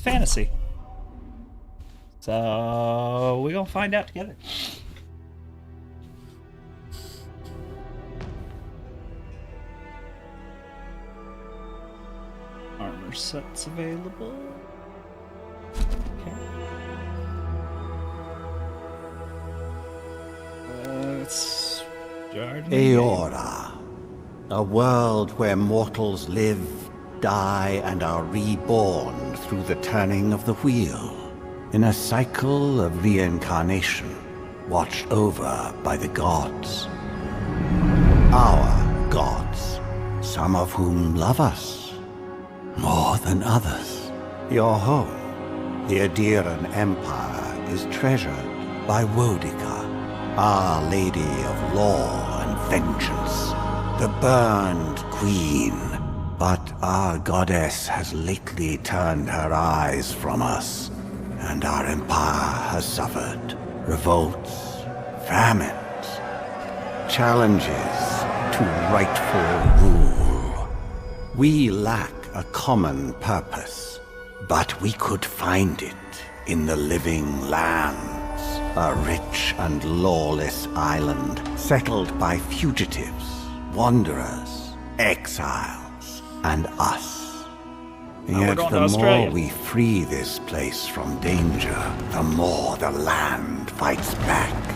fantasy. So we're gonna find out together. Armor sets available. Okay. Let's start. Eora, a world where mortals live, die, and are reborn through the turning of the wheel, in a cycle of reincarnation, watched over by the gods. Our gods, some of whom love us more than others. Your home, the Adiran Empire, is treasured by Wodica, Our Lady of Law and Vengeance, the Burned Queen. But our goddess has lately turned her eyes from us, and our empire has suffered revolts, famines, challenges to rightful rule. We lack a common purpose, but we could find it in the living lands, a rich and lawless island settled by fugitives, wanderers, exiles, and us. Yet the more we free this place from danger, the more the land fights back.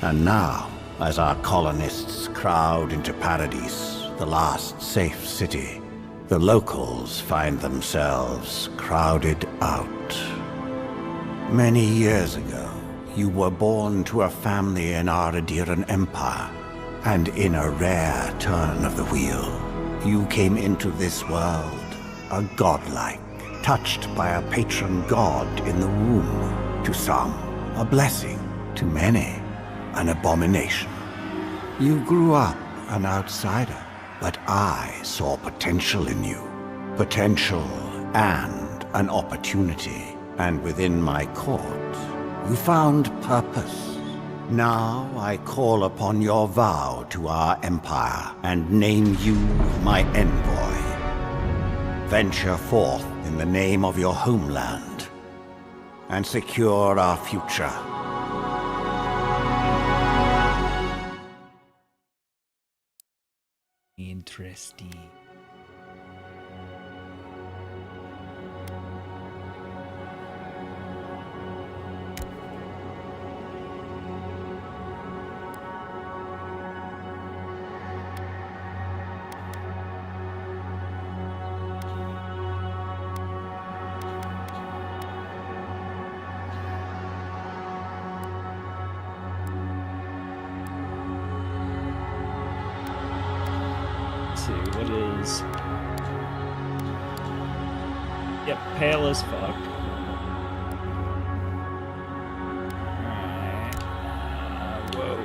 And now, as our colonists crowd into Paradise, the last safe city, the locals find themselves crowded out. Many years ago, you were born to a family in our Adiran Empire, and in a rare turn of the wheel, you came into this world, a godlike, touched by a patron god in the womb. To some, a blessing. To many, an abomination. You grew up an outsider, but I saw potential in you. Potential and an opportunity. And within my court, you found purpose. Now I call upon your vow to our empire and name you my envoy. Venture forth in the name of your homeland and secure our future. Interesting. What is... Yep, pale as fuck. Alright. Whoa.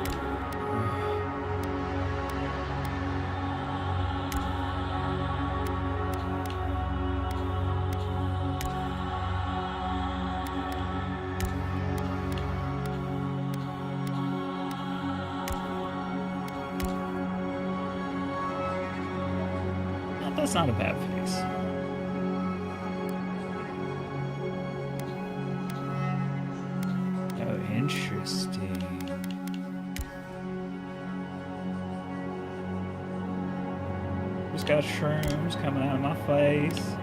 That's not a bad face. Oh, interesting. Just got shrooms coming out of my face.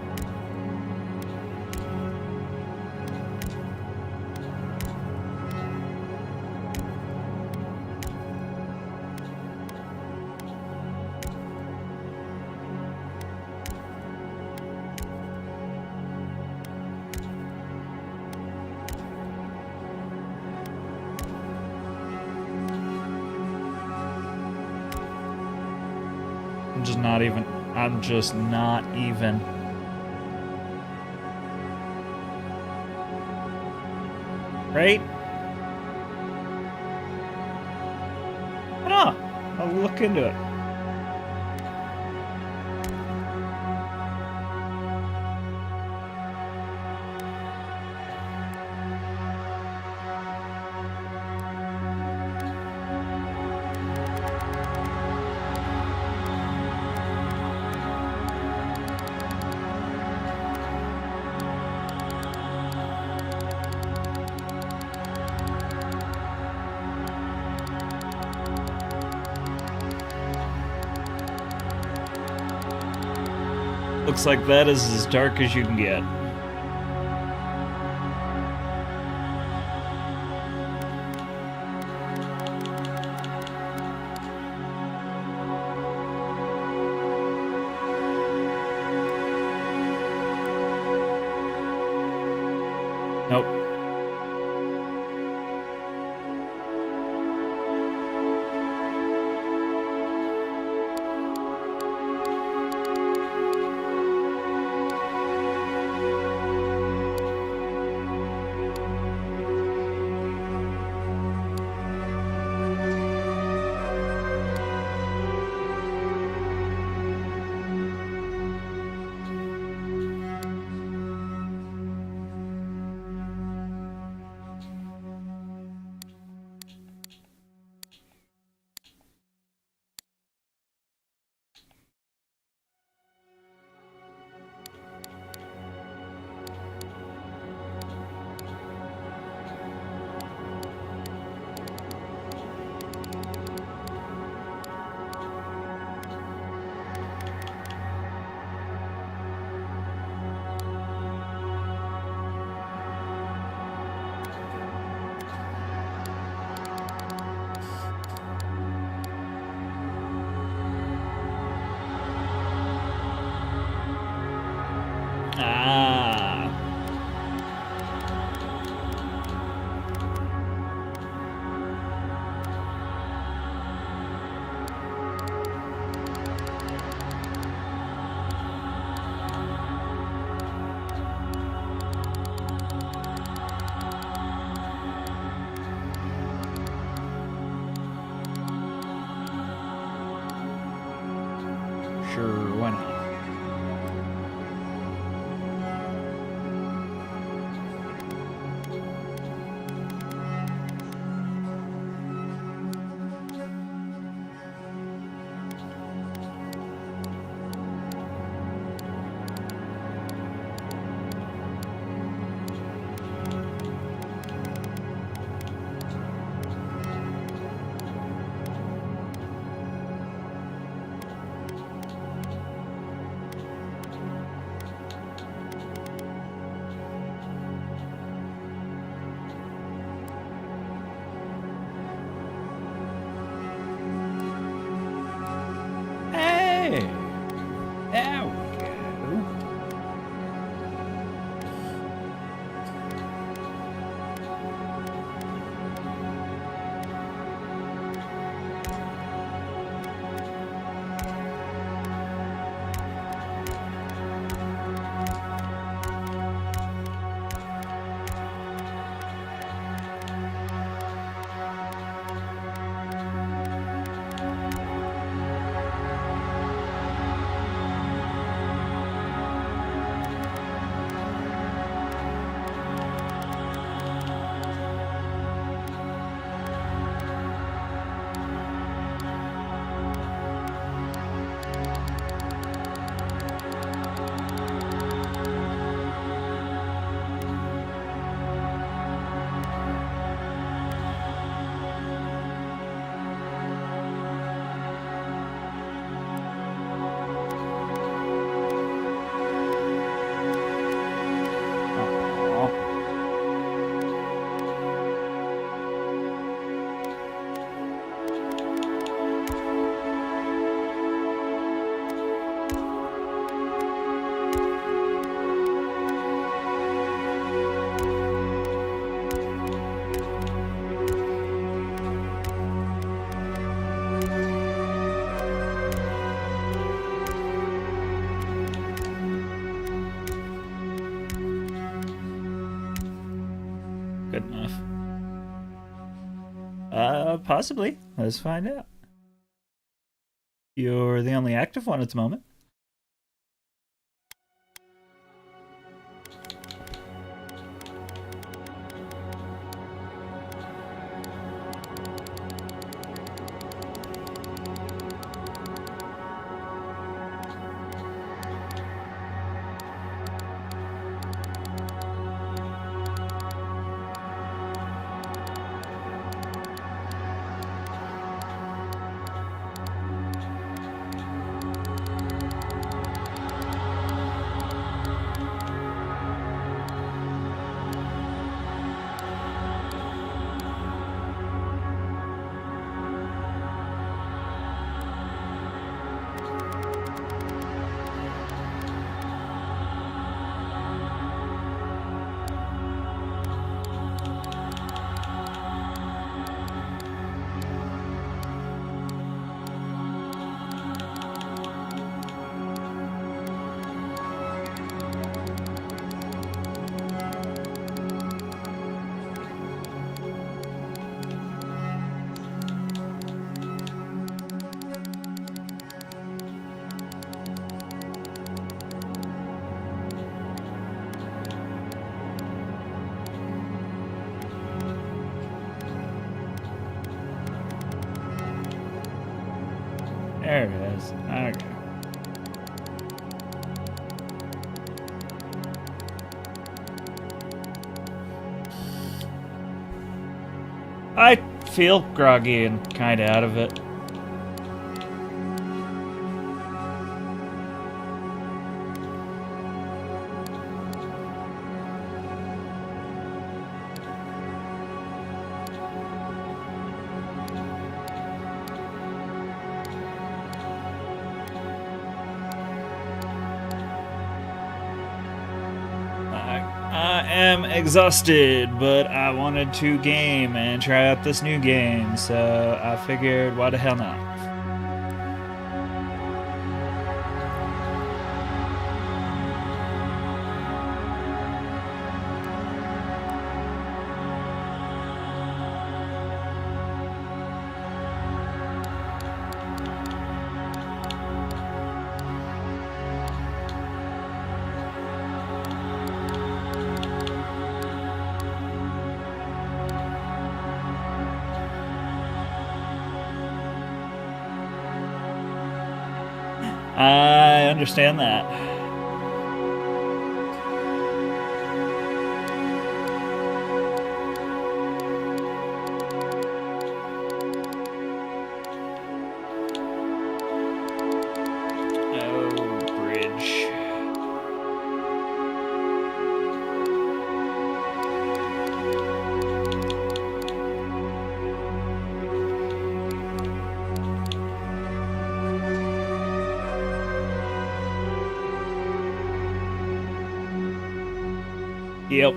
I'm just not even. Right? I don't know. I'll look into it. Looks like that is as dark as you can get. Nope. Ah. Sure, why not? Hey! There we go. Good enough. Possibly. Let's find out. You're the only active one at the moment. There it is. Okay. I feel groggy and kind of out of it. I am exhausted, but I wanted to game and try out this new game, so I figured, why the hell not? I understand that. Oh, bridge. Yep.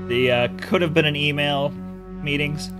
The could have been an email meetings.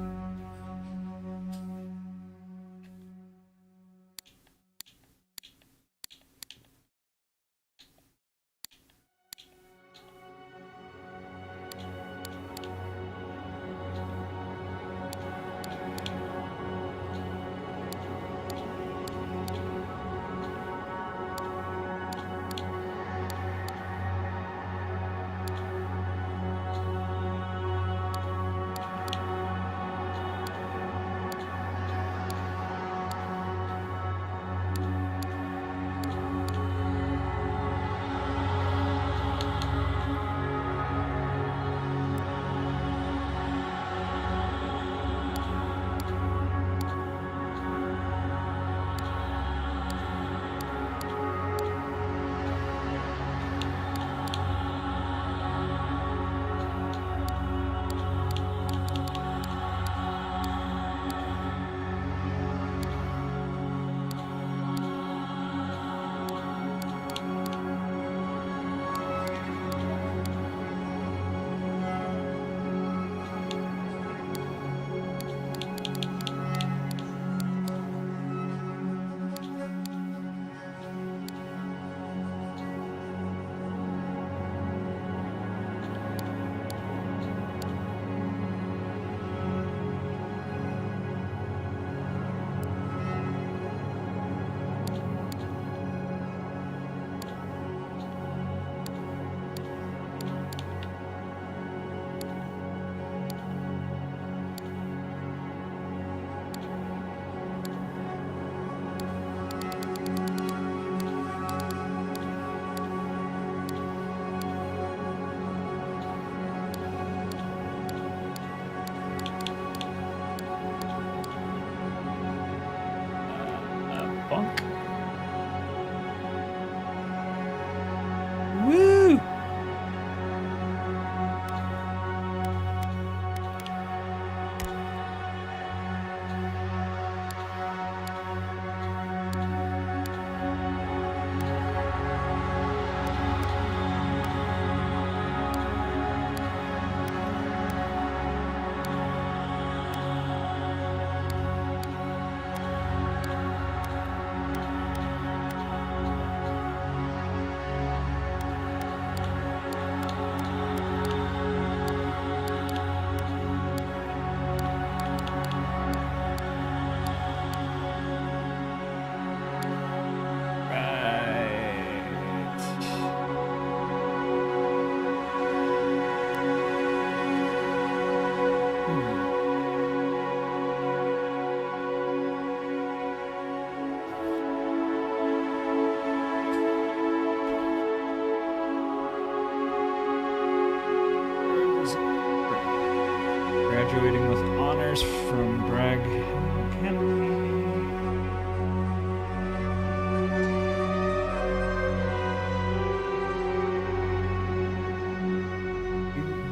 prisoners from Bragg Academy.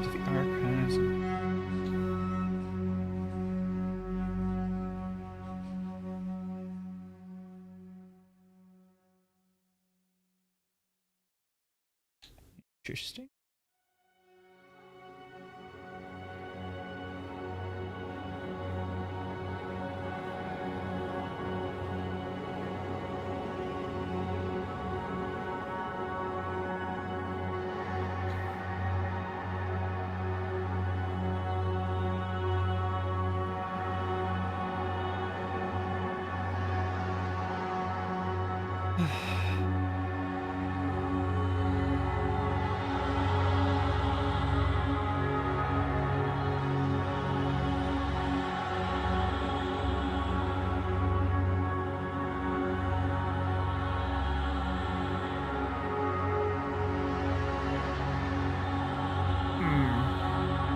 To the archives. Interesting.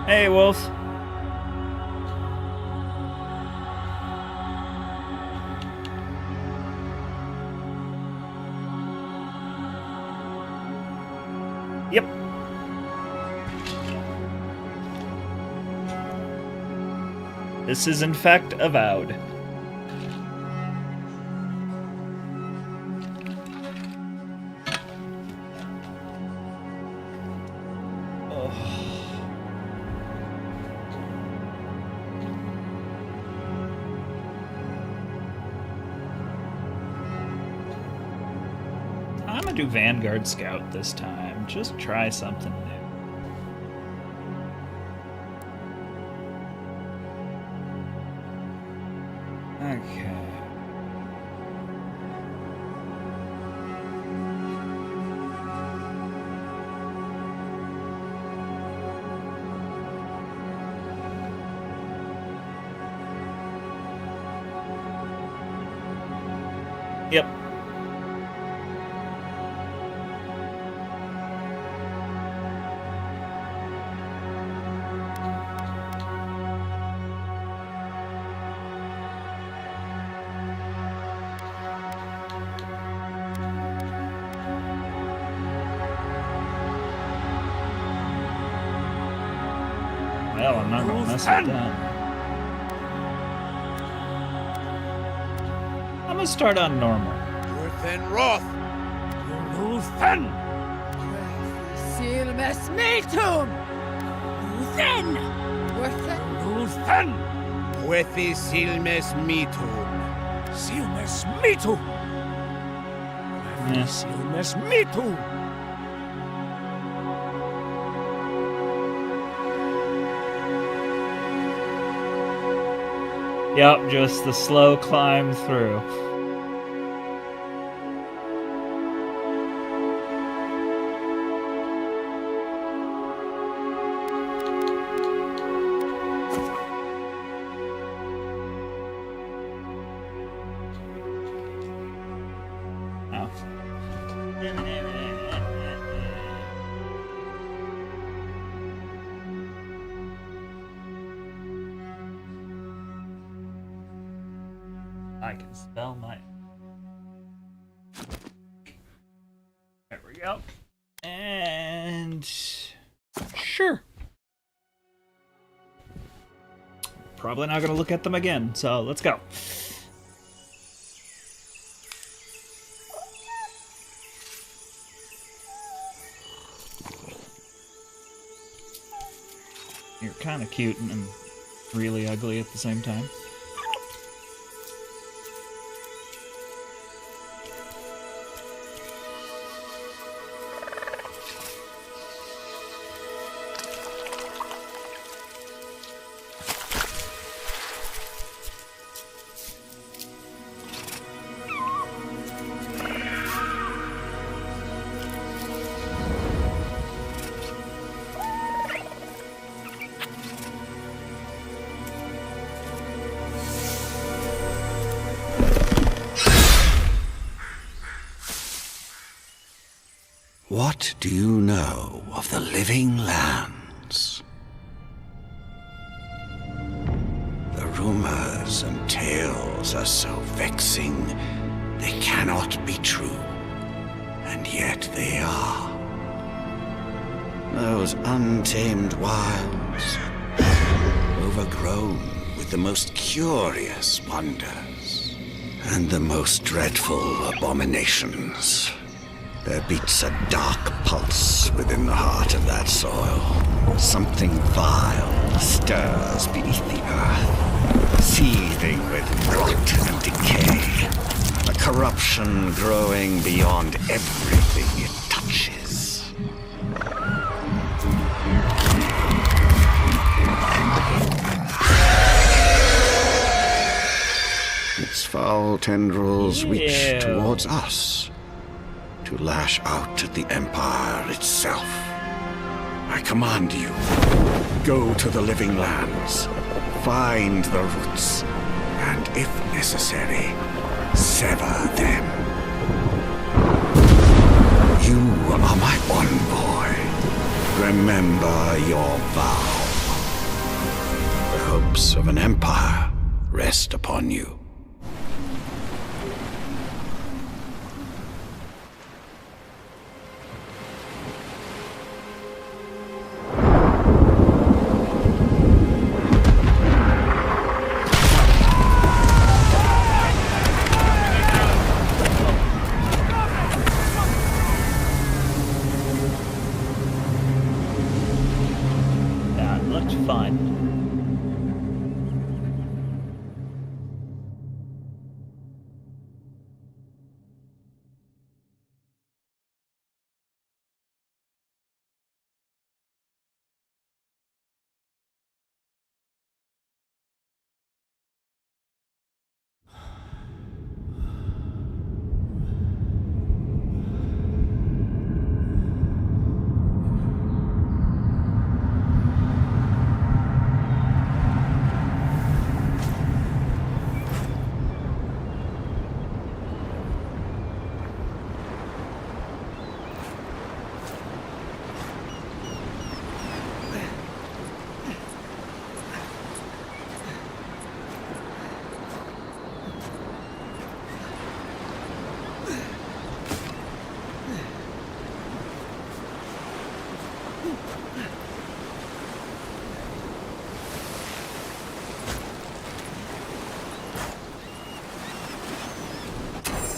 Hey, Wolf. Yep. This is in fact Avowed. I'm gonna do Vanguard Scout this time. Just try something new. Okay. Yep. Well, I'm not gonna mess with that. I'm gonna start on normal. Within Roth! Luthen! Silmes Miltum! Luthen! Luthen! Wethi Silmes Mitun! Silmes Mitu! Yeah. Silmes Mitu! Yep, just the slow climb through. I can spell my... There we go. And... Sure. Probably not going to look at them again, so let's go. You're kind of cute and really ugly at the same time. What do you know of the living lands? The rumors and tales are so vexing, they cannot be true. And yet they are. Those untamed wilds, overgrown with the most curious wonders and the most dreadful abominations. There beats a dark pulse within the heart of that soil. Something vile stirs beneath the earth, seething with rot and decay. A corruption growing beyond everything it touches. Its foul tendrils reach towards us, to lash out at the Empire itself. I command you, go to the living lands, find the roots, and if necessary, sever them. You are my envoy. Remember your vow. The hopes of an empire rest upon you. Fine.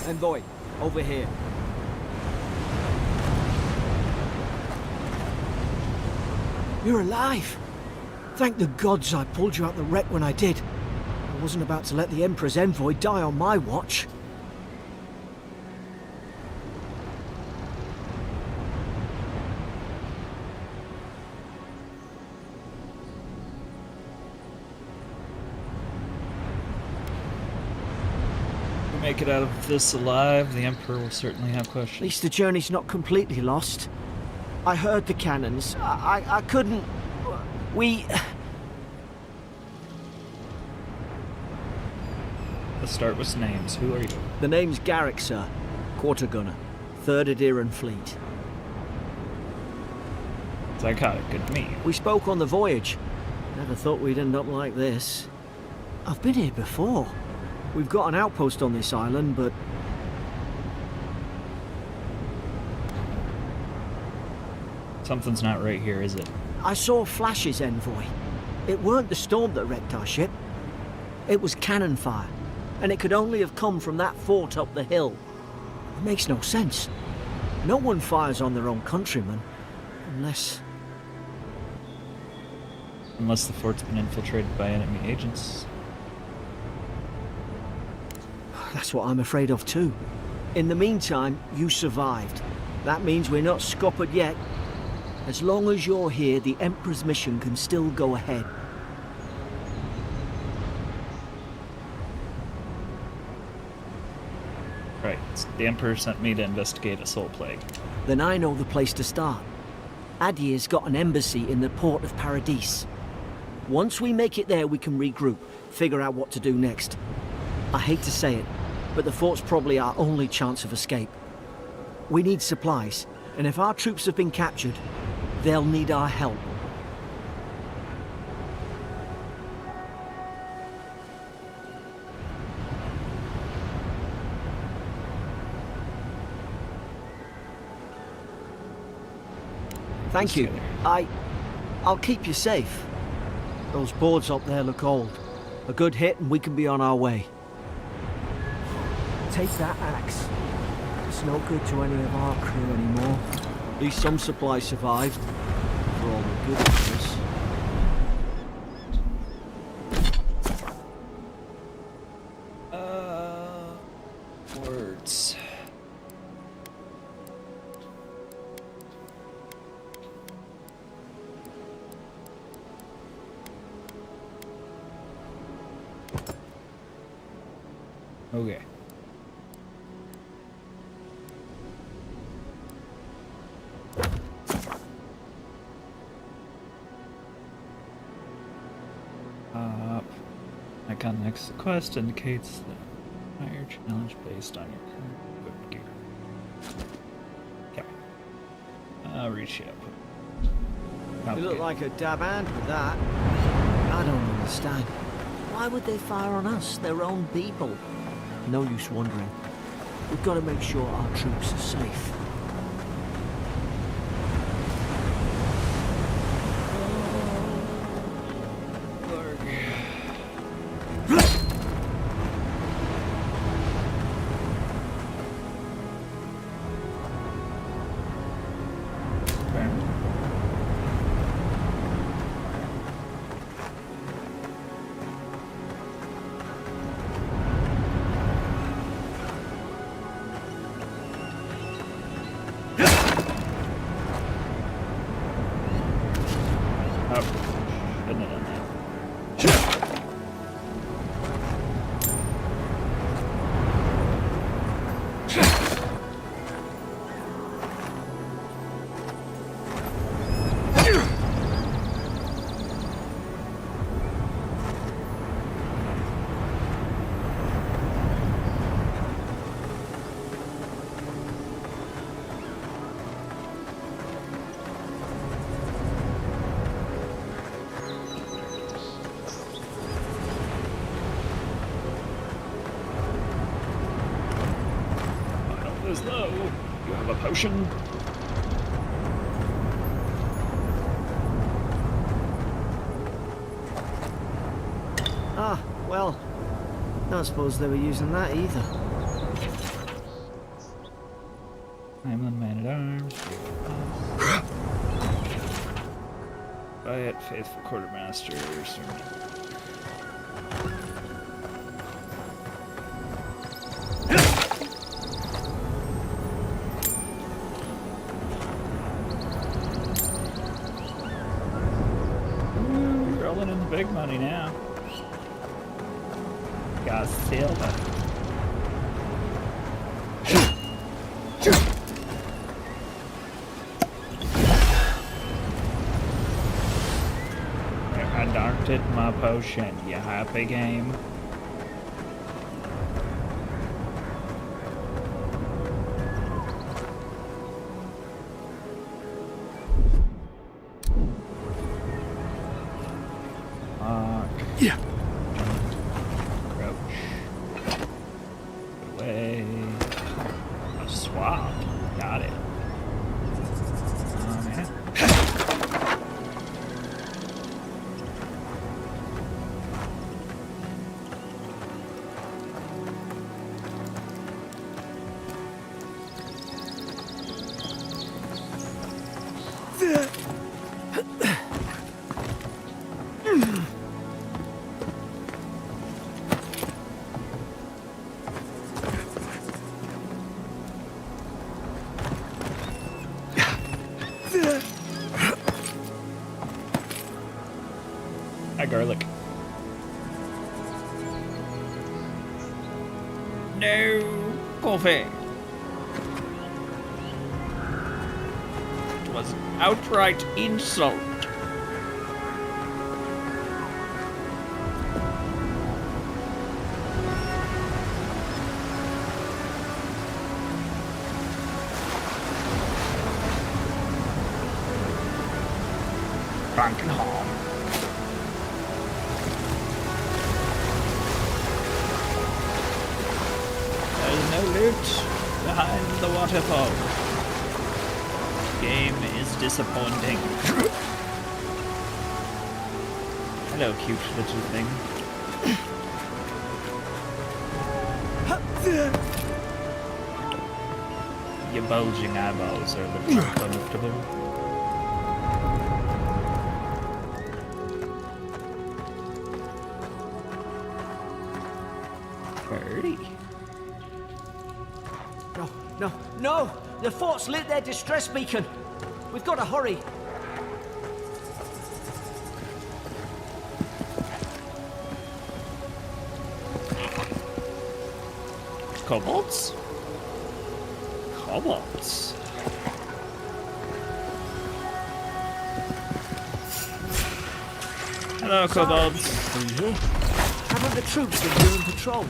Envoy, over here. You're alive! Thank the gods I pulled you out the wreck when I did. I wasn't about to let the Emperor's envoy die on my watch. Make it out of this alive, the Emperor will certainly have questions. At least the journey's not completely lost. I heard the cannons. I couldn't... We... Let's start with names. Who are you? The name's Garrick, sir. Quarter gunner. 3rd Adiran Fleet. SciKotoc, good to meet you. We spoke on the voyage. Never thought we'd end up like this. I've been here before. We've got an outpost on this island, but... Something's not right here, is it? I saw flashes, envoy. It weren't the storm that wrecked our ship. It was cannon fire, and it could only have come from that fort up the hill. It makes no sense. No one fires on their own countrymen, unless... Unless the fort's been infiltrated by enemy agents. That's what I'm afraid of too. In the meantime, you survived. That means we're not scuppered yet. As long as you're here, the Emperor's mission can still go ahead. Right, the Emperor sent me to investigate a soul plague. Then I know the place to start. Adir's got an embassy in the port of Paradis. Once we make it there, we can regroup, figure out what to do next. I hate to say it, but the fort's probably our only chance of escape. We need supplies, and if our troops have been captured, they'll need our help. Thank you. I'll keep you safe. Those boards up there look old. A good hit and we can be on our way. Take that axe. It's no good to any of our crew anymore. At least some supplies survived. For all the good it was. Words. Okay. Icon next to the quest indicates the higher challenge based on your current equipped gear. Okay. Reach up. You look like a dab hand with that. I don't understand. Why would they fire on us, their own people? No use wondering. We've got to make sure our troops are safe. As though you have a potion. Ah, well, I don't suppose they were using that either. I'm the man at arms. Quiet, faithful quartermaster. Big money now. Got silver. I darted my potion, you happy game? Yeah. Crouch. Put away. A swap. Got it. Oh, man. Garlic. No coffee. It was an outright insult. Frankenhall. There's no loot behind the waterfall. Game is disappointing. Hello, cute little thing. Your bulging eyeballs are a little uncomfortable. Birdie. No! The fort's lit their distress beacon. We've got to hurry. Kobolds? Kobolds. Hello, kobolds. Haven't the troops been doing patrols?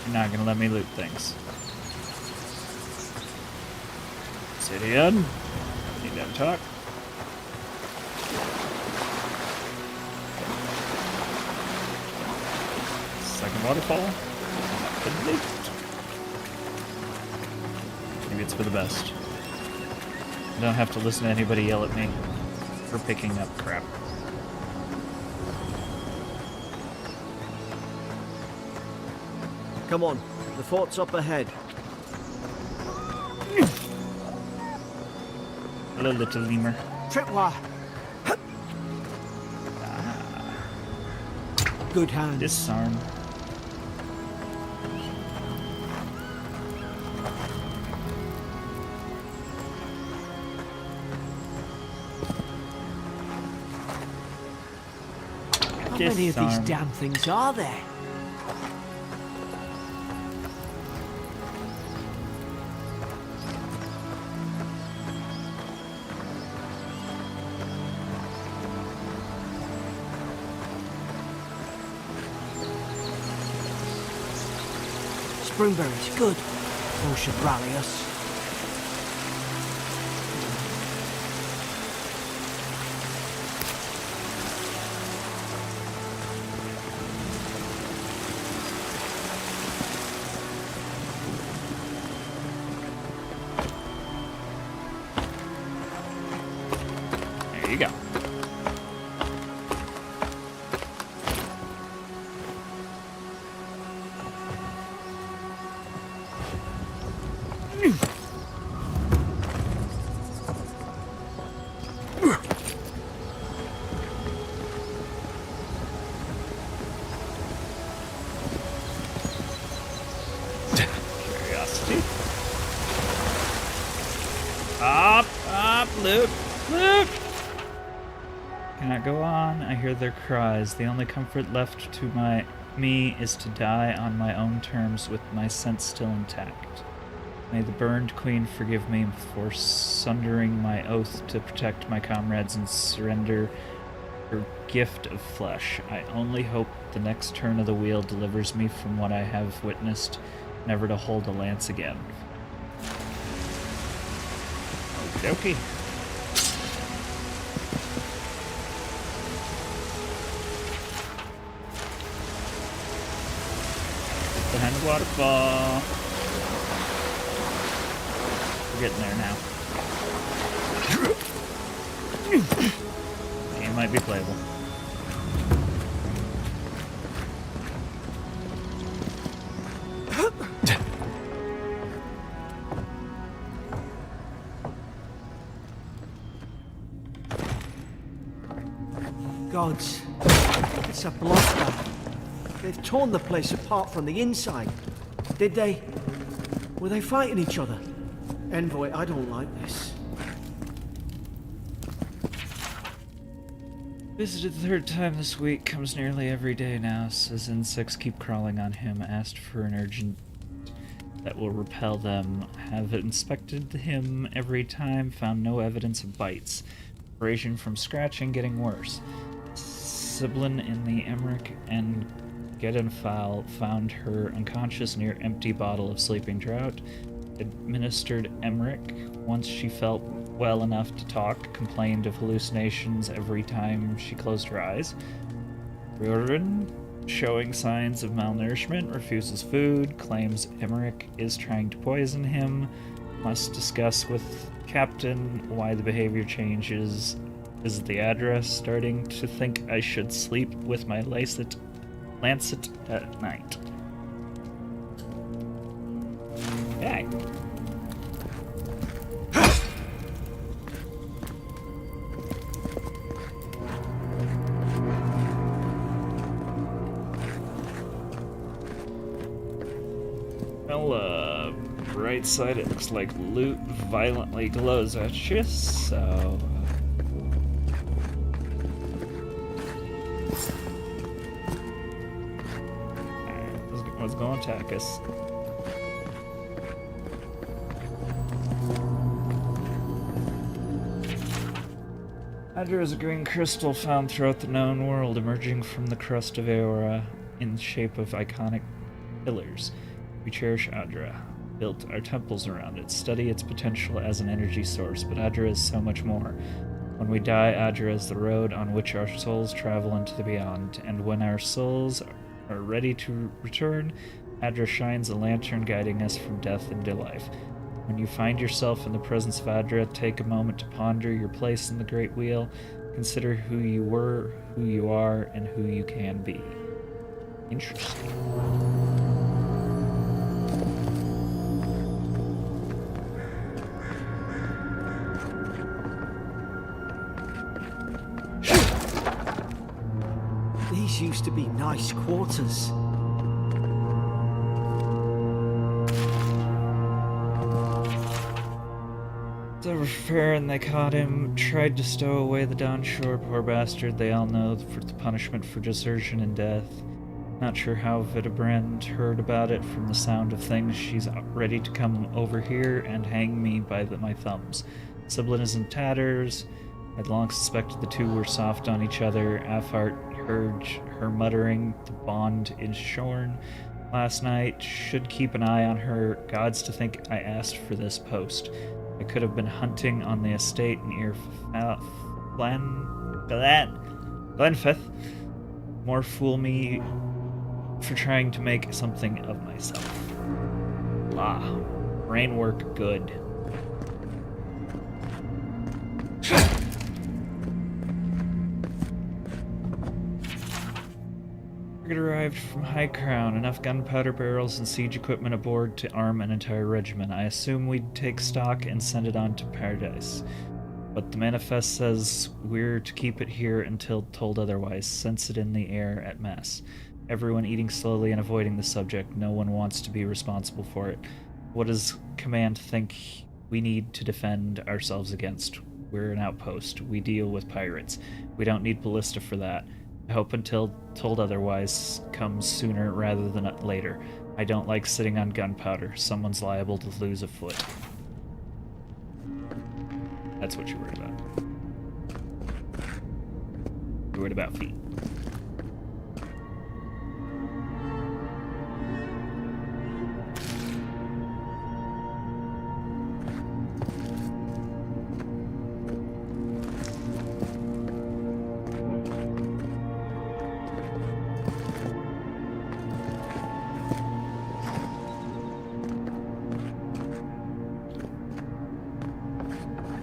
You're not gonna let me loot things. Obsidian. Need to talk. Second waterfall. Loot. Maybe it's for the best. I don't have to listen to anybody yell at me for picking up crap. Come on, the fort's up ahead. Hello, little lemur. Tripwire. Good hand. Disarm. How many of these damn things are there? Springberries, good. Those should rally us. There you go. Curiosity. Up, loot, loot! Cannot go on. I hear their cries. The only comfort left to me is to die on my own terms with my sense still intact. May the burned queen forgive me for sundering my oath to protect my comrades and surrender her gift of flesh. I only hope the next turn of the wheel delivers me from what I have witnessed, never to hold a lance again. Okie dokie. Behind the waterfall. We're getting there now. Game might be playable. Gods, it's a bloodbath. They've torn the place apart from the inside. Did they? Were they fighting each other? Envoy, I don't like this. Visited the third time this week. Comes nearly every day now. Says insects keep crawling on him. Asked for an urgent that will repel them. Have inspected him every time. Found no evidence of bites. Abrasion from scratching getting worse. Siblin in the Emmerich and Gedenfile found her unconscious near empty bottle of sleeping draught. administered Emmerich once she felt well enough to talk, complained of hallucinations every time she closed her eyes. Riordan, showing signs of malnourishment, refuses food, claims Emmerich is trying to poison him, must discuss with Captain why the behavior changes, visit the address, starting to think I should sleep with my lancet at night. Okay. Well, right side, it looks like loot violently glows at you, so... Alright, let's go attack us. Adra is a green crystal found throughout the known world, emerging from the crust of Aora in the shape of iconic pillars. We cherish Adra, built our temples around it, study its potential as an energy source, but Adra is so much more. When we die, Adra is the road on which our souls travel into the beyond, and when our souls are ready to return, Adra shines a lantern guiding us from death into life. When you find yourself in the presence of Adra, take a moment to ponder your place in the Great Wheel, consider who you were, who you are, and who you can be. Interesting. These used to be nice quarters. They were fair and they caught him, tried to stow away the Dawn Shore, poor bastard. They all know for the punishment for desertion and death. Not sure how Vidabrand heard about it from the sound of things. She's ready to come over here and hang me by my thumbs. Siblin is in tatters. I'd long suspected the two were soft on each other. Afart heard her muttering the bond is shorn last night. Should keep an eye on her. Gods to think I asked for this post. I could have been hunting on the estate near Glenfith. More fool me for trying to make something of myself. La. Brain work good. Target arrived from High Crown. Enough gunpowder barrels and siege equipment aboard to arm an entire regiment. I assume we'd take stock and send it on to Paradise. But the manifest says we're to keep it here until told otherwise. Sense it in the air at mess. Everyone eating slowly and avoiding the subject. No one wants to be responsible for it. What does command think we need to defend ourselves against? We're an outpost. We deal with pirates. We don't need ballista for that. I hope until told otherwise comes sooner rather than later. I don't like sitting on gunpowder. Someone's liable to lose a foot. That's what you're worried about. You're worried about feet.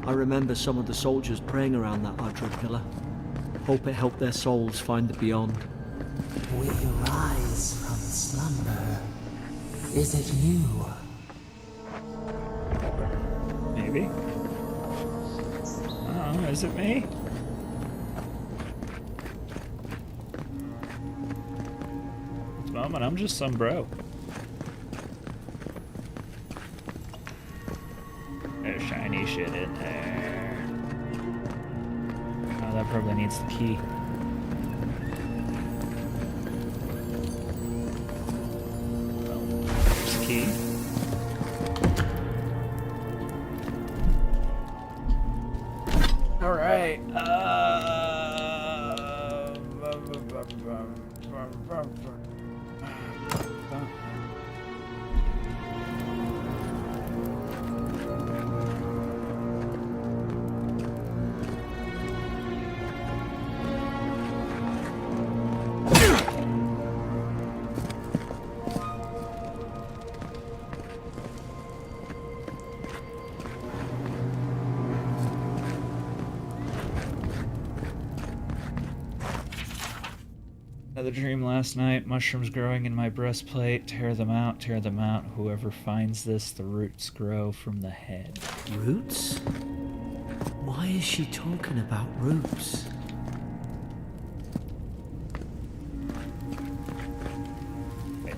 I remember some of the soldiers praying around that Adra pillar. Hope it helped their souls find the beyond. We rise from slumber. Is it you? Maybe. Oh, is it me? At the moment, I'm just some bro. There's shiny shit in there. Oh, that probably needs the key. Well, there's the key. Alright, Had a dream last night. Mushrooms growing in my breastplate. Tear them out, tear them out. Whoever finds this, the roots grow from the head. Roots? Why is she talking about roots?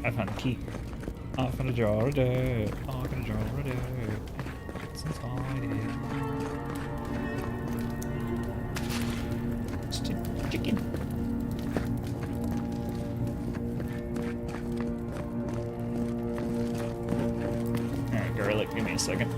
I found a key. Off in a jar of dirt. Off in a jar of dirt. What's inside it? It's a chicken. Alright, garlic, give me a second.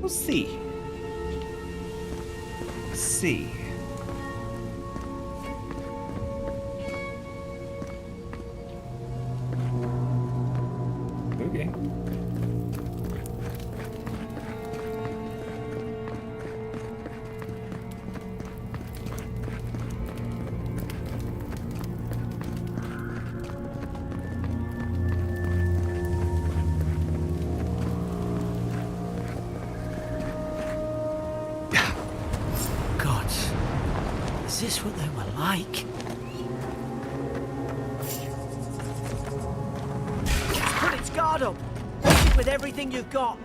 We'll see. See. Okay. Is this what they were like? Put its guard up! Push it with everything you've got!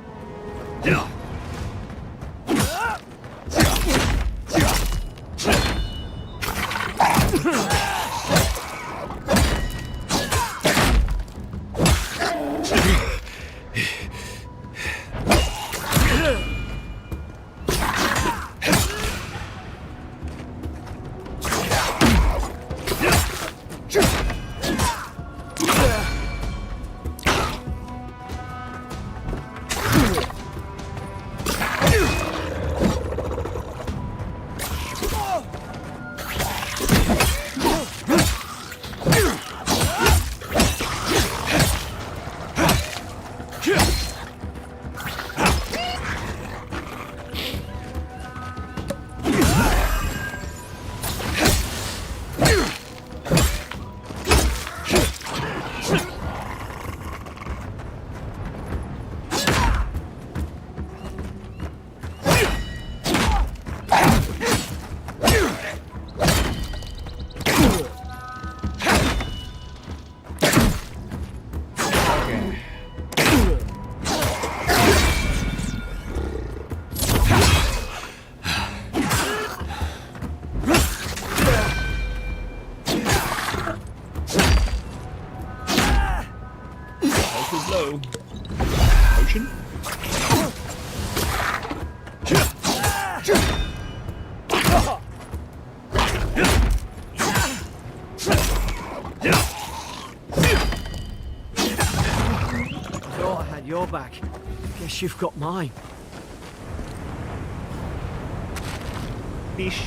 Potion? Thought I had your back. Guess you've got mine. Fish.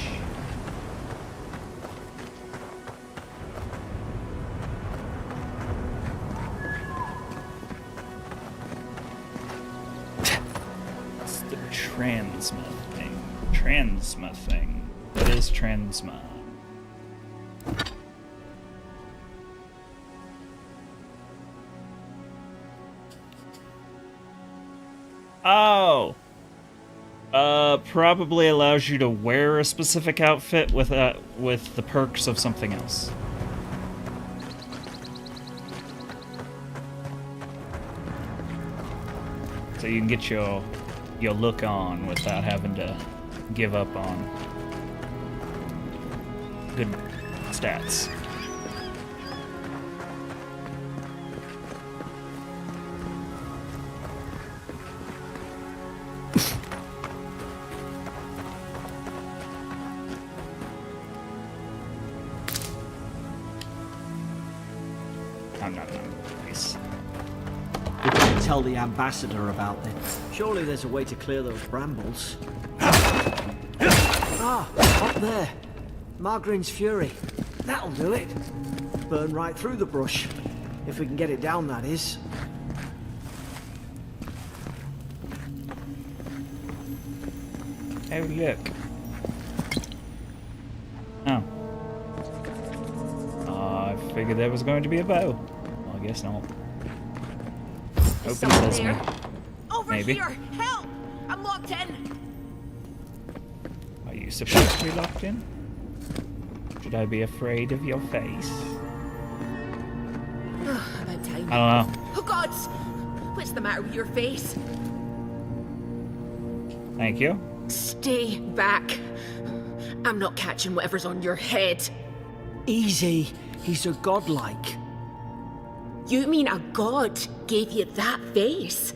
It's the transma thing. Transma thing. What is transma? Oh! Probably allows you to wear a specific outfit with the perks of something else. So you can get your look on without having to give up on good stats. not nice. We can tell the ambassador about this. Surely there's a way to clear those brambles. Ah, up there. Margarine's Fury. That'll do it. Burn right through the brush. If we can get it down, that is. Oh, look. Oh. I figured there was going to be a bow. Well, I guess not. Open sesame. Over Maybe. here! Help! I'm locked in! Are you supposed to be locked in? Should I be afraid of your face? About time. I don't know. Oh God! What's the matter with your face? Thank you. Stay back. I'm not catching whatever's on your head. Easy. He's a godlike. You mean a god gave you that face?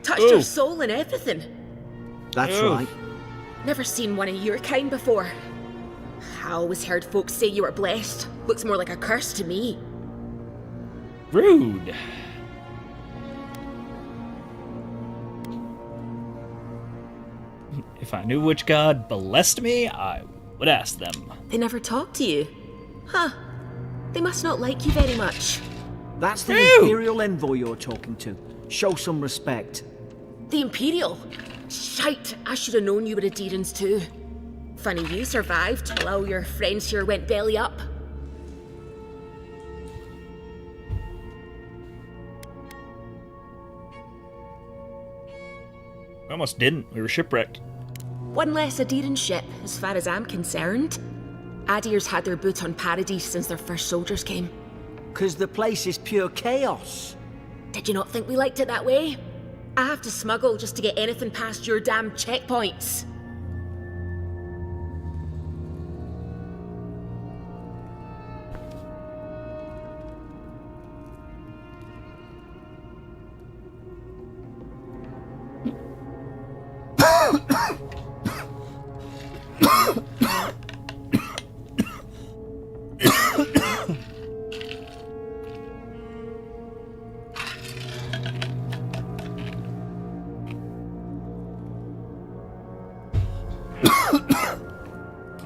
Touched Ooh. your soul and everything? That's Oof. right. Never seen one of your kind before. I always heard folks say you were blessed. Looks more like a curse to me. Rude. If I knew which god blessed me, I would ask them. They never talk to you. Huh. They must not like you very much. That's the Ew. Imperial envoy you're talking to. Show some respect. The Imperial? Shite, I should have known you were Adherents too. Funny you survived while all your friends here went belly up. We almost didn't. We were shipwrecked. One less Adherent ship, as far as I'm concerned. Adir's had their boot on Paradise since their first soldiers came. 'Cause the place is pure chaos. Did you not think we liked it that way? I have to smuggle just to get anything past your damn checkpoints.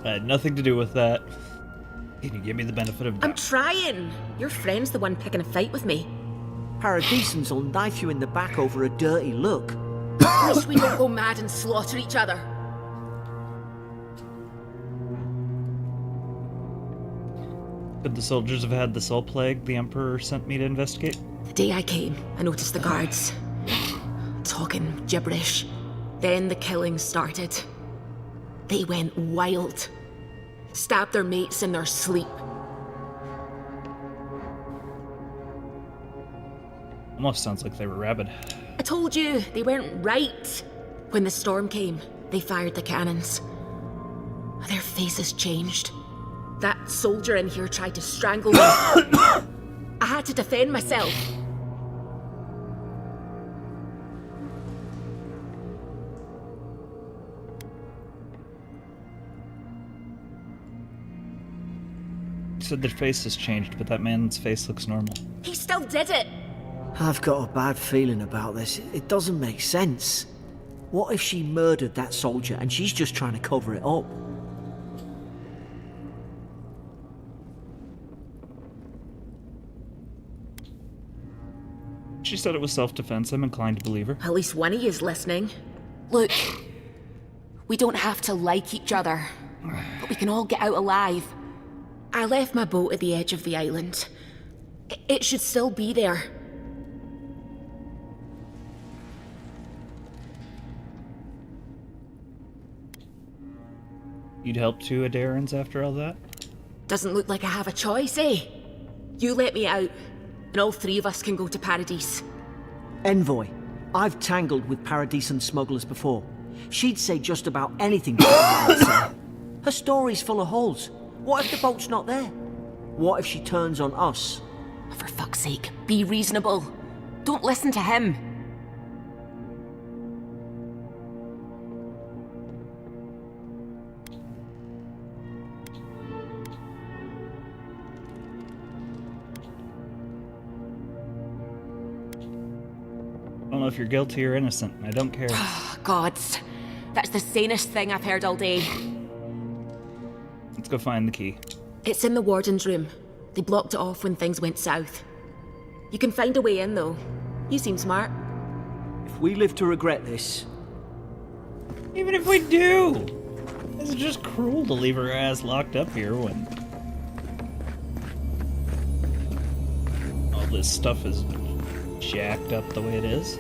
I had nothing to do with that. Can you give me the benefit of I'm doubt? trying. Your friend's the one picking a fight with me. Paradisans will knife you in the back over a dirty look. At least we don't go mad and slaughter each other. Could the soldiers have had the soul plague the Emperor sent me to investigate? The day I came, I noticed the guards talking gibberish. Then the killing started. They went wild. Stabbed their mates in their sleep. Almost sounds like they were rabid. I told you, they weren't right. When the storm came, they fired the cannons. Their faces changed. That soldier in here tried to strangle me. I had to defend myself. You said their face has changed, but that man's face looks normal. He still did it. I've got a bad feeling about this. It doesn't make sense. What if she murdered that soldier and she's just trying to cover it up? She said it was self-defense. I'm inclined to believe her. At least one of you is listening. Look, we don't have to like each other, but we can all get out alive. I left my boat at the edge of the island. It should still be there. You'd help two Adarans after all that? Doesn't look like I have a choice, eh? You let me out, and all three of us can go to Paradise. Envoy, I've tangled with Paradisan smugglers before. She'd say just about anything to her. Her story's full of holes. What if the boat's not there? What if she turns on us? For fuck's sake, be reasonable. Don't listen to him. know if you're guilty or innocent. I don't care. Gods. That's the sanest thing I've heard all day. Let's go find the key. It's in the warden's room. They blocked it off when things went south. You can find a way in, though. You seem smart. If we live to regret this... Even if we do! It's just cruel to leave her ass locked up here when... all this stuff is jacked up the way it is.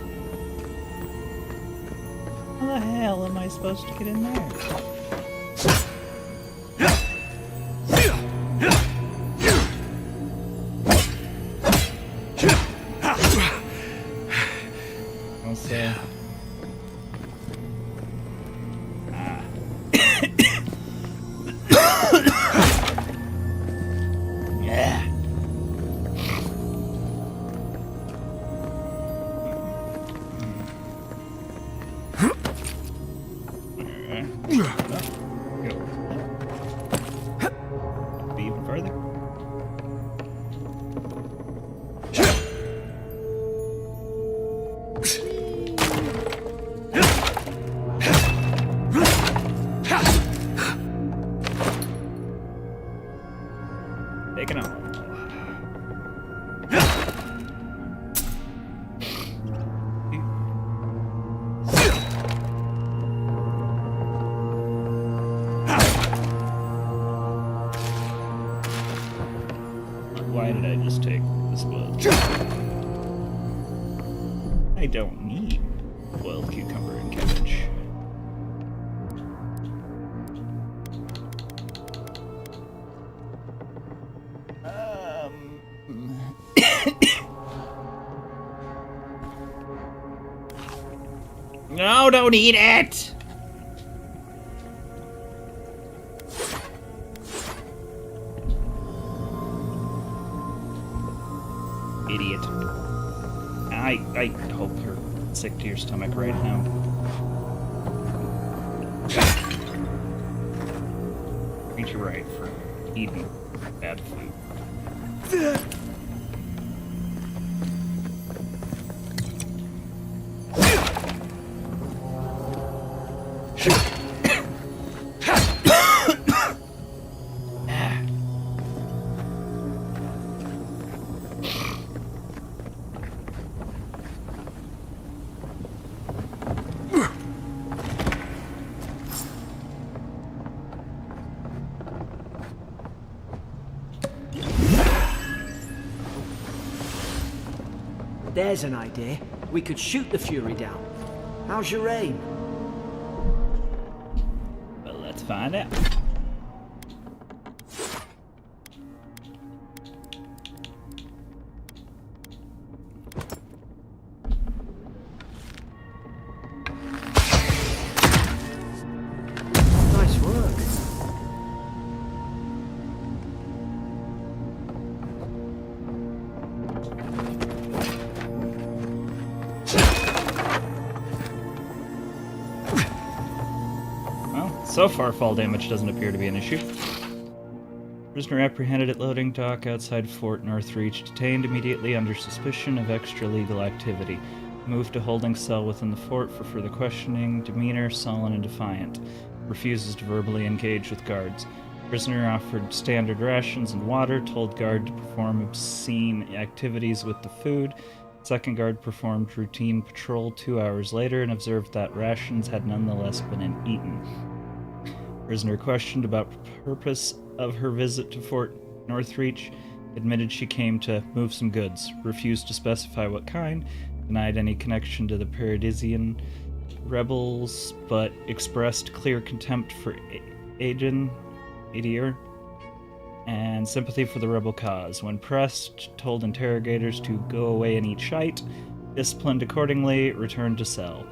How the hell am I supposed to get in there? I'll say... Yeah. Be even further. Taking off. Why did I just take this boiled? I don't need boiled cucumber and cabbage. No, don't eat it! Idiot. I hope you're sick to your stomach right now. Ain't you right for eating bad food? There's an idea. We could shoot the Fury down. How's your aim? Well, let's find out. Nice work. Well, so far fall damage doesn't appear to be an issue. Prisoner apprehended at loading dock outside Fort Northreach, detained immediately under suspicion of extra-legal activity. Moved to holding cell within the fort for further questioning. Demeanor sullen and defiant. Refuses to verbally engage with guards. Prisoner offered standard rations and water, told guard to perform obscene activities with the food. Second guard performed routine patrol 2 hours later and observed that rations had nonetheless been eaten. Prisoner questioned about the purpose of her visit to Fort Northreach, admitted she came to move some goods, refused to specify what kind, denied any connection to the Paradisian rebels, but expressed clear contempt for Adir and sympathy for the rebel cause. When pressed, told interrogators to go away and eat shite, disciplined accordingly, returned to cell.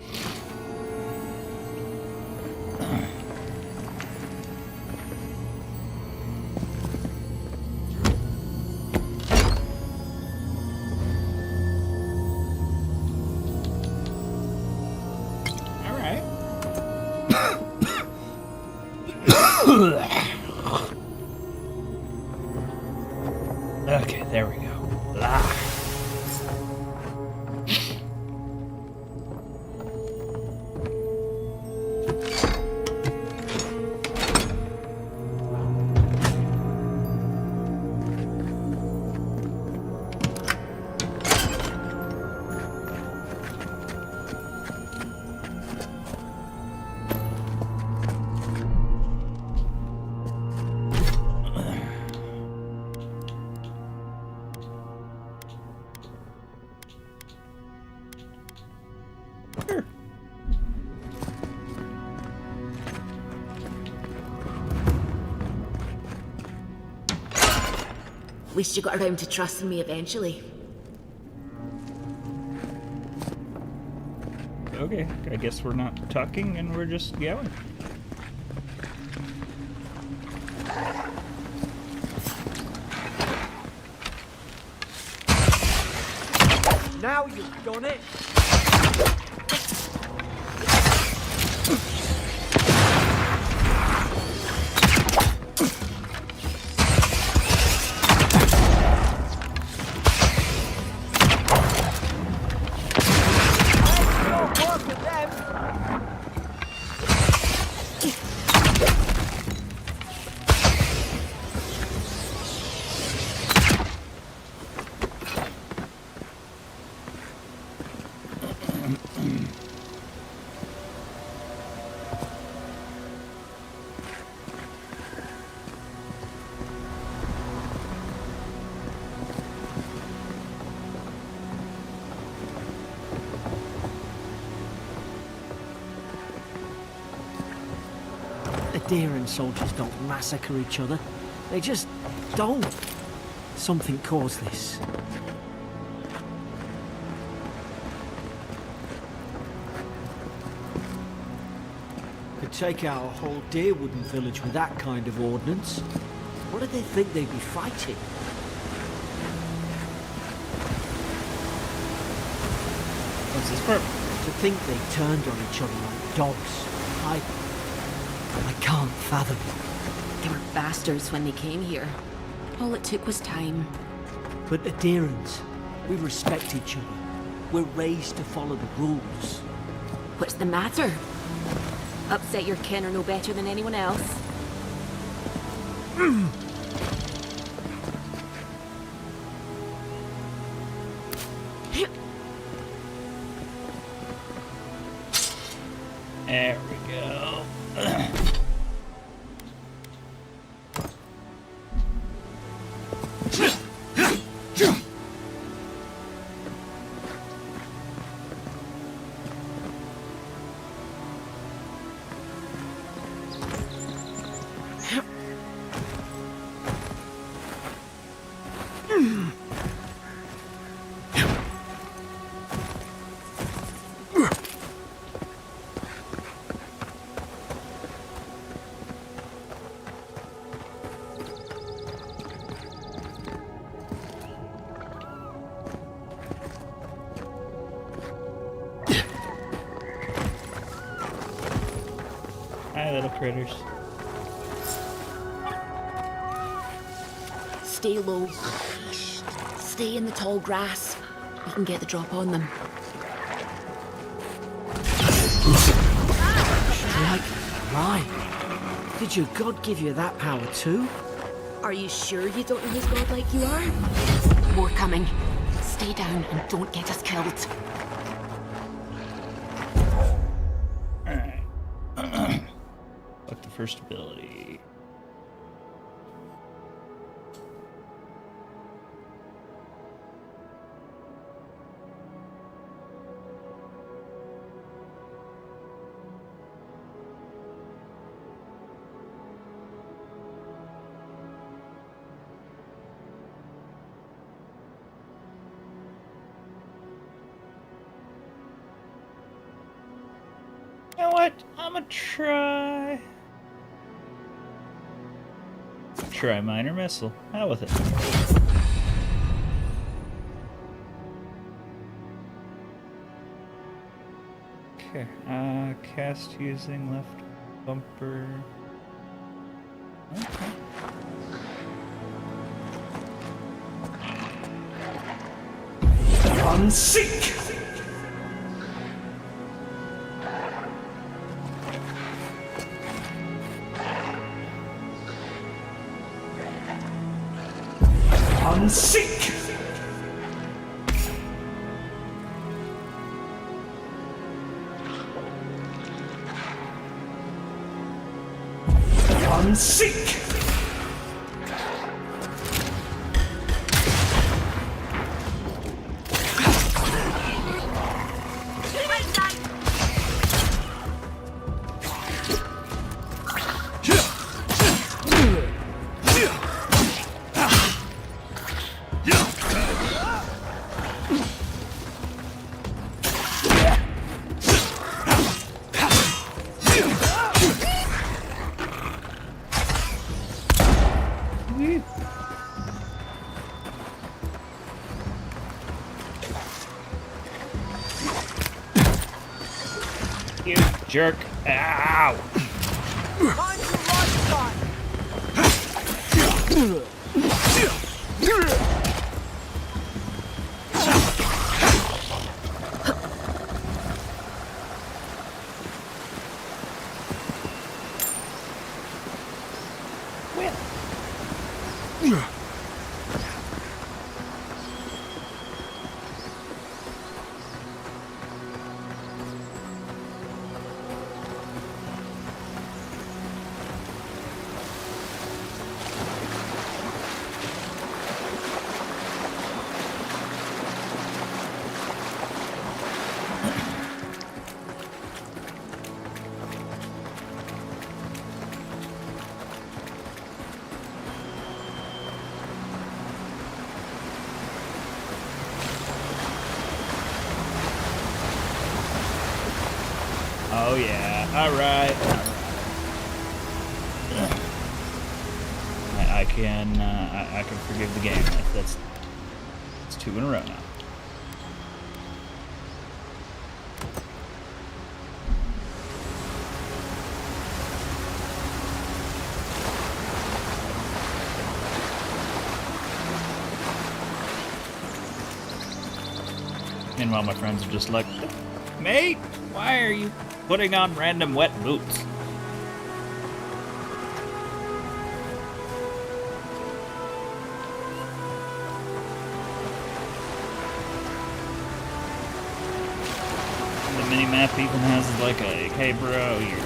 Okay, there we go. At least you got around to trusting me eventually. Okay, I guess we're not talking and we're just yelling. Now you've done it! Adherent soldiers don't massacre each other. They just don't. Something caused this. Could take out a whole deerwooden village with that kind of ordnance. What did they think they'd be fighting? What's this part? To think they turned on each other like dogs. I can't fathom. They were bastards when they came here. All it took was time. But adherents, we respect each other. We're raised to follow the rules. What's the matter? Upset your kin are no better than anyone else. There we go. Hi, little critters. Stay low. Stay in the tall grass. You can get the drop on them. Strike right. Did your god give you that power too? Are you sure you don't know who's godlike you are? More coming. Stay down and don't get us killed. Alright. Fuck the first ability. You know what? I'ma try minor missile. How with it? Okay. Cast using left bumper. Okay. Unseek! Seek! Seek! You jerk. Ow! Oh yeah, alright. I can forgive the game. That's 2 in a row now. Meanwhile, my friends are just like, mate, why are you putting on random wet boots? The mini-map even has like a, hey bro, your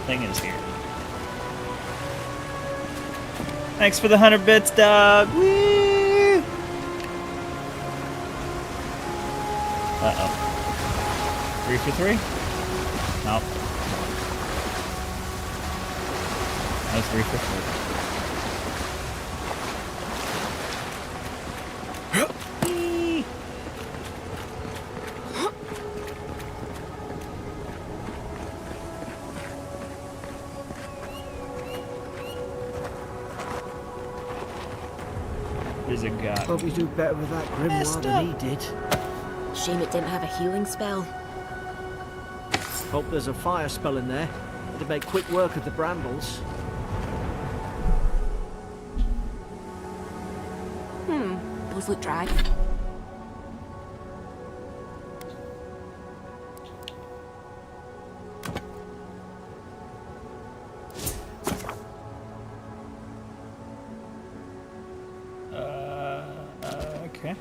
thing is here. Thanks for the 100 bits, dog. Woo! Uh-oh. 3 for 3? Nope. That was 3 for 3. There's a guy. Hope you do better with that grimoire than he did. Shame it didn't have a healing spell. Hope there's a fire spell in there. It'd make quick work of the brambles. Those look dry. Okay.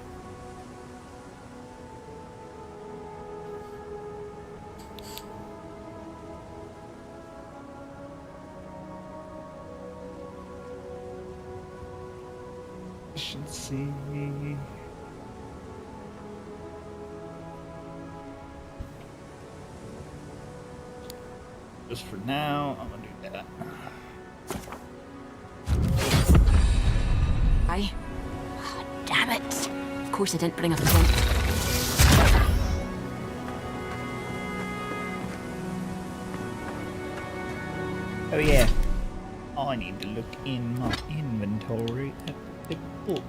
Efficiency. Just for now, I'm gonna do that. Aye. Oh, damn it. Of course I didn't bring a flint. Oh yeah. I need to look in my inventory at the book.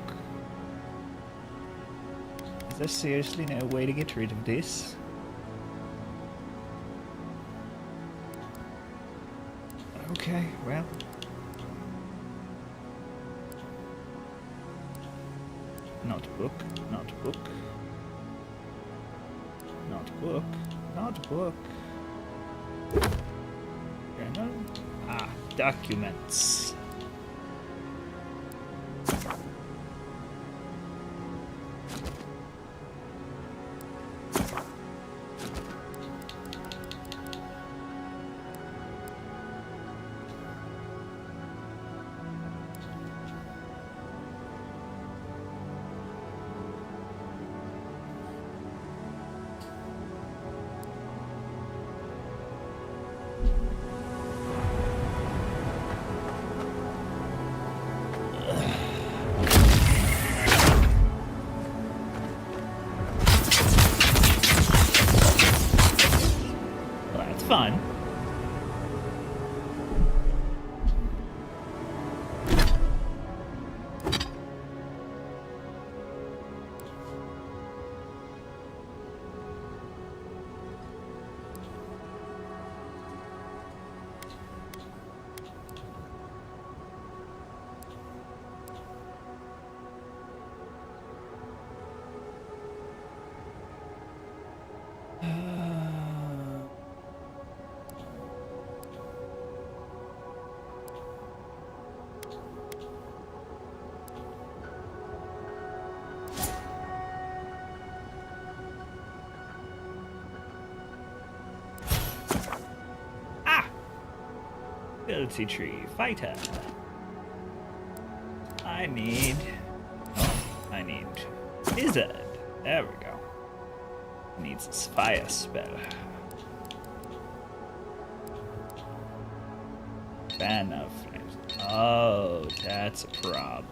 Is there seriously no way to get rid of this? Okay, well. Not book, not book. Not book, not book. Journal? Ah, documents. fun. Ability tree, fighter. I need Wizard. There we go. Needs a fire spell. Fan of flames. Oh, that's a problem.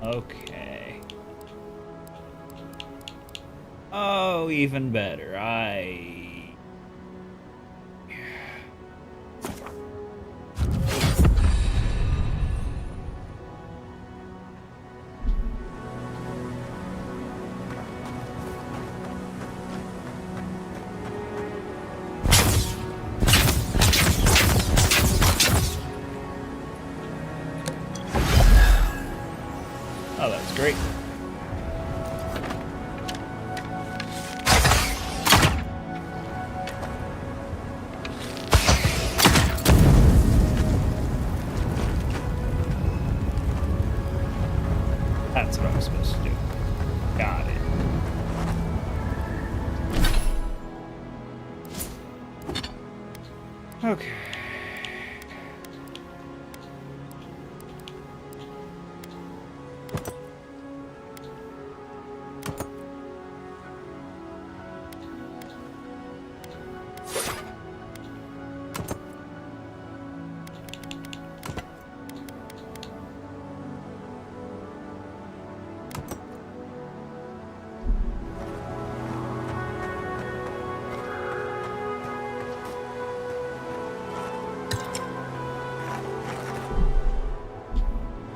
Okay. Oh, even better. Oh, that's great. That's what I was supposed to do. Got it. Okay.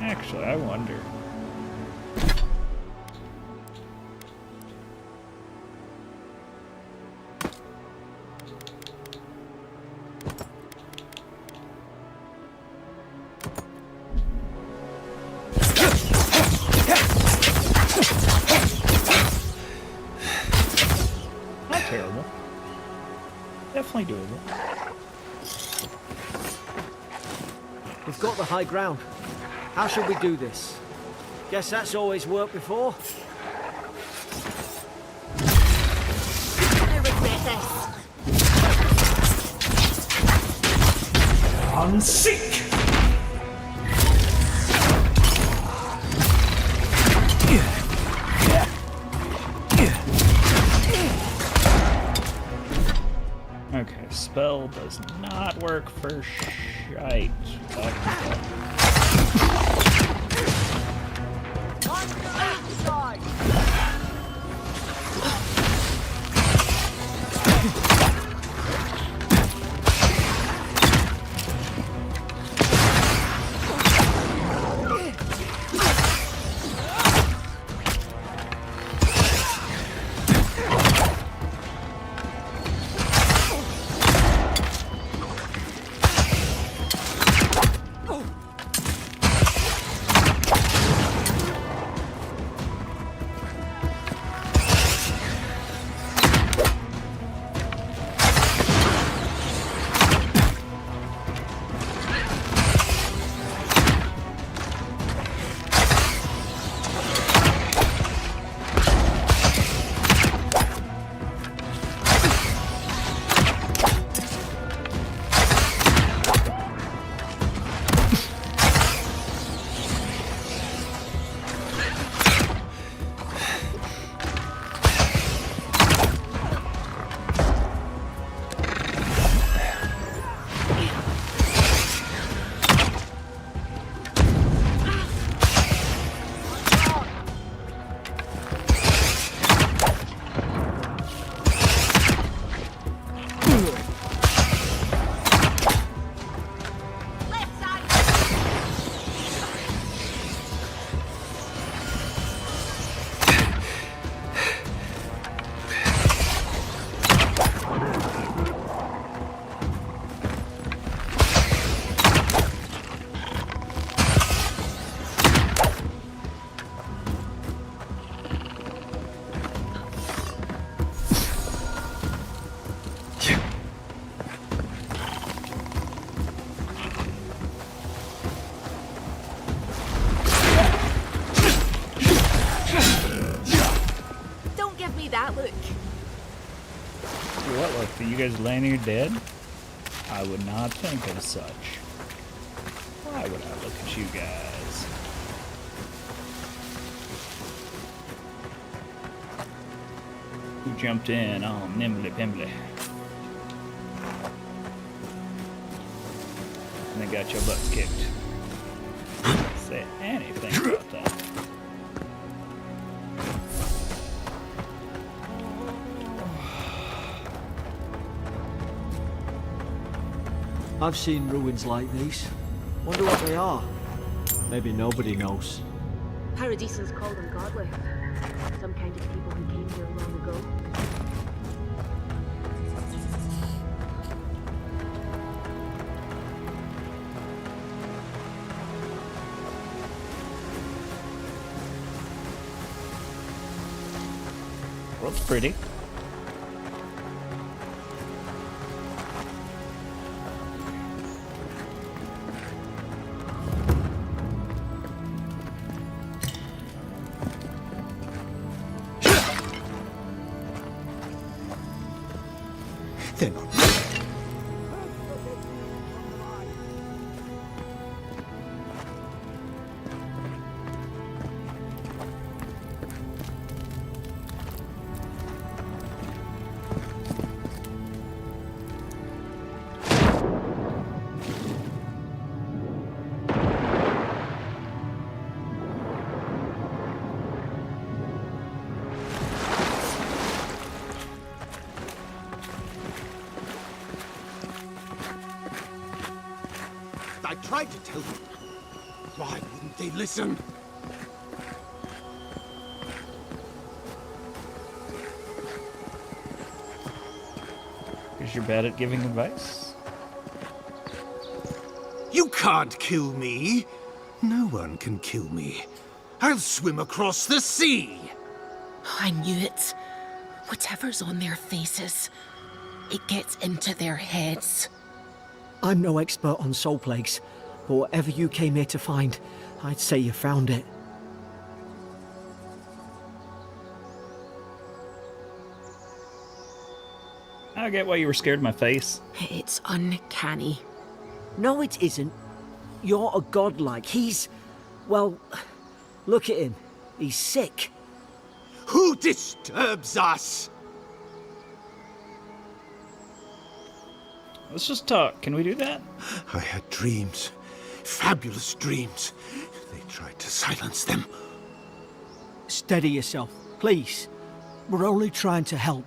Actually, I wonder. Not terrible. Definitely doable. We've got the high ground. How should we do this? Guess that's always worked before. I regret this. On seek! Okay, spell does not work for shite. guys laying here dead? I would not think of such. Why would I look at you guys? Who jumped in? Oh, nimbly pimbly. And they got your butts kicked. Say anything about that. I've seen ruins like these. Wonder what they are. Maybe nobody knows. Paradisans call them godly. Some kind of people who came here long ago. Well, it's pretty. They're not. I tried to tell them. Why wouldn't they listen? Because you're bad at giving advice? You can't kill me. No one can kill me. I'll swim across the sea. I knew it. Whatever's on their faces, it gets into their heads. I'm no expert on soul plagues, but whatever you came here to find, I'd say you found it. I get why you were scared of my face. It's uncanny. No, it isn't. You're a godlike. He's... well, look at him. He's sick. Who disturbs us? Let's just talk. Can we do that? I had dreams. Fabulous dreams. They tried to silence them. Steady yourself, please. We're only trying to help.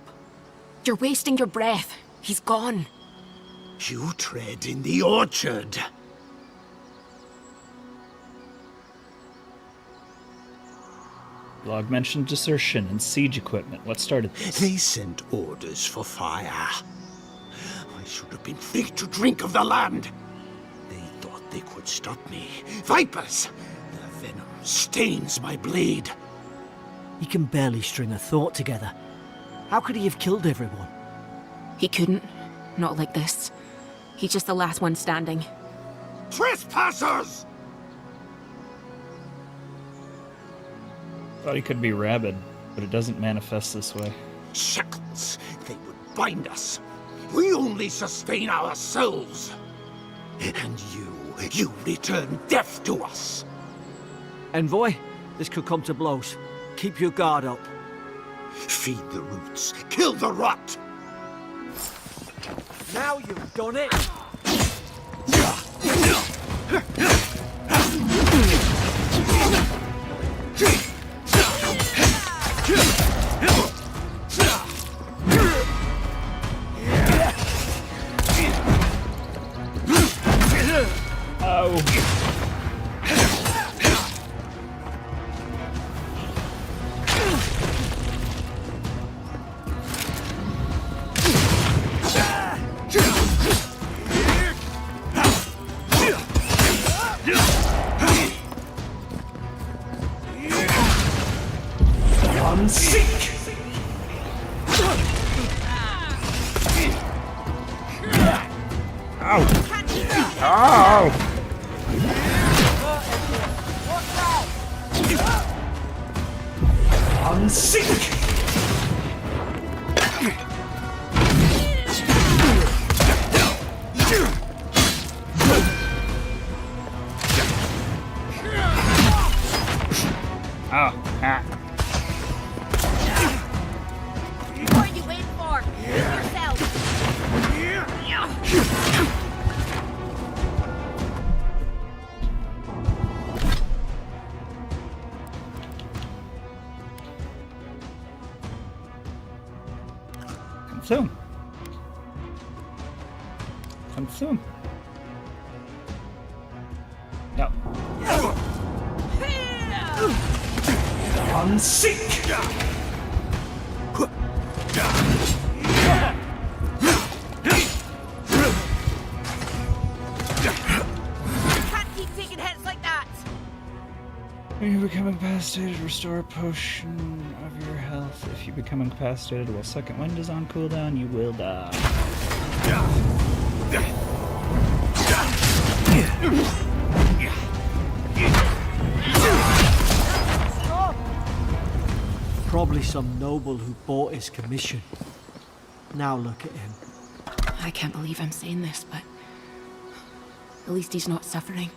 You're wasting your breath. He's gone. You tread in the orchard. Log mentioned desertion and siege equipment. What started this? They sent orders for fire. I should have been free to drink of the land. They thought they could stop me. Vipers! Their venom stains my blade. He can barely string a thought together. How could he have killed everyone? He couldn't. Not like this. He's just the last one standing. Trespassers! Thought he could be rabid, but it doesn't manifest this way. Shackles! They would bind us. We only sustain ourselves. And you return death to us. Envoy, this could come to blows. Keep your guard up. Feed the roots. Kill the rot! Now you've done it! Come soon. No. Unseek! Can't keep taking hits like that! When you become incapacitated, restore a potion of your health. If you become incapacitated while second wind is on cooldown, you will die. Probably some noble who bought his commission. Now look at him. I can't believe I'm saying this, but at least he's not suffering.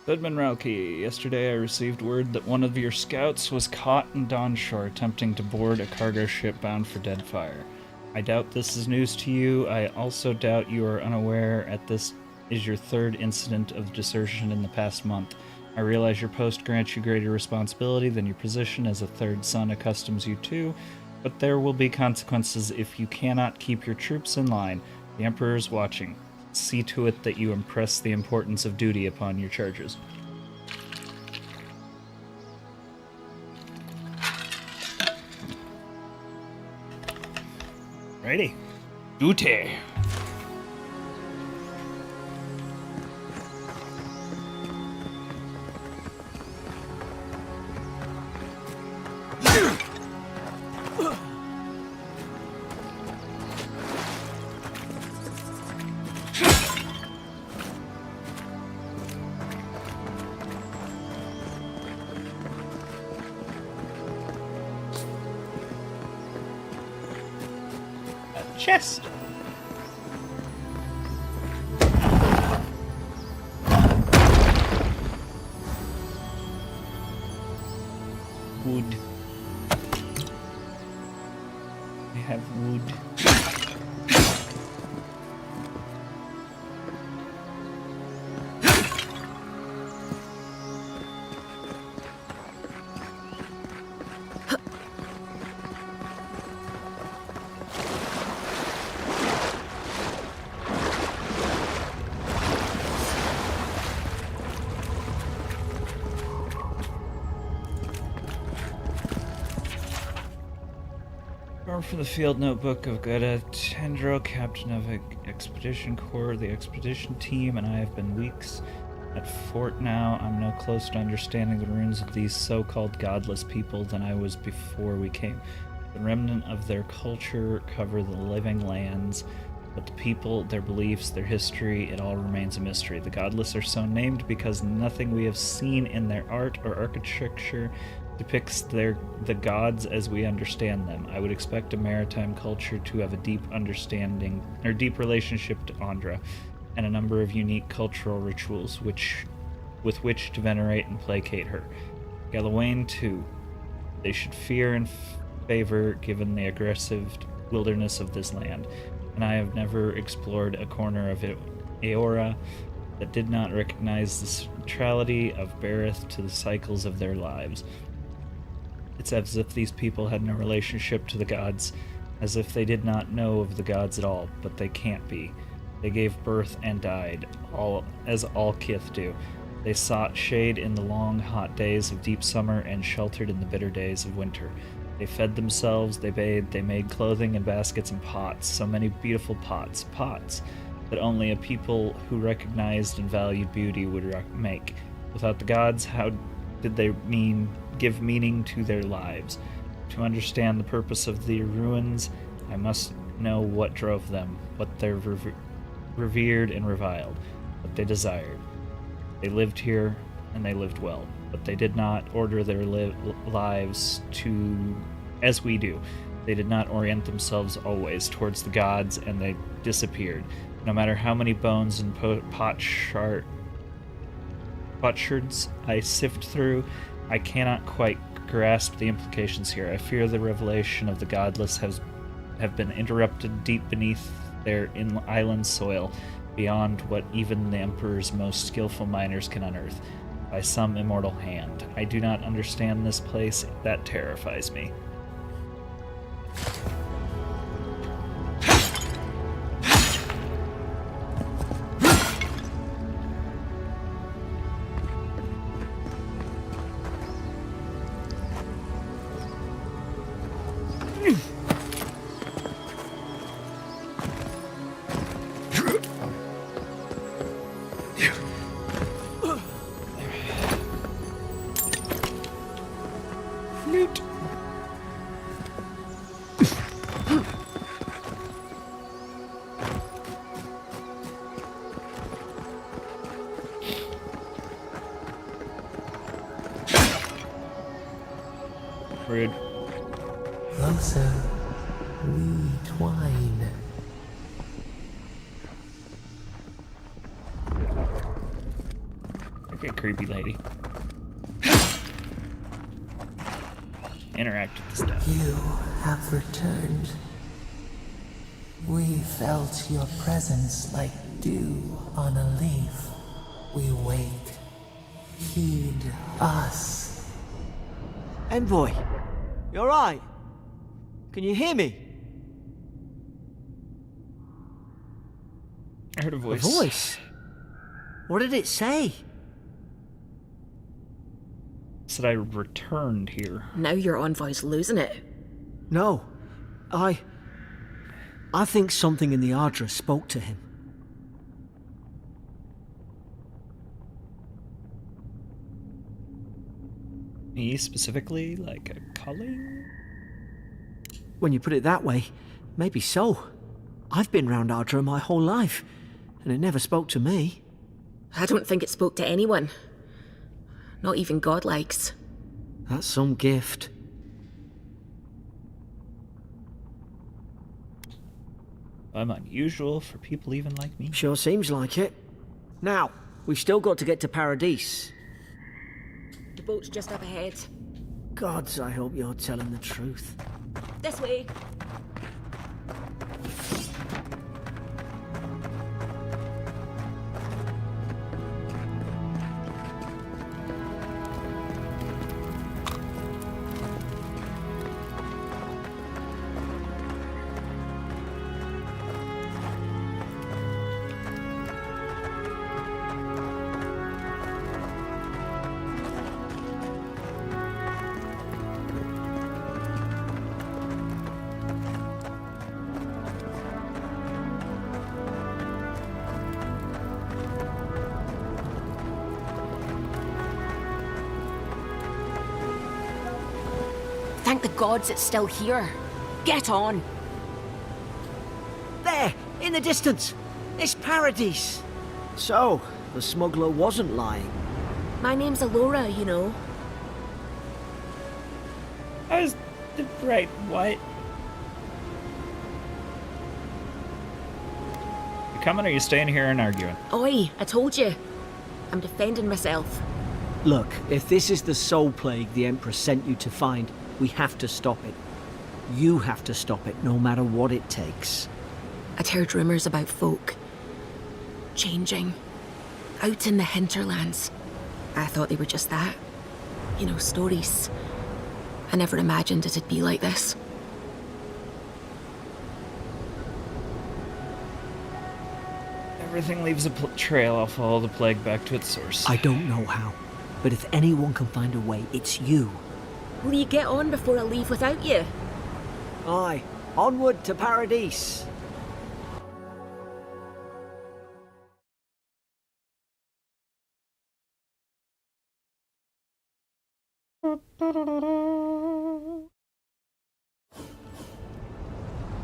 Goodman Rauki, yesterday I received word that one of your scouts was caught in Dawnshore attempting to board a cargo ship bound for Deadfire. I doubt this is news to you. I also doubt you are unaware at this is your third incident of desertion in the past month. I realize your post grants you greater responsibility than your position as a third son accustoms you to, but there will be consequences if you cannot keep your troops in line. The Emperor is watching. See to it that you impress the importance of duty upon your charges. Ready. Duty. Chest. Wood. We have wood. From the field notebook of Gada Tendro, captain of Expedition Corps. The expedition team and I have been weeks at Fort now. I'm no closer to understanding the runes of these so-called godless people than I was before we came. The remnant of their culture cover the living lands, but the people, their beliefs, their history, it all remains a mystery. The godless are so named because nothing we have seen in their art or architecture depicts the gods as we understand them. I would expect a maritime culture to have a deep understanding or deep relationship to Andra, and a number of unique cultural rituals with which to venerate and placate her. Galawain too. They should fear and favor given the aggressive wilderness of this land, and I have never explored a corner of Eora that did not recognize the centrality of Bareth to the cycles of their lives. It's as if these people had no relationship to the gods, as if they did not know of the gods at all, but they can't be. They gave birth and died, as all kith do. They sought shade in the long, hot days of deep summer and sheltered in the bitter days of winter. They fed themselves, they bathed, they made clothing in baskets and pots, so many beautiful pots, that only a people who recognized and valued beauty would make. Without the gods, how did they give meaning to their lives? To understand the purpose of the ruins, I must know what drove them, what they revered and reviled, what they desired. They lived here, and they lived well, but they did not order their lives to as we do. They did not orient themselves always towards the gods, and they disappeared. No matter how many bones and potsherds I sift through, I cannot quite grasp the implications here. I fear the revelation of the godless have been interrupted deep beneath their island soil, beyond what even the Emperor's most skillful miners can unearth, by some immortal hand. I do not understand this place. That terrifies me. Rude. Closer, we twine. Okay, creepy lady. Interact with the stuff. You have returned. We felt your presence like dew on a leaf. We wake. Heed us. Envoy, you alright? Can you hear me? I heard a A voice. voice? What did it say? Said I returned here. Now your envoy's losing it. No. I think something in the Ardra spoke to him. Me specifically? Like a calling? When you put it that way, maybe so. I've been round Ardra my whole life, and it never spoke to me. I don't think it spoke to anyone. Not even godlikes. That's some gift. I'm unusual for people even like me. Sure seems like it. Now, we've still got to get to Paradise. The boat's just up ahead. Gods, I hope you're telling the truth. This way. Thank the gods it's still here. Get on. There, in the distance. It's Paradise. So, the smuggler wasn't lying. My name's Alora, you know. I was right. What? You coming or you staying here and arguing? Oi, I told you. I'm defending myself. Look, if this is the soul plague the Empress sent you to find, we have to stop it. You have to stop it, no matter what it takes. I'd heard rumours about folk changing out in the hinterlands. I thought they were just that. You know, stories. I never imagined it'd be like this. Everything leaves a trail. I'll follow the plague back to its source. I don't know how, but if anyone can find a way, it's you. Will you get on before I leave without you? Aye, onward to Paradise.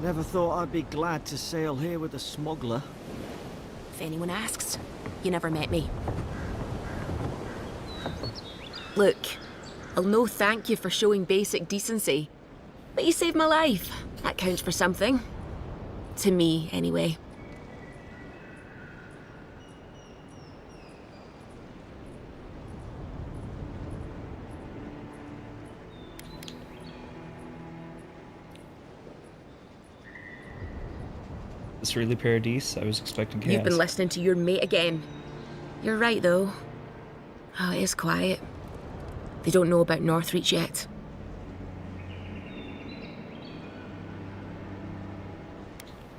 Never thought I'd be glad to sail here with a smuggler. If anyone asks, you never met me. Look, I'll no thank you for showing basic decency, but you saved my life. That counts for something. To me, anyway. This really Paradise? I was expecting chaos. You've been listening to your mate again. You're right, though. Oh, it is quiet. They don't know about Northreach yet.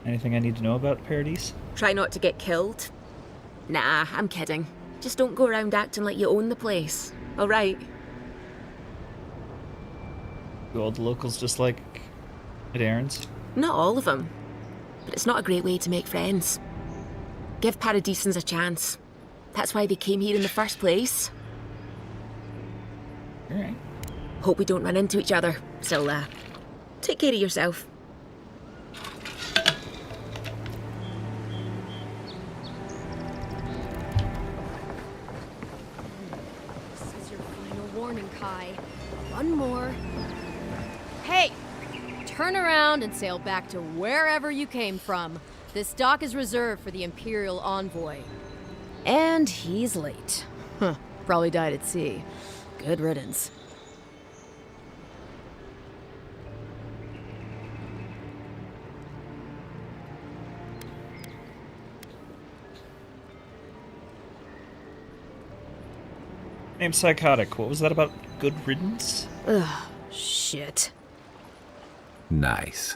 Anything I need to know about Paradise? Try not to get killed. Nah, I'm kidding. Just don't go around acting like you own the place. All right? Do all the locals just like at Aaron's? Not all of them. But it's not a great way to make friends. Give Paradisans a chance. That's why they came here in the first place. Alright. Hope we don't run into each other. So, take care of yourself. Kai. One more. Hey! Turn around and sail back to wherever you came from. This dock is reserved for the Imperial Envoy. And he's late. Huh. Probably died at sea. Good riddance. Name's SciKotoc. What was that about good riddance? Ugh, shit. Nice.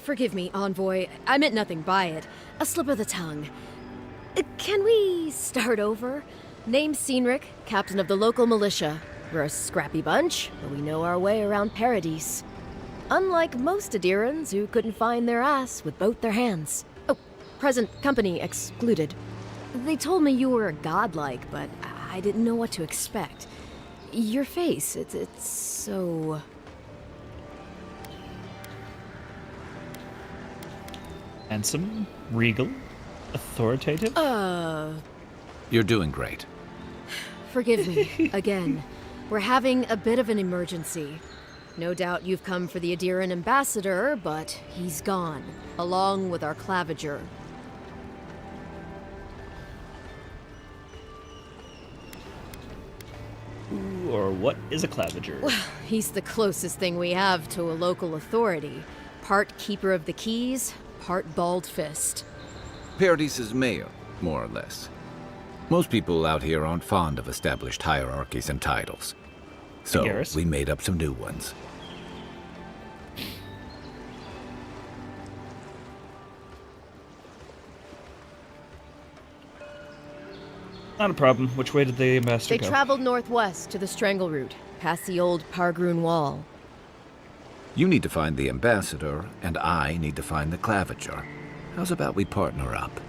Forgive me, Envoy. I meant nothing by it. A slip of the tongue. Can we start over? Name's Cynric, captain of the local militia. We're a scrappy bunch, but we know our way around Paradise. Unlike most Adirans who couldn't find their ass with both their hands. Oh, present company excluded. They told me you were godlike, but I didn't know what to expect. Your face, it's so... Handsome, regal, authoritative? You're doing great. Forgive me, again. We're having a bit of an emergency. No doubt you've come for the Adiran ambassador, but he's gone, along with our claviger. Ooh, or what is a claviger? Well, he's the closest thing we have to a local authority. Part keeper of the keys, part bald fist. Paradise's mayor, more or less. Most people out here aren't fond of established hierarchies and titles. So Garrus. we made up some new ones. Not a problem. Which way did the ambassador They go? traveled northwest to the Strangle Route, past the old Pargroon Wall. You need to find the ambassador, and I need to find the claviger. How's about we partner up?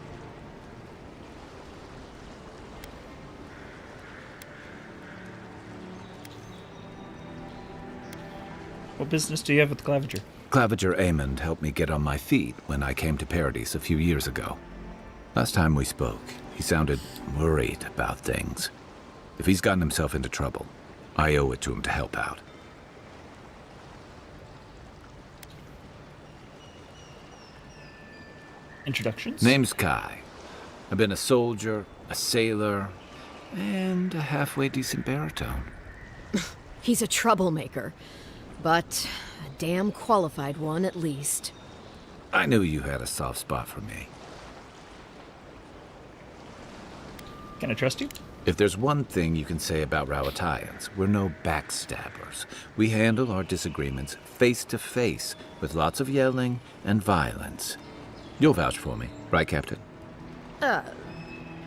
What business do you have with the claviger? Claviger Aemond helped me get on my feet when I came to Paradise a few years ago. Last time we spoke, he sounded worried about things. If he's gotten himself into trouble, I owe it to him to help out. Introductions? Name's Kai. I've been a soldier, a sailor, and a halfway decent baritone. He's a troublemaker, but a damn qualified one at least. I knew you had a soft spot for me. Can I trust you? If there's one thing you can say about Rowatayans, we're no backstabbers. We handle our disagreements face to face, with lots of yelling and violence. You'll vouch for me, right, Captain?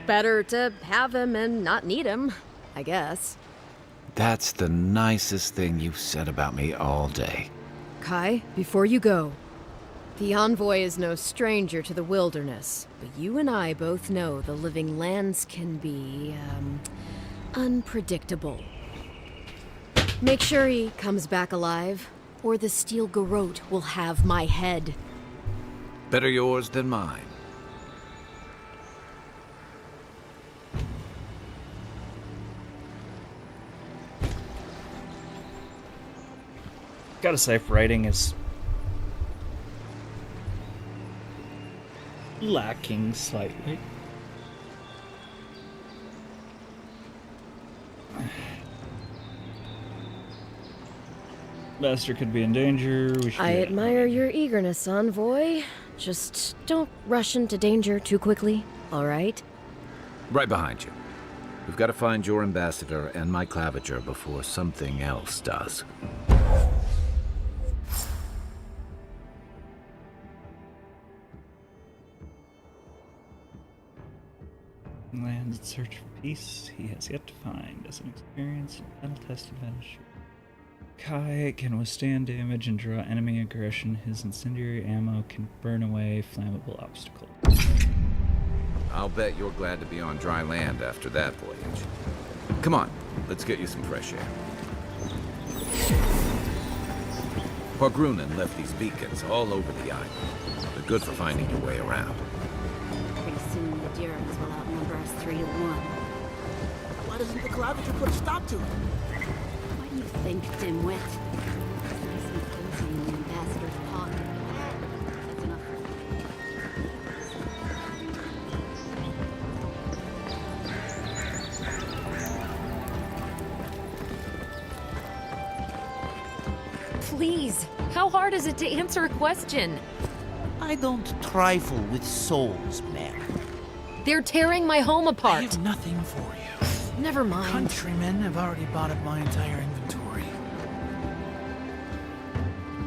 Better to have him and not need him, I guess. That's the nicest thing you've said about me all day. Kai, before you go, the Envoy is no stranger to the wilderness, but you and I both know the living lands can be, unpredictable. Make sure he comes back alive, or the Steel Garrote will have my head. Better yours than mine. Gotta say, writing is lacking slightly. Master could be in danger. We should I do it. admire your eagerness, Envoy. Just don't rush into danger too quickly, all right? Right behind you. We've got to find your ambassador and my claviger before something else does. Lands in search for peace he has yet to find as an experienced battle-tested adventurer. Kai can withstand damage and draw enemy aggression. His incendiary ammo can burn away flammable obstacles. I'll bet you're glad to be on dry land after that voyage. Come on, let's get you some fresh air. Pargrunen left these beacons all over the island. They're good for finding your way around. Pretty soon the Adirans will outnumber us 3 to 1. Why doesn't the claviger put a stop to it? Think, dimwit. Nice and cozy in the ambassador's pocket. That's enough for Please, how hard is it to answer a question? I don't trifle with souls, man. They're tearing my home I apart. have nothing for you. Never mind. Countrymen have already bought up my entire inventory.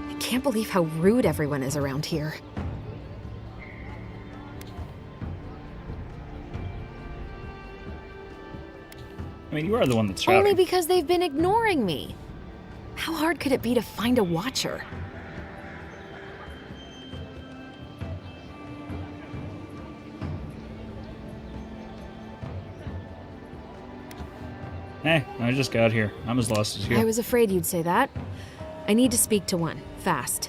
I can't believe how rude everyone is around here. I mean, you are the one that's shouting. Only because they've been ignoring me. How hard could it be to find a watcher? Hey, I just got here. I'm as lost as you. I was afraid you'd say that. I need to speak to one, fast.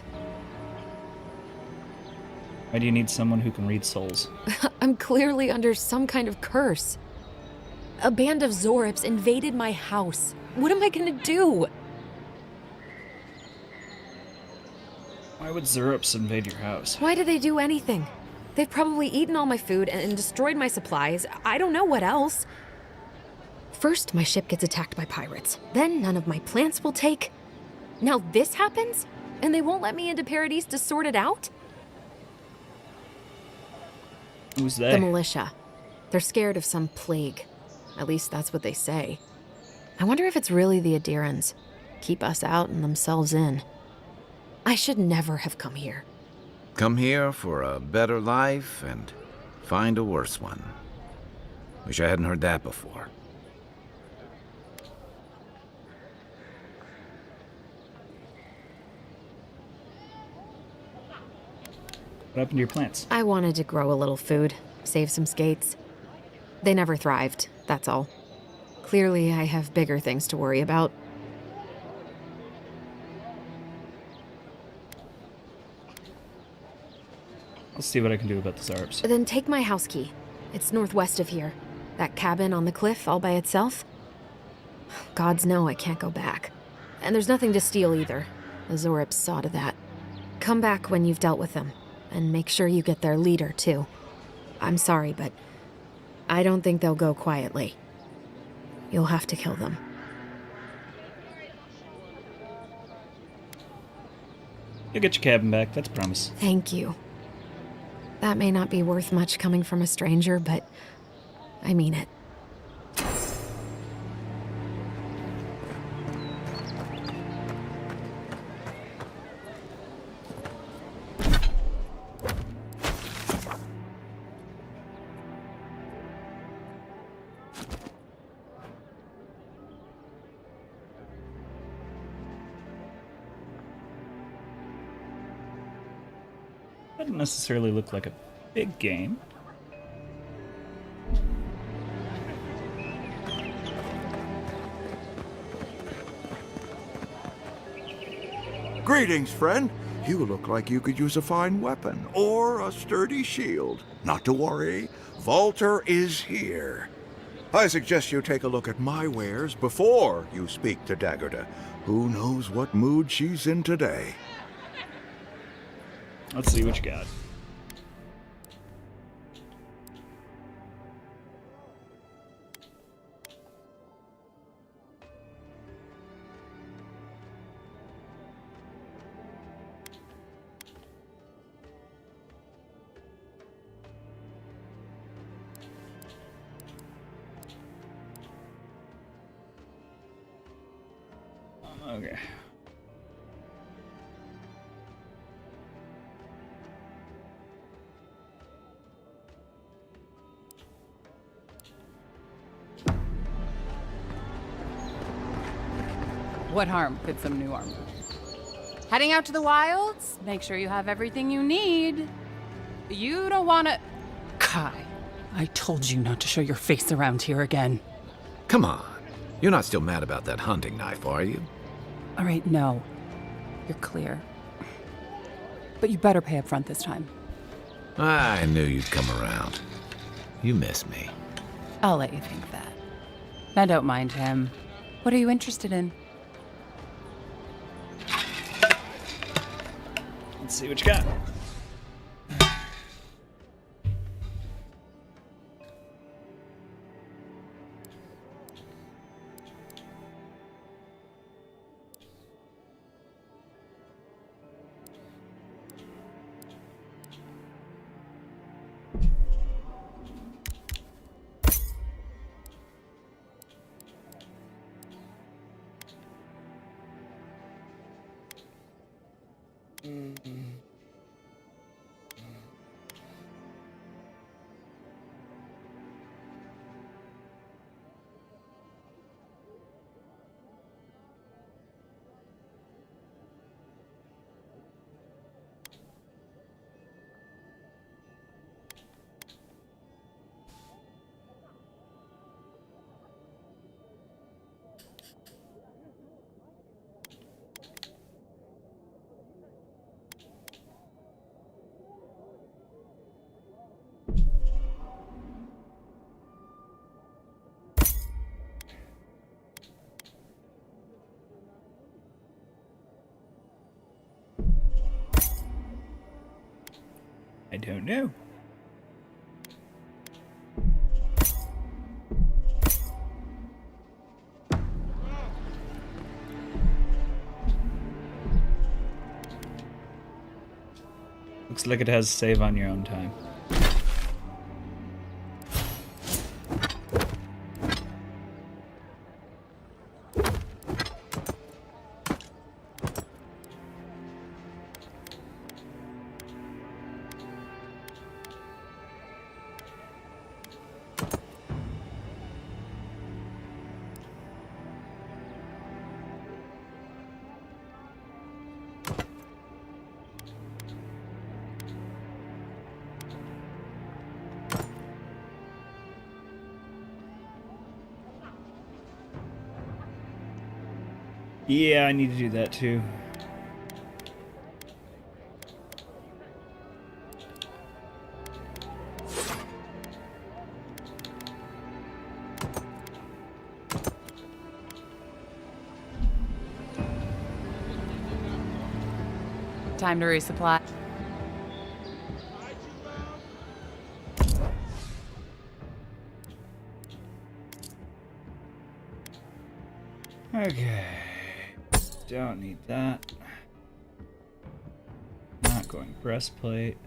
Why do you need someone who can read souls? I'm clearly under some kind of curse. A band of Zorips invaded my house. What am I gonna do? Why would Zurups invade your house? Why do they do anything? They've probably eaten all my food and destroyed my supplies. I don't know what else. First, my ship gets attacked by pirates. Then none of my plants will take. Now this happens? And they won't let me into Paradise to sort it out? Who's they? The militia. They're scared of some plague. At least that's what they say. I wonder if it's really the Adirans. Keep us out and themselves in. I should never have come here. Come here for a better life and find a worse one. Wish I hadn't heard that before. What happened to your plants? I wanted to grow a little food, save some skates. They never thrived, that's all. Clearly, I have bigger things to worry about. I'll see what I can do about the Zurups. Then take my house key. It's northwest of here. That cabin on the cliff all by itself. Gods know I can't go back. And there's nothing to steal either. The Zorips saw to that. Come back when you've dealt with them. And make sure you get their leader, too. I'm sorry, but I don't think they'll go quietly. You'll have to kill them. You'll get your cabin back, that's a promise. Thank you. That may not be worth much coming from a stranger, but I mean it. Doesn't necessarily look like a big game. Greetings, friend. You look like you could use a fine weapon or a sturdy shield. Not to worry, Volter is here. I suggest you take a look at my wares before you speak to Daggerda. Who knows what mood she's in today? Let's see what you got. Okay. What harm could some new armor? Heading out to the wilds? Make sure you have everything you need. You don't wanna... Kai, I told you not to show your face around here again. Come on. You're not still mad about that hunting knife, are you? All right, no. You're clear. But you better pay up front this time. I knew you'd come around. You miss me. I'll let you think that. Now don't mind him. What are you interested in? Let's see what you got. I don't know. Looks like it has save on your own time. Yeah, I need to do that too. Time to resupply. Okay. Don't need that. Not going breastplate.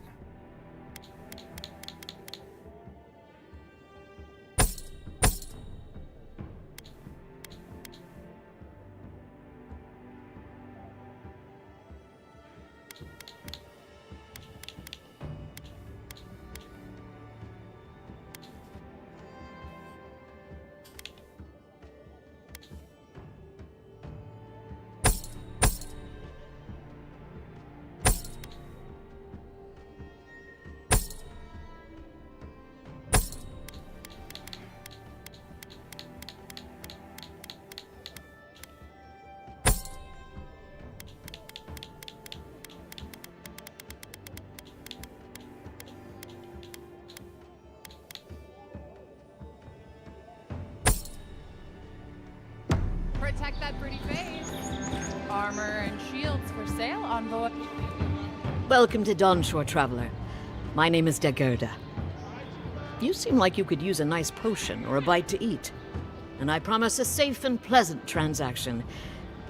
Protect that pretty face. Armor and shields for sale, envoy. Welcome to Dawnshore, Traveler. My name is Dagoda. You seem like you could use a nice potion or a bite to eat. And I promise a safe and pleasant transaction,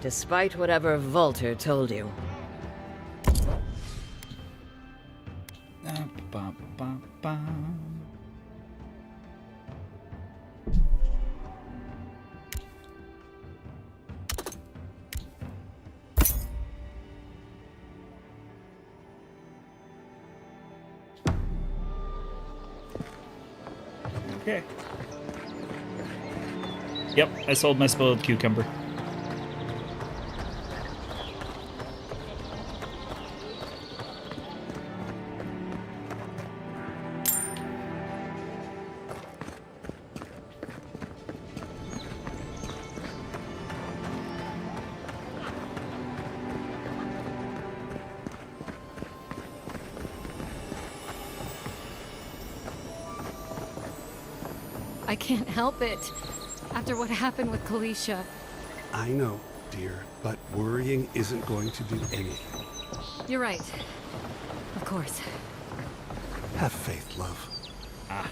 despite whatever Volter told you. Okay. Yep, I sold my spoiled cucumber. I can't help it. After what happened with Kalisha. I know, dear, but worrying isn't going to do anything. You're right. course. Have faith, love. Ah.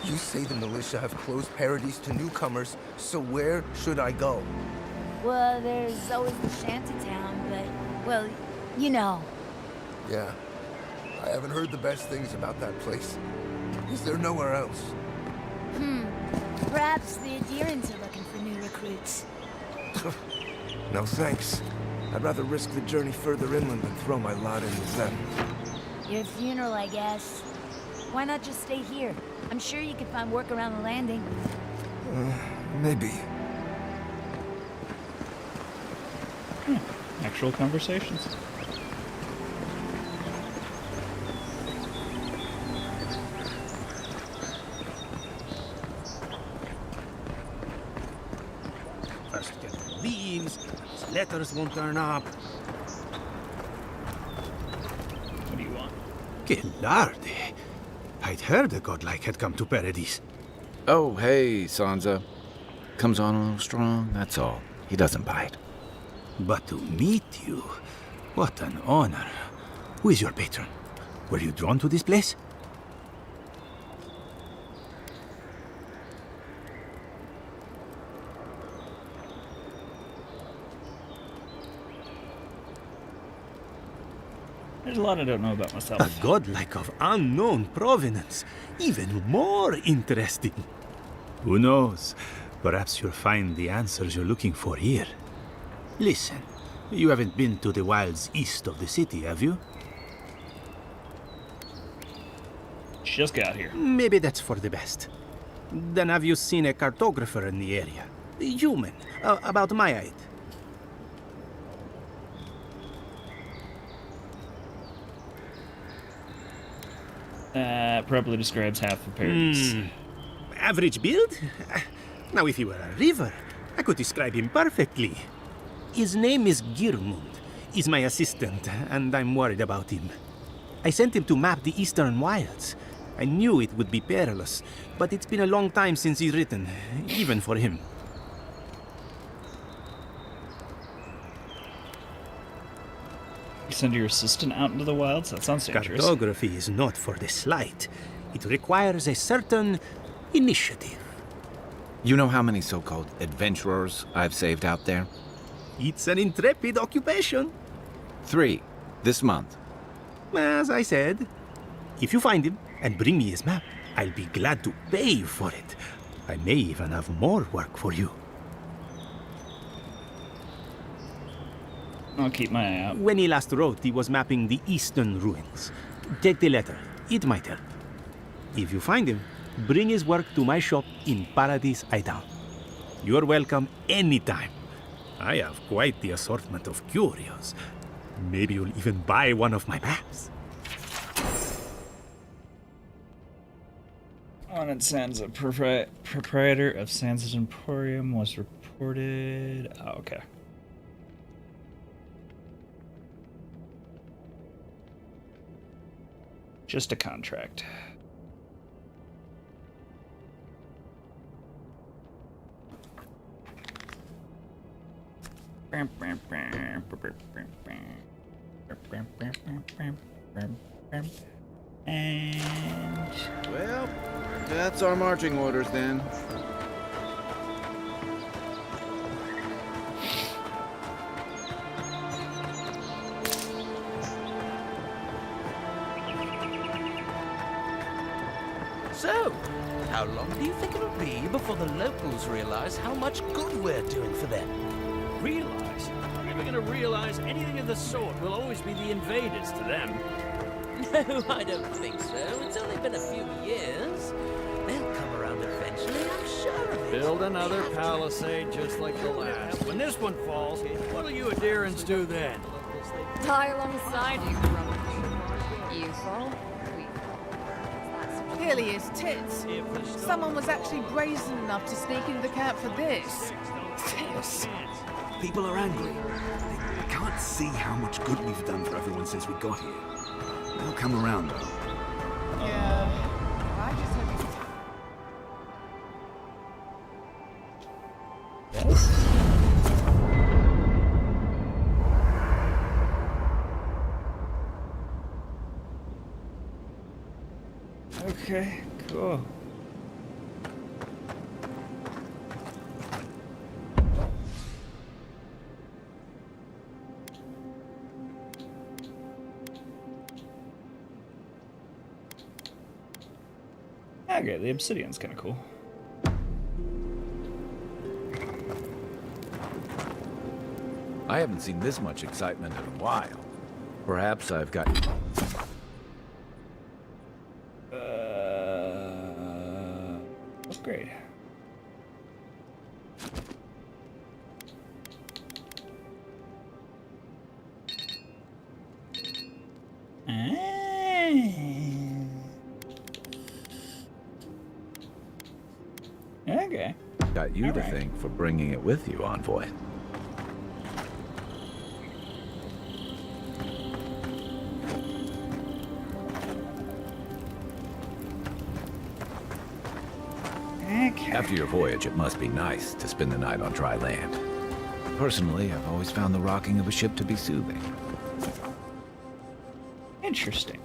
You say the militia have closed Paradise to newcomers, so where should I go? Well, there's always the shantytown, but, well, you know. Yeah, I haven't heard the best things about that place. Is there nowhere else? Perhaps the adherents are looking for new recruits. No thanks. I'd rather risk the journey further inland than throw my lot in with them. Your funeral, I guess. Why not just stay here? I'm sure you could find work around the landing. Maybe. Actual conversations. First get the leaves, these letters won't turn up. What do you want? Que larde! I'd heard a godlike had come to Paradise. Oh, hey, Sansa. Comes on a little strong, that's all. He doesn't bite. But to meet you, what an honor. Who is your patron? Were you drawn to this place? There's a lot I don't know about myself. A godlike of unknown provenance. Even more interesting. Who knows? Perhaps you'll find the answers you're looking for here. Listen, you haven't been to the wilds east of the city, have you? Just got here. Maybe that's for the best. Then have you seen a cartographer in the area? A human, about my height. Probably describes half the Paradise. Average build? Now, if he were a river, I could describe him perfectly. His name is Girmund. He's my assistant, and I'm worried about him. I sent him to map the eastern wilds. I knew it would be perilous, but it's been a long time since he's written, even for him. You send your assistant out into the wilds? That sounds dangerous. Cartography is not for the slight. It requires a certain initiative. You know how many so-called adventurers I've saved out there? It's an intrepid occupation. 3, this month. As I said, if you find him and bring me his map, I'll be glad to pay you for it. I may even have more work for you. I'll keep my eye out. When he last wrote, he was mapping the eastern ruins. Take the letter. It might help. If you find him, bring his work to my shop in Paradise Island. You're welcome anytime. I have quite the assortment of curios. Maybe you'll even buy one of my maps. Honored Sansa, proprietor of Sansa's Emporium, was reported. Oh, okay. Just a contract. And Well, that's our marching orders then. So, how long do you think it'll be before the locals realize how much good we're doing for them? Realize? They're never gonna realize anything of the sort. We'll always be the invaders to them. No, I don't think so. It's only been a few years. They'll come around eventually, I'm sure of it. Build another palisade just like the last. When this one falls, what'll you adherents do then? Die alongside you, rubbish. You fall, we fall. Clearly his tits. Someone was actually brazen enough to sneak into the camp for this. This. People are angry. They can't see how much good we've done for everyone since we got here. They'll come around, though. Yeah. I just hope okay, cool. Okay, the obsidian's kind of cool. I haven't seen this much excitement in a while. Perhaps I've got... Upgrade. Okay. Got you to thank for bringing it with you, Envoy. Okay. After your voyage, it must be nice to spend the night on dry land. Personally, I've always found the rocking of a ship to be soothing. Interesting.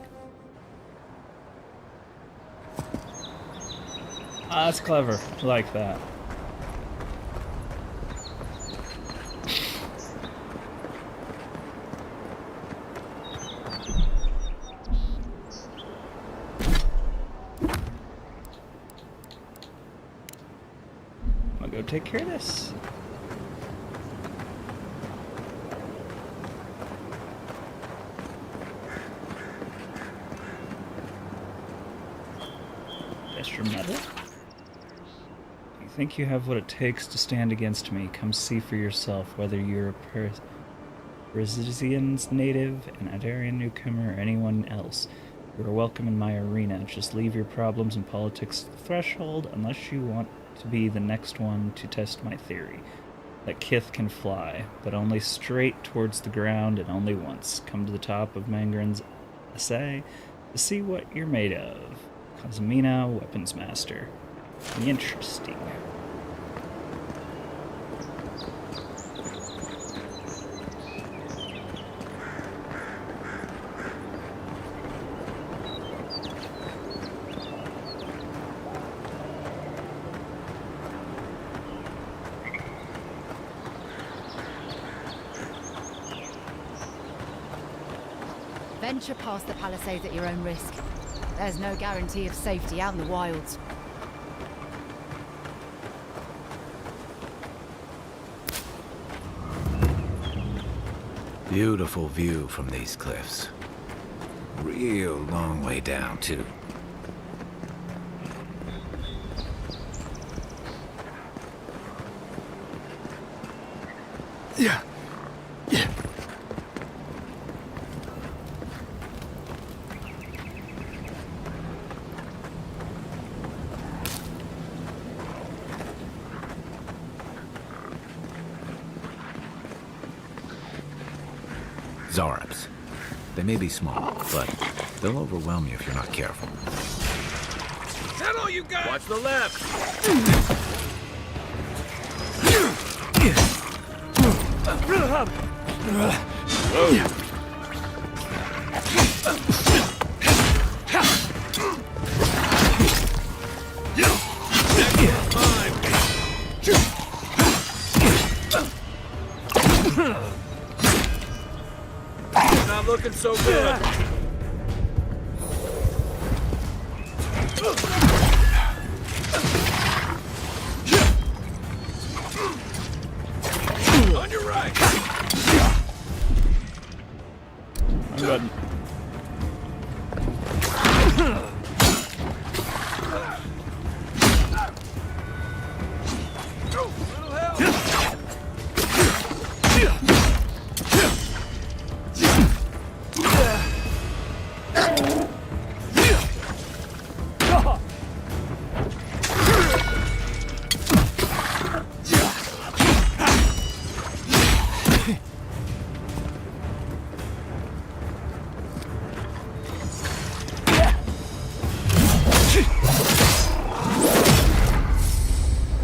Ah, that's clever. I like that. I'm gonna go take care of this. Extra metal. You think you have what it takes to stand against me? Come see for yourself whether you're a Parisian's native, an Adarian newcomer, or anyone else. You are welcome in my arena. Just leave your problems and politics at the threshold unless you want to be the next one to test my theory. That Kith can fly, but only straight towards the ground and only once. Come to the top of Mangren's essay to see what you're made of. Cosmina, Weapons Master. Interesting. Venture past the palisades at your own risk. There's no guarantee of safety out in the wilds. Beautiful view from these cliffs. Real long way down, too. Yeah. Yeah. Zarabs. They may be small, but they'll overwhelm you if you're not careful. Is that all you got? Watch the left! so good. On your right. I'm good.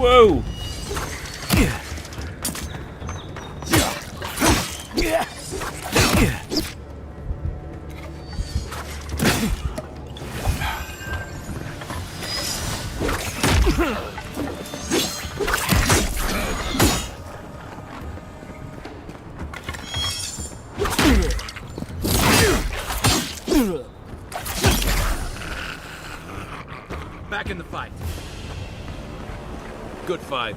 Whoa! Back in the fight. Good fight.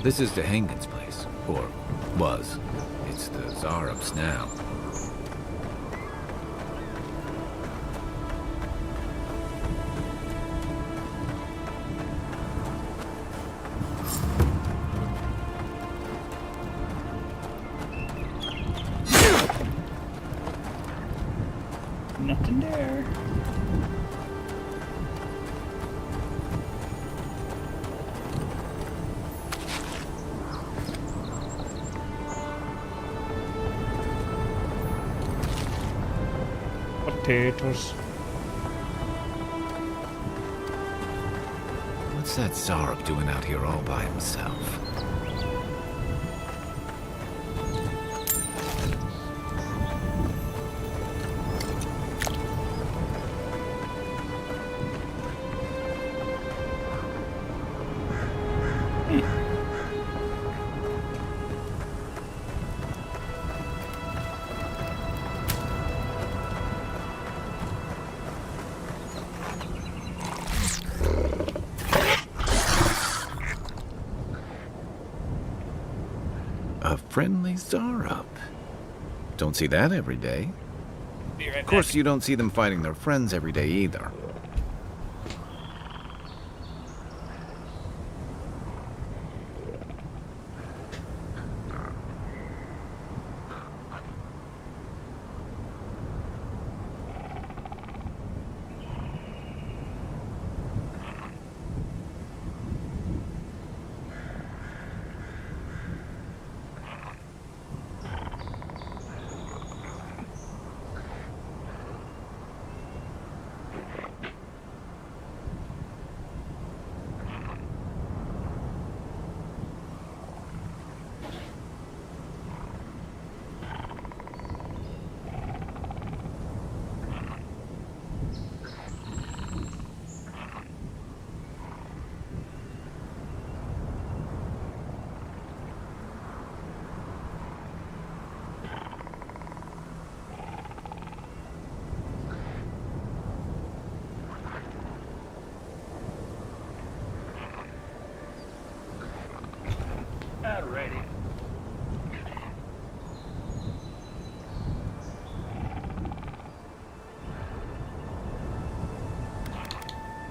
This is the Hangen's place, or was. It's the Zarub's now. Nothing there. Potatoes. What's that Zarub doing out here all by himself? A friendly Zarub. Don't see that every day. Be right Of course, back. you don't see them fighting their friends every day either. Alrighty.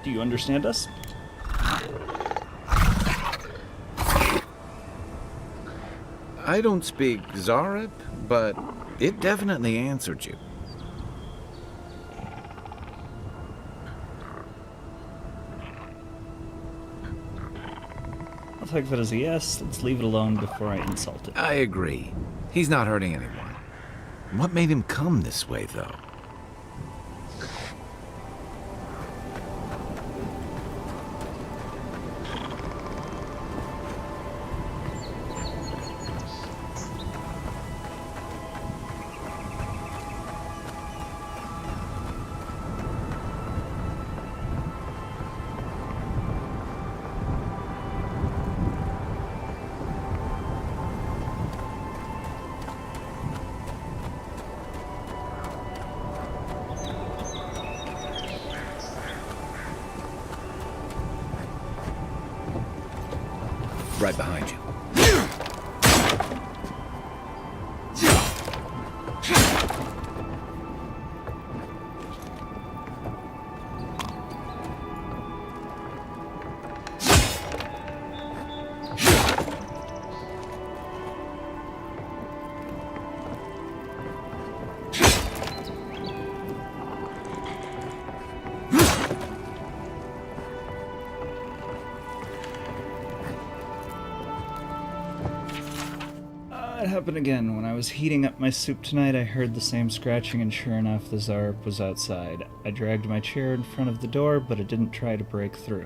Do you understand us? I don't speak Zarub, but it definitely answered you. I'll take that as a yes. Let's leave it alone before I insult it. I agree. He's not hurting anyone. What made him come this way, though? Right behind you. It happened again. When I was heating up my soup tonight, I heard the same scratching, and sure enough, the Zarp was outside. I dragged my chair in front of the door, but it didn't try to break through.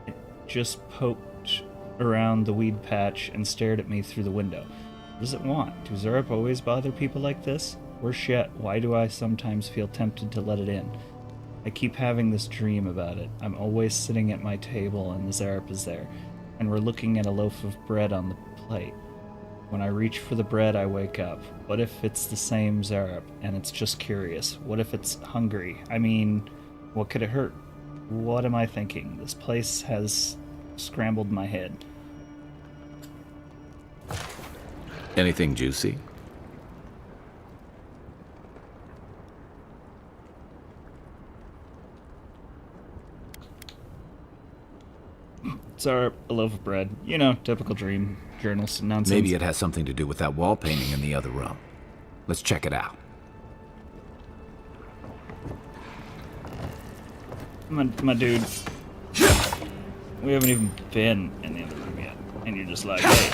It just poked around the weed patch and stared at me through the window. What does it want? Do Zarp always bother people like this? Worse yet, why do I sometimes feel tempted to let it in? I keep having this dream about it. I'm always sitting at my table and the Zarp is there, and we're looking at a loaf of bread on the plate. When I reach for the bread, I wake up. What if it's the same Zarp, and it's just curious? What if it's hungry? I mean, what could it hurt? What am I thinking? This place has scrambled my head. Anything juicy? Zarp, a loaf of bread. You know, typical dream. Journals and nonsense. Maybe it has something to do with that wall painting in the other room. Let's check it out. My dude, we haven't even been in the other room yet, and you're just like, hey,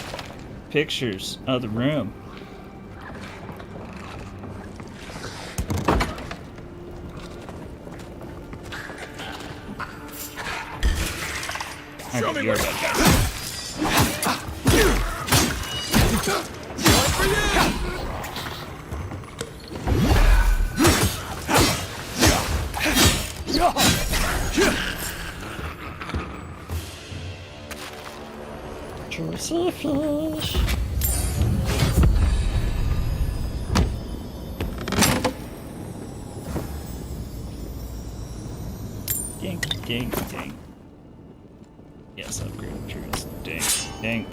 pictures of the room. Show me you're where bad guy. Juicy fish. Ding, ding, ding. Yes, upgrade materials. Ding, ding.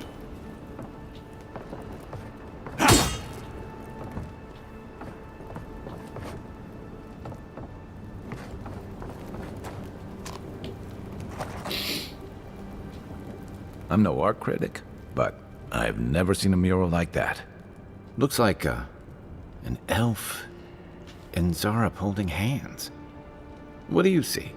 I'm no art critic, but I've never seen a mural like that. Looks like an elf and Zarp holding hands. What do you see?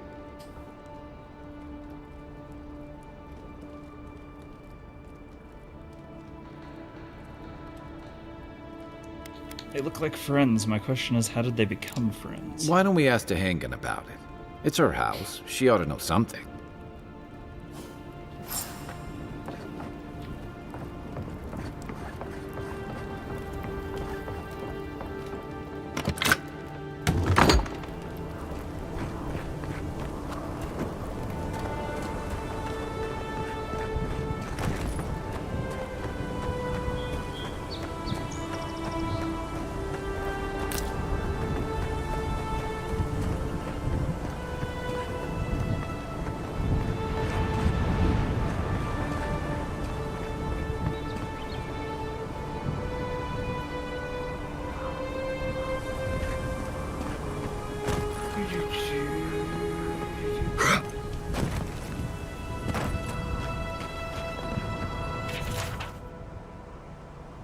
They look like friends. My question is, how did they become friends? Why don't we ask Tehangan about it? It's her house. She ought to know something.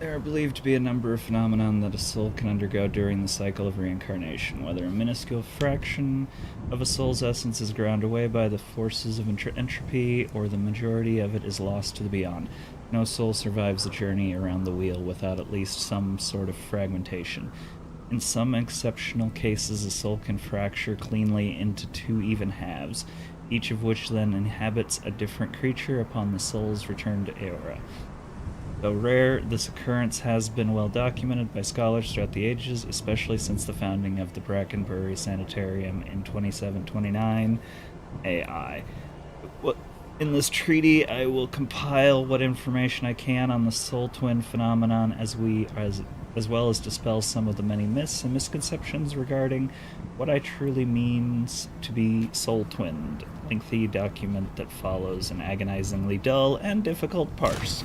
There are believed to be a number of phenomena that a soul can undergo during the cycle of reincarnation, whether a minuscule fraction of a soul's essence is ground away by the forces of entropy, or the majority of it is lost to the beyond. No soul survives the journey around the wheel without at least some sort of fragmentation. In some exceptional cases, a soul can fracture cleanly into two even halves, each of which then inhabits a different creature upon the soul's return to Eora. Though rare, this occurrence has been well documented by scholars throughout the ages, especially since the founding of the Brackenbury Sanitarium in 2729 AI. In this treaty, I will compile what information I can on the soul twin phenomenon, as well as dispel some of the many myths and misconceptions regarding what I truly means to be soul twinned. Lengthy document that follows an agonizingly dull and difficult parse.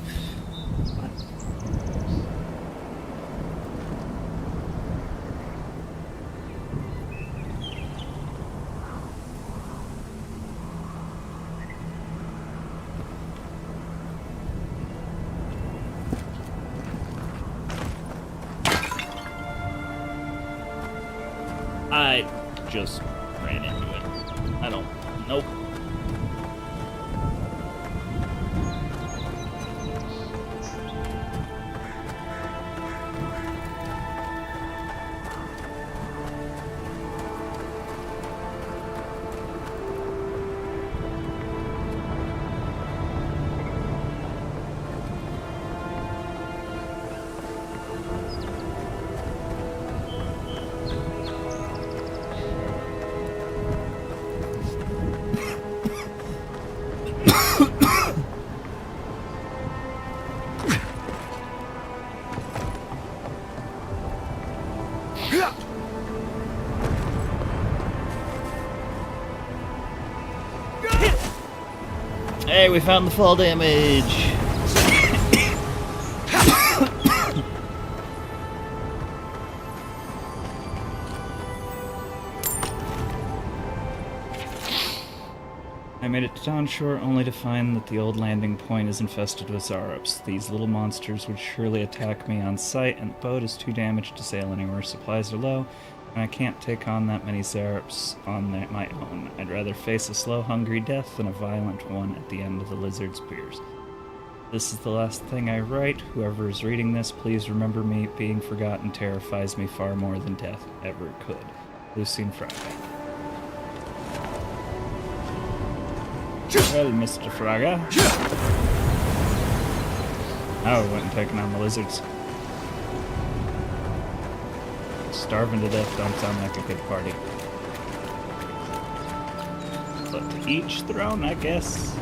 I just ran into it. I don't... Nope. Hey, we found the fall damage! I made it to Dawnshore only to find that the old landing point is infested with Zarops. These little monsters would surely attack me on sight, and the boat is too damaged to sail anywhere. Supplies are low, and I can't take on that many Zarops on my own. I'd rather face a slow, hungry death than a violent one at the end of the lizard's spears. This is the last thing I write. Whoever is reading this, please remember me. Being forgotten terrifies me far more than death ever could. Lucine Fraga. Well, Mr. Fraga. Now we went and taken on the lizards. Starving to death don't sound like a good party. But to each their own, I guess.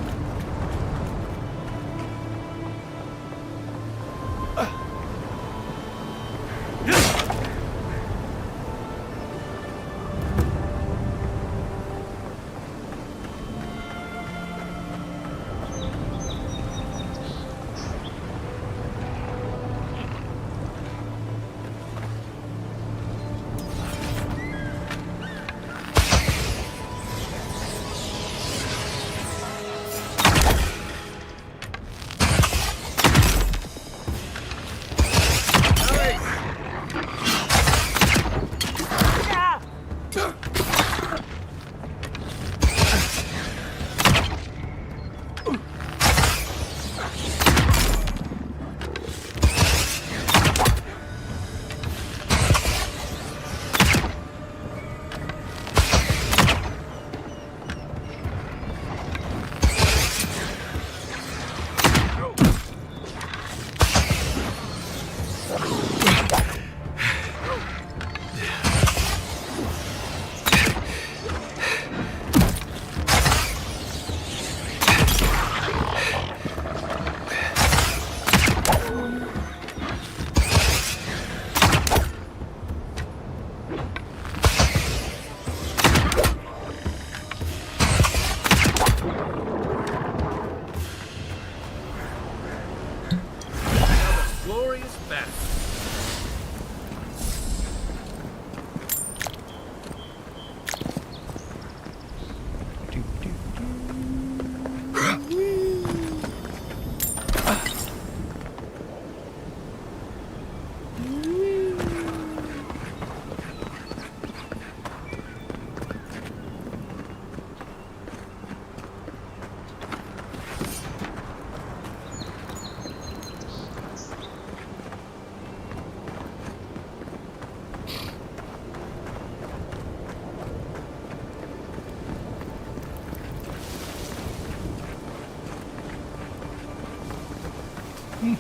Okay.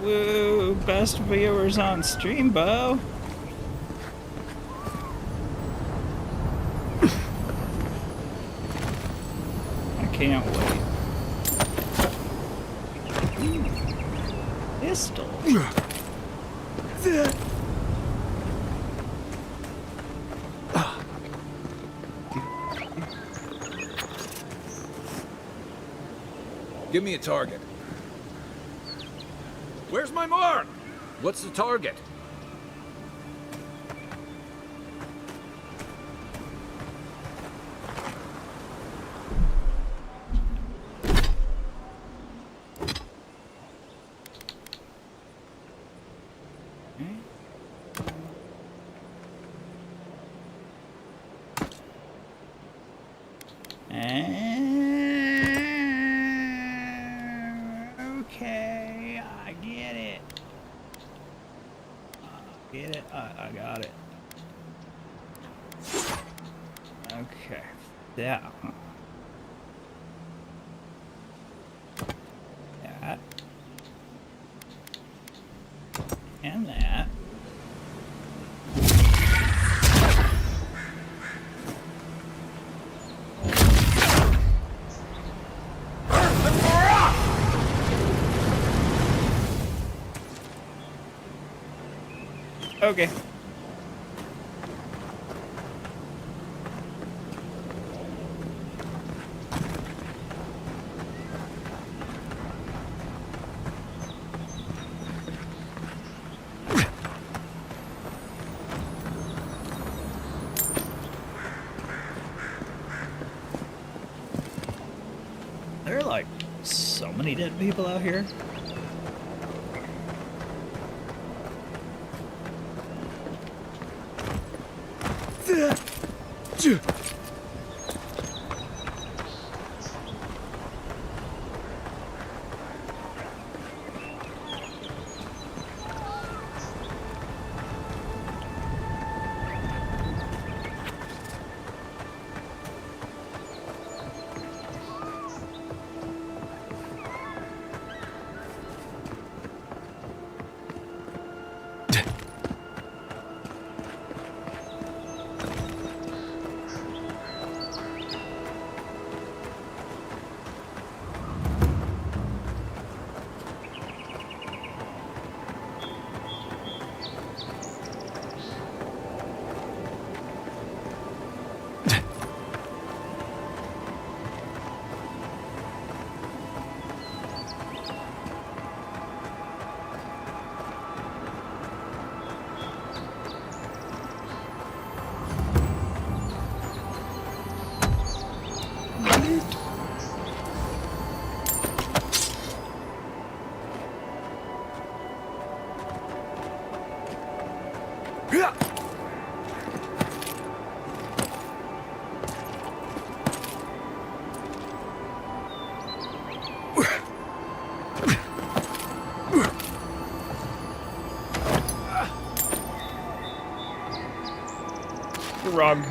Woo! Best viewers on stream, Bo. I can't wait. Pistol. Give me a target. Where's my mark? What's the target? Okay, I get it. Get it? I got it. Okay. Yeah. That. And that. Okay. There are like so many dead people out here. Rug. I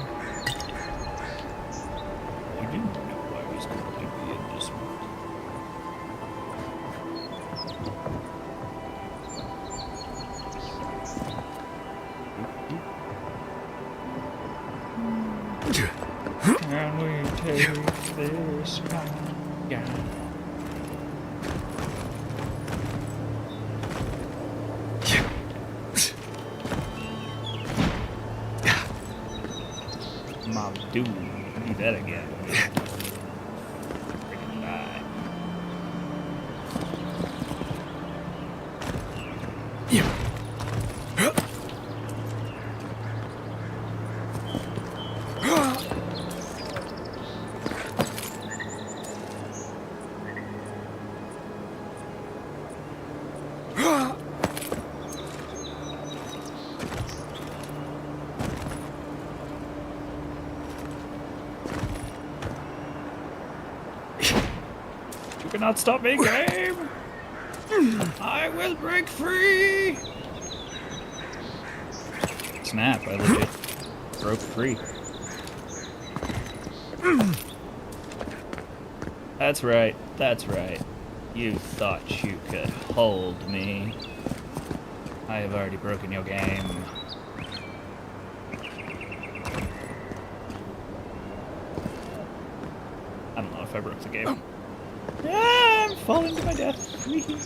didn't know I was going to be in this one. Can we take this one? Yeah. Mom, do that again. Freaking die. You cannot stop me, game! I will break free! Snap, I legit broke free. That's right, that's right. You thought you could hold me. I have already broken your game. I don't know if I broke the game. Ah, I'm falling to my death. Okay.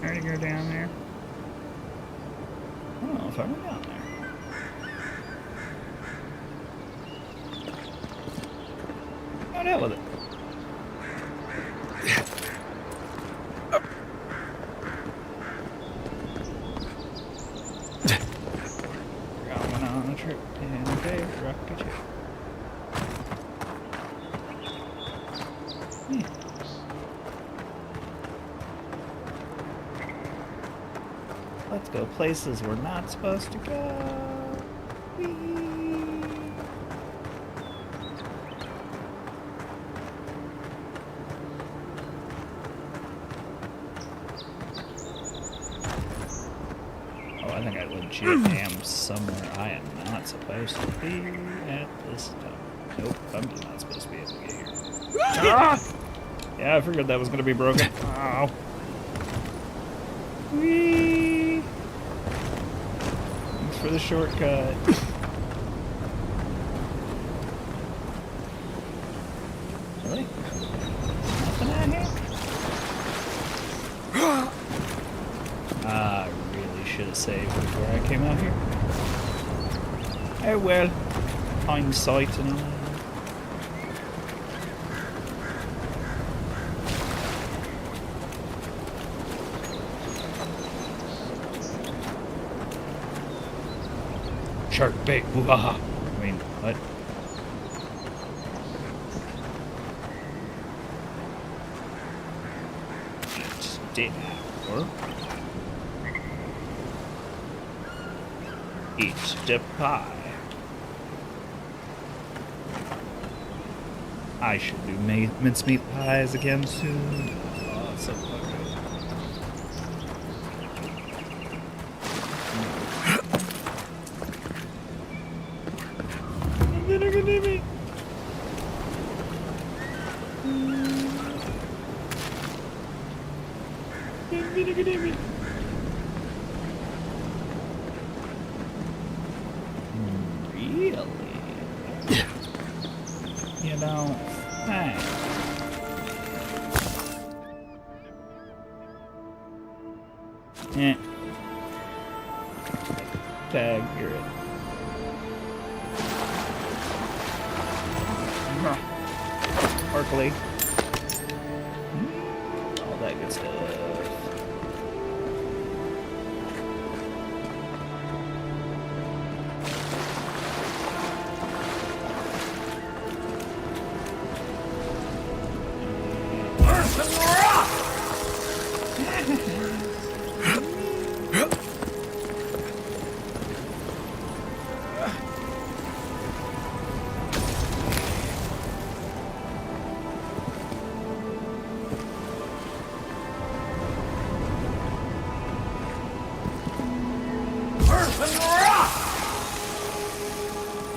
How do you go down there? I don't know if I went down there. Oh, hell with it. Going on a trip in a big rocket ship. Let's go places we're not supposed to go. Whee! Oh, I think I legit am somewhere I am not supposed to be at this time. Nope, I'm just not supposed to be able to get here. Ah! Yeah, I figured that was going to be broken. Ow. Whee! Thanks for the shortcut. Really? Nothing out here? I really should have saved before I came out here. Oh well. Hindsight and all. Shark bait, woo-ha-ha. I mean, what? Eat dinner. Eat the pie. I should do mincemeat pies again soon. Oh, it's so fucking Really? You don't think? Eh. You're it. Sparkly. All that good stuff.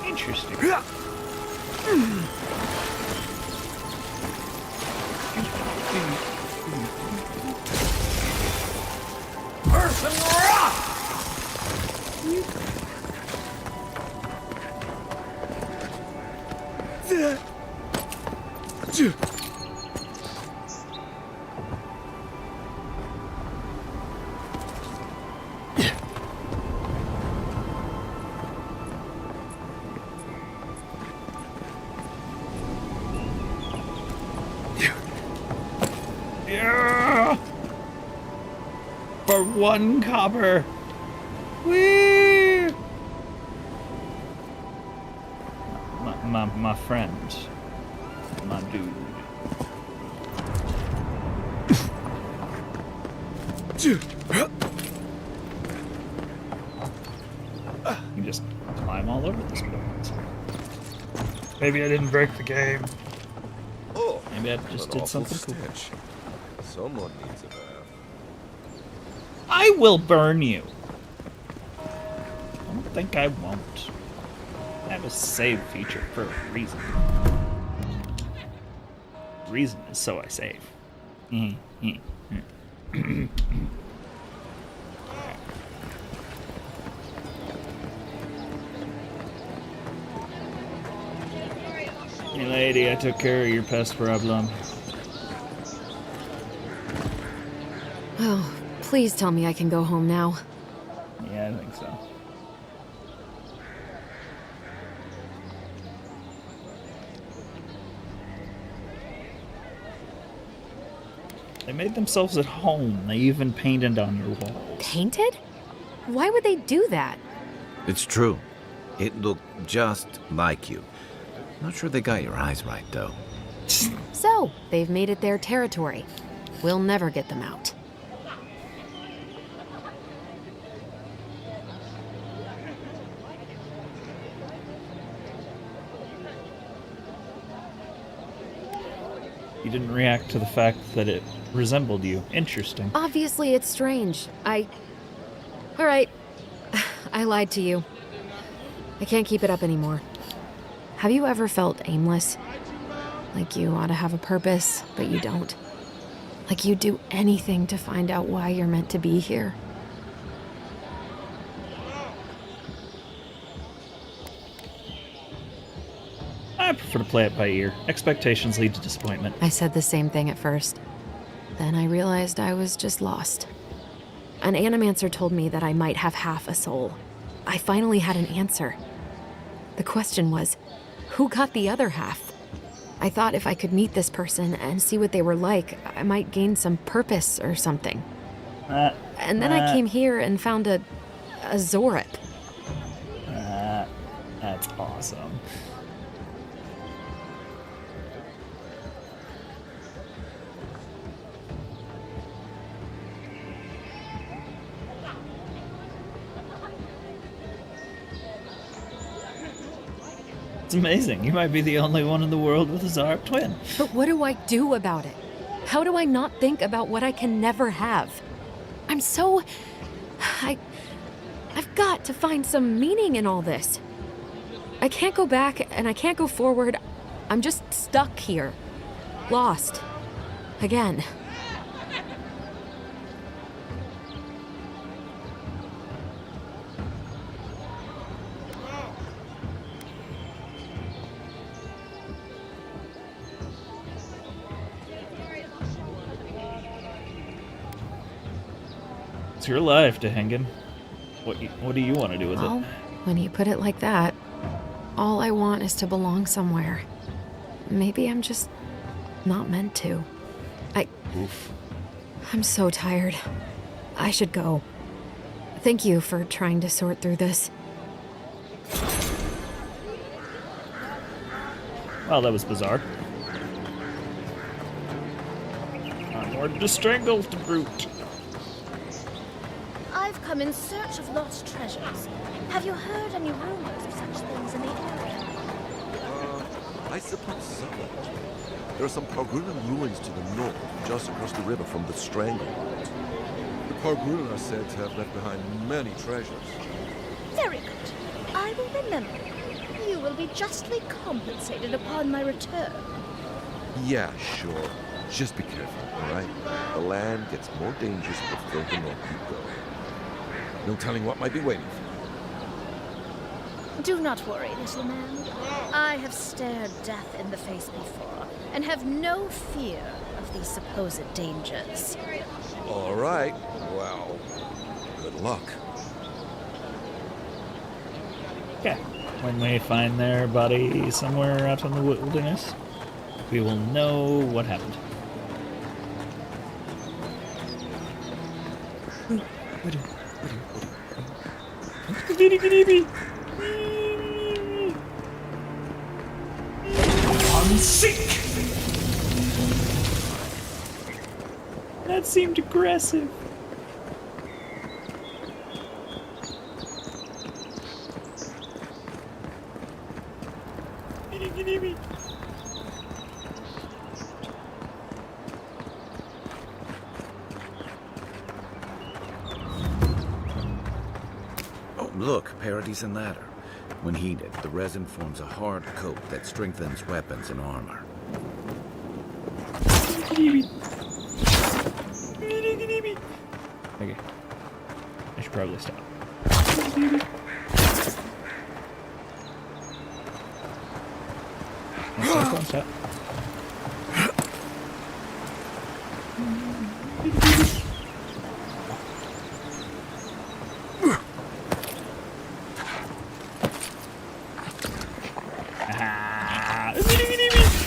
Interesting. Yeah! For 1 copper. Whee! My friend. My dude. You just climb all over this place. Maybe I didn't break the game. Oh, Maybe I just did something cool. stench. Someone needs a bath. I will burn you. I don't think I won't. I have a save feature for a reason. The reason is so I save. Hey lady, I took care of your pest problem. Oh, please tell me I can go home now. Yeah, I think so. They made themselves at home. They even painted on your walls. Painted? Why would they do that? It's true. It looked just like you. Not sure they got your eyes right, though. So, they've made it their territory. We'll never get them out. You didn't react to the fact that it resembled you. Interesting. Obviously, it's strange. Alright. I lied to you. I can't keep it up anymore. Have you ever felt aimless? Like you ought to have a purpose, but you don't? Like you'd do anything to find out why you're meant to be here? I prefer to play it by ear. Expectations lead to disappointment. I said the same thing at first. Then I realized I was just lost. An animancer told me that I might have half a soul. I finally had an answer. The question was, who got the other half? I thought if I could meet this person and see what they were like, I might gain some purpose or something. And then I came here and found a Zorip. That's awesome. It's amazing. You might be the only one in the world with a Zarp twin. But what do I do about it? How do I not think about what I can never have? I'm so... I've got to find some meaning in all this. I can't go back and I can't go forward. I'm just stuck here. Lost. Again. It's your life, Dehengen. What do you want to do with Well, it? when you put it like that, all I want is to belong somewhere. Maybe I'm just not meant to. I'm so tired. I should go. Thank you for trying to sort through this. Well, that was bizarre. I'm more to strangle the brute. I've come in search of lost treasures. Have you heard any rumors of such things in the area? I suppose so. There are some Pargrunan ruins to the north, just across the river from the Stranglehold. The Pargrunan are said to have left behind many treasures. Very good. I will remember. You will be justly compensated upon my return. Yeah, sure. Just be careful, all right? The land gets more dangerous the further north you go. No telling what might be waiting for you. Do not worry, little man. I have stared death in the face before, and have no fear of these supposed dangers. All right. Well, good luck. Okay. When we find their body somewhere out in the wilderness, we will know what happened. Unseek! That seemed aggressive. Look, Paradis and Ladder. When heated, the resin forms a hard coat that strengthens weapons and armor. Okay. I should probably stop. Stop.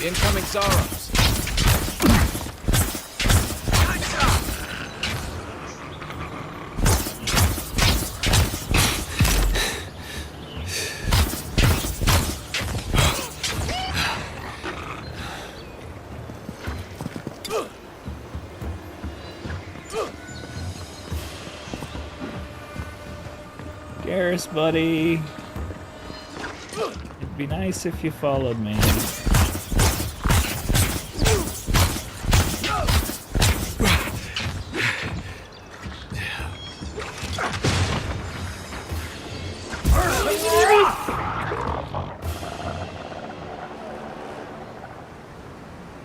Incoming Sorrows. Garrus, buddy. It'd be nice if you followed me.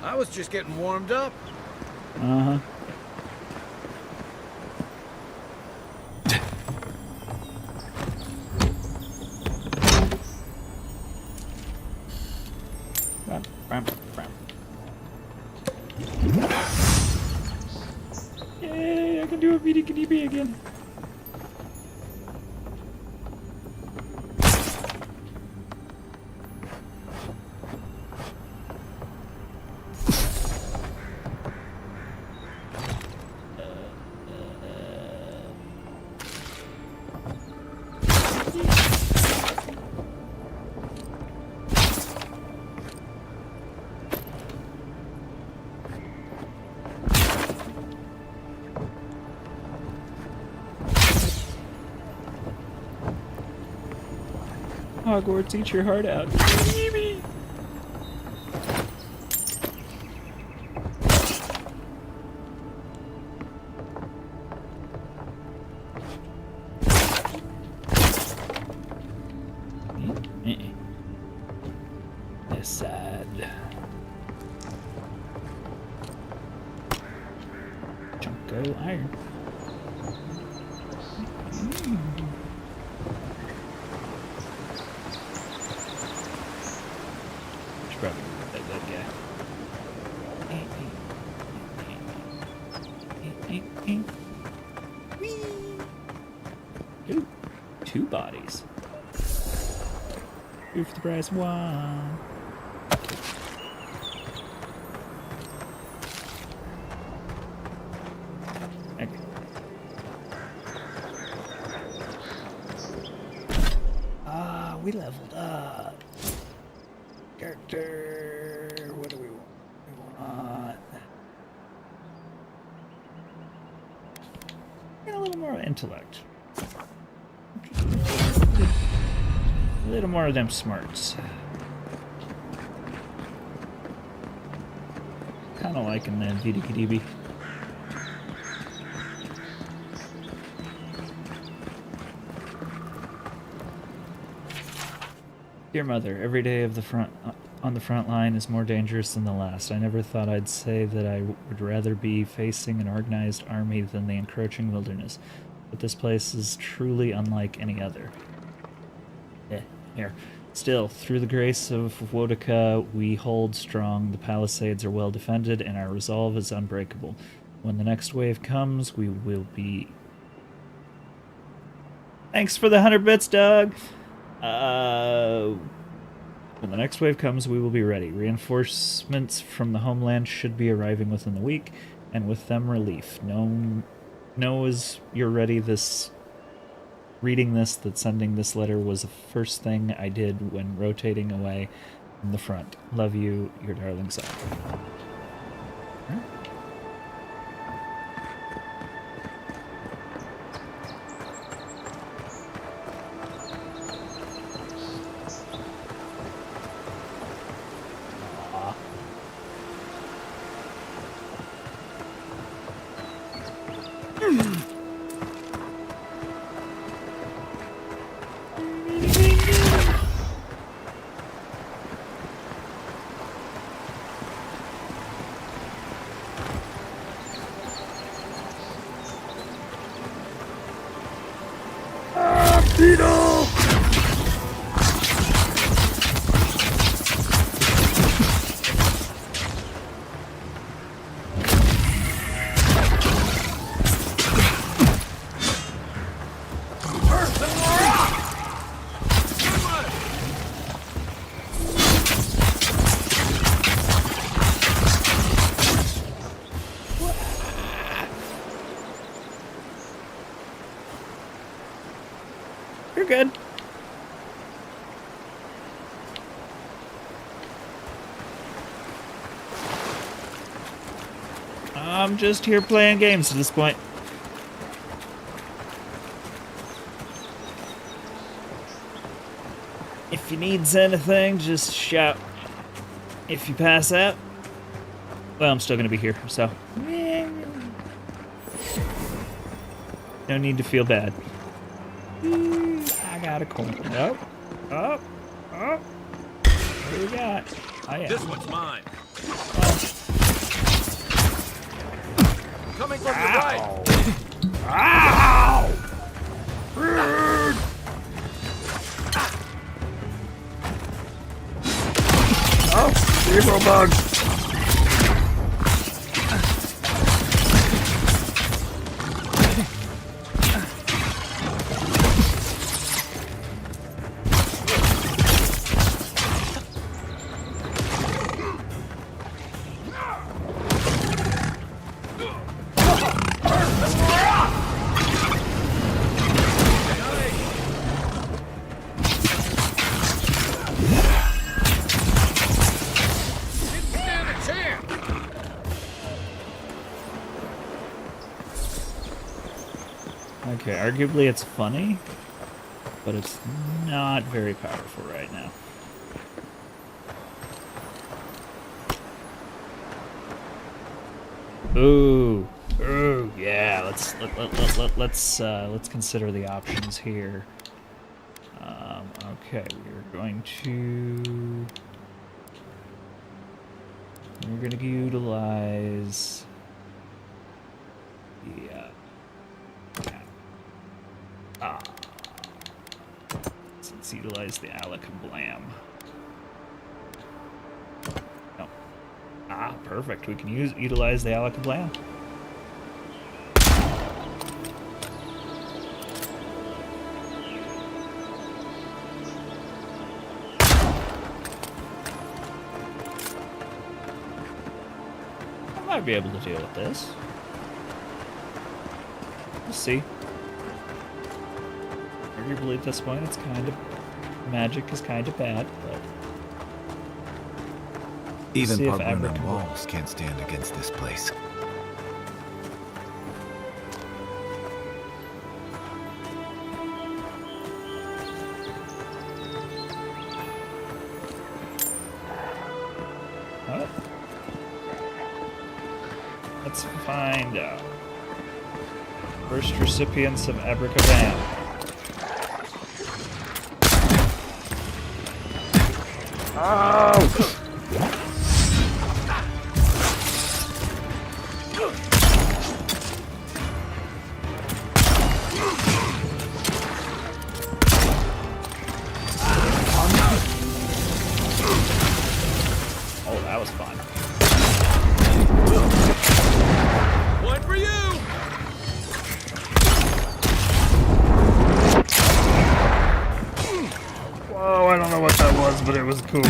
I was just getting warmed up. Uh-huh. Yay, I can do a BD again. Hogwarts, eat your heart out. This side. Junko iron. Probably that guy. Ooh, 2 bodies. 2 for the price of 1. Okay. Ah, we leveled up. Character. What do we want? A little more intellect. A little more of them smarts. Kind of liking that VDKDB. Dear Mother, every day of the front on the front line is more dangerous than the last. I never thought I'd say that I would rather be facing an organized army than the encroaching wilderness, but this place is truly unlike any other. Here. Still, through the grace of Wodica, we hold strong, the palisades are well defended, and our resolve is unbreakable. When the next wave comes, we will be... Thanks for the 100 bits, Doug! When the next wave comes, we will be ready. Reinforcements from the homeland should be arriving within the week, and with them relief. Know as you're ready reading this that sending this letter was the first thing I did when rotating away from the front. Love you, your darling son. Huh? You're good. I'm just here playing games at this point. If you needs anything, just shout. If you pass out, well, I'm still gonna be here, so. No need to feel bad. I got a coin. Nope. Oh. Oh. What do we got? Oh, yeah. This one's mine. Coming from your right. Ow! Oh, zero bugs. Okay, arguably it's funny, but it's not very powerful right now. Ooh, yeah. Let's consider the options here. Okay, we're going to utilize the. Let's utilize the Alakablam. No. Perfect. We can utilize the Alakablam. I might be able to deal with this. We'll see. Arguably at this point, it's kind of... magic is kind of bad, but... Even Parbruno walls can't stand against this place. Oh. Let's find out. First recipients of Abracadabra. Oh! Oh, that was fun. One for you! Whoa, I don't know what that was, but it was cool.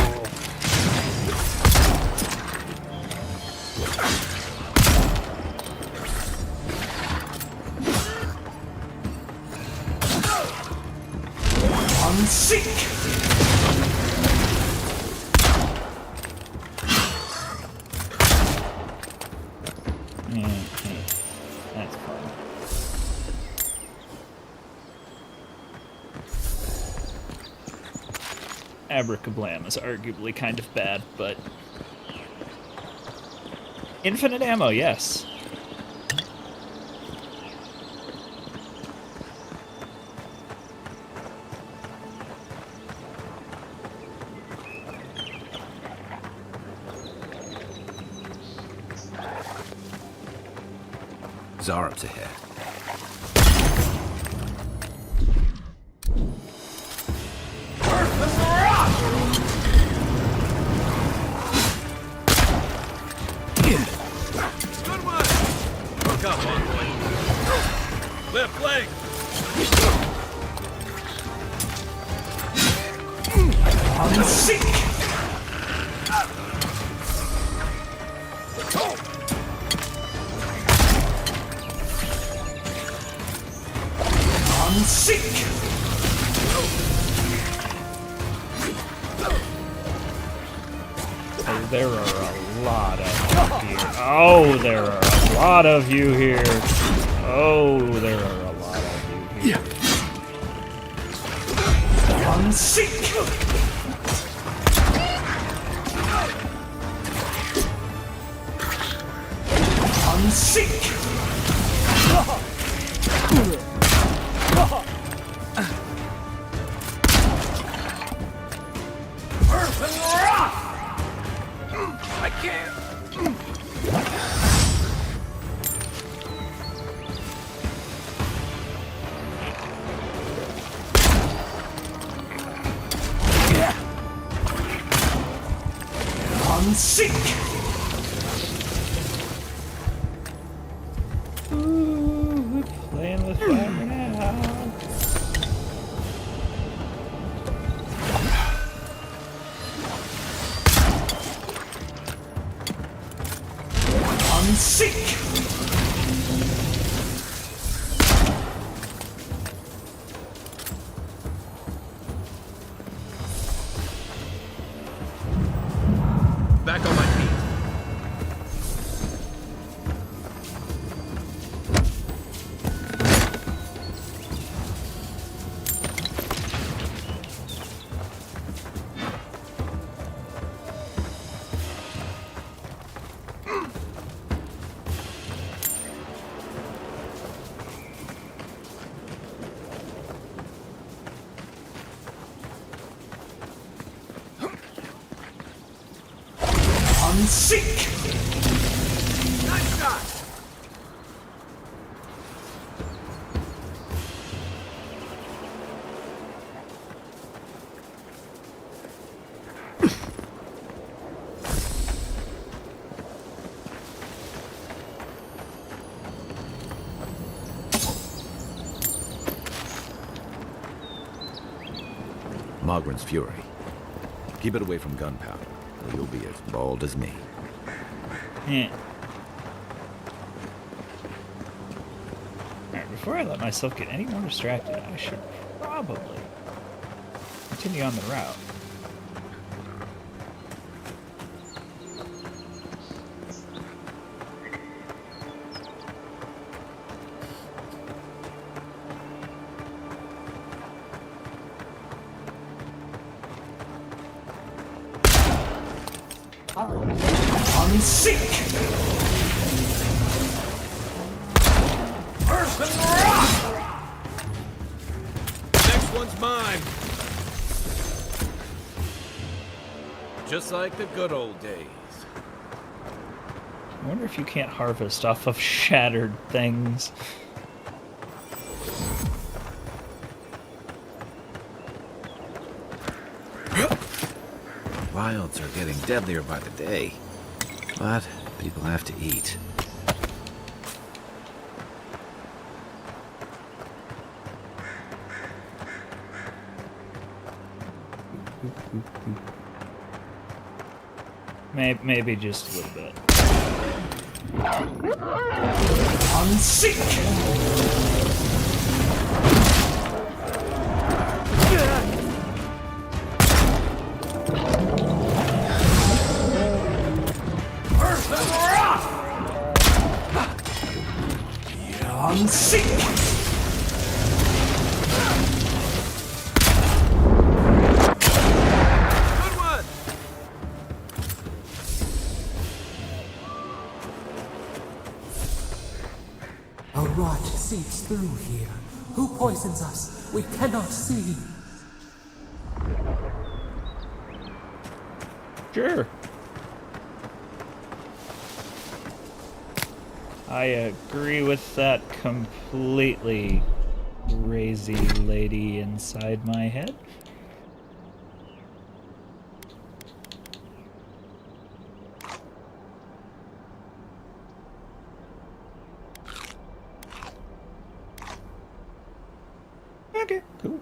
Unseek! That's fun. Abracablam is arguably kind of bad, but... infinite ammo, yes. Zarup's ahead. Good one! Look up, Envoy. Left leg! Unseek! Unseek! There are a lot of you here. Oh, there are a lot of you here. Oh, there are a lot of you here. Unseek! Unseek! Earth and rock! I can't. Unseek! Ooh, playing with fire now. Unseek! Back on my feet. Unseek! Nice shot! Mogren's fury. Keep it away from gunpowder, or you'll be as bald as me. Yeah. Alright, before I let myself get any more distracted, I should probably continue on the route. Unseek! Earth and rock! Next one's mine. Just like the good old days. I wonder if you can't harvest off of shattered things. Wilds are getting deadlier by the day, but people have to eat. Maybe just a little bit. Unseek! Unseek! Good one! A rot seeps through here. Who poisons us? We cannot see. Sure. I agree with that completely, crazy lady inside my head. Okay, cool.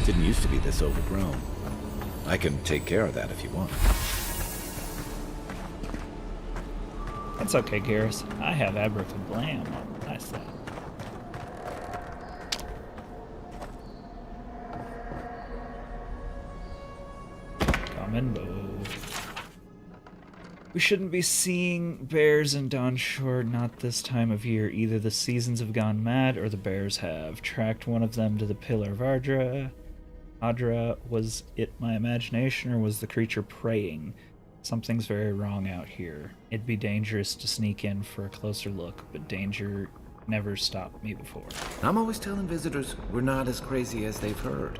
Didn't used to be this overgrown. I can take care of that if you want. That's okay, Garrus. I have Abracablam on my side. Coming, we shouldn't be seeing bears in Dawnshore, not this time of year. Either the seasons have gone mad or the bears have. Tracked one of them to the Pillar of Adra. Was it my imagination or was the creature praying? Something's very wrong out here. It'd be dangerous to sneak in for a closer look, but danger never stopped me before. I'm always telling visitors we're not as crazy as they've heard.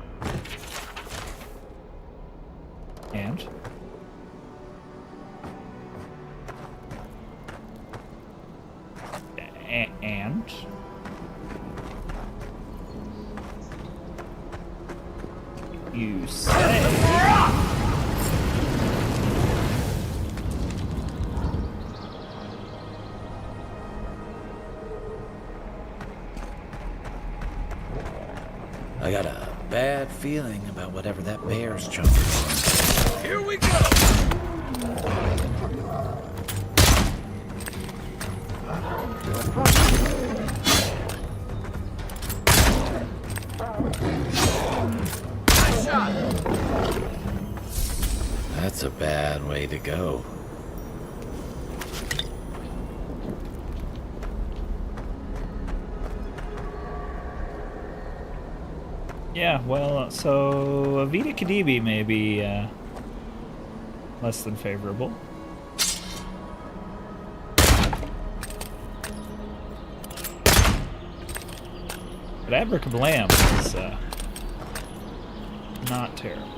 And? And? You say? I got a bad feeling about whatever that bear's chomping on. Here we go! Nice shot! That's a bad way to go. Yeah, well, so Vita Kadibi may be less than favorable. But Abracablam is not terrible.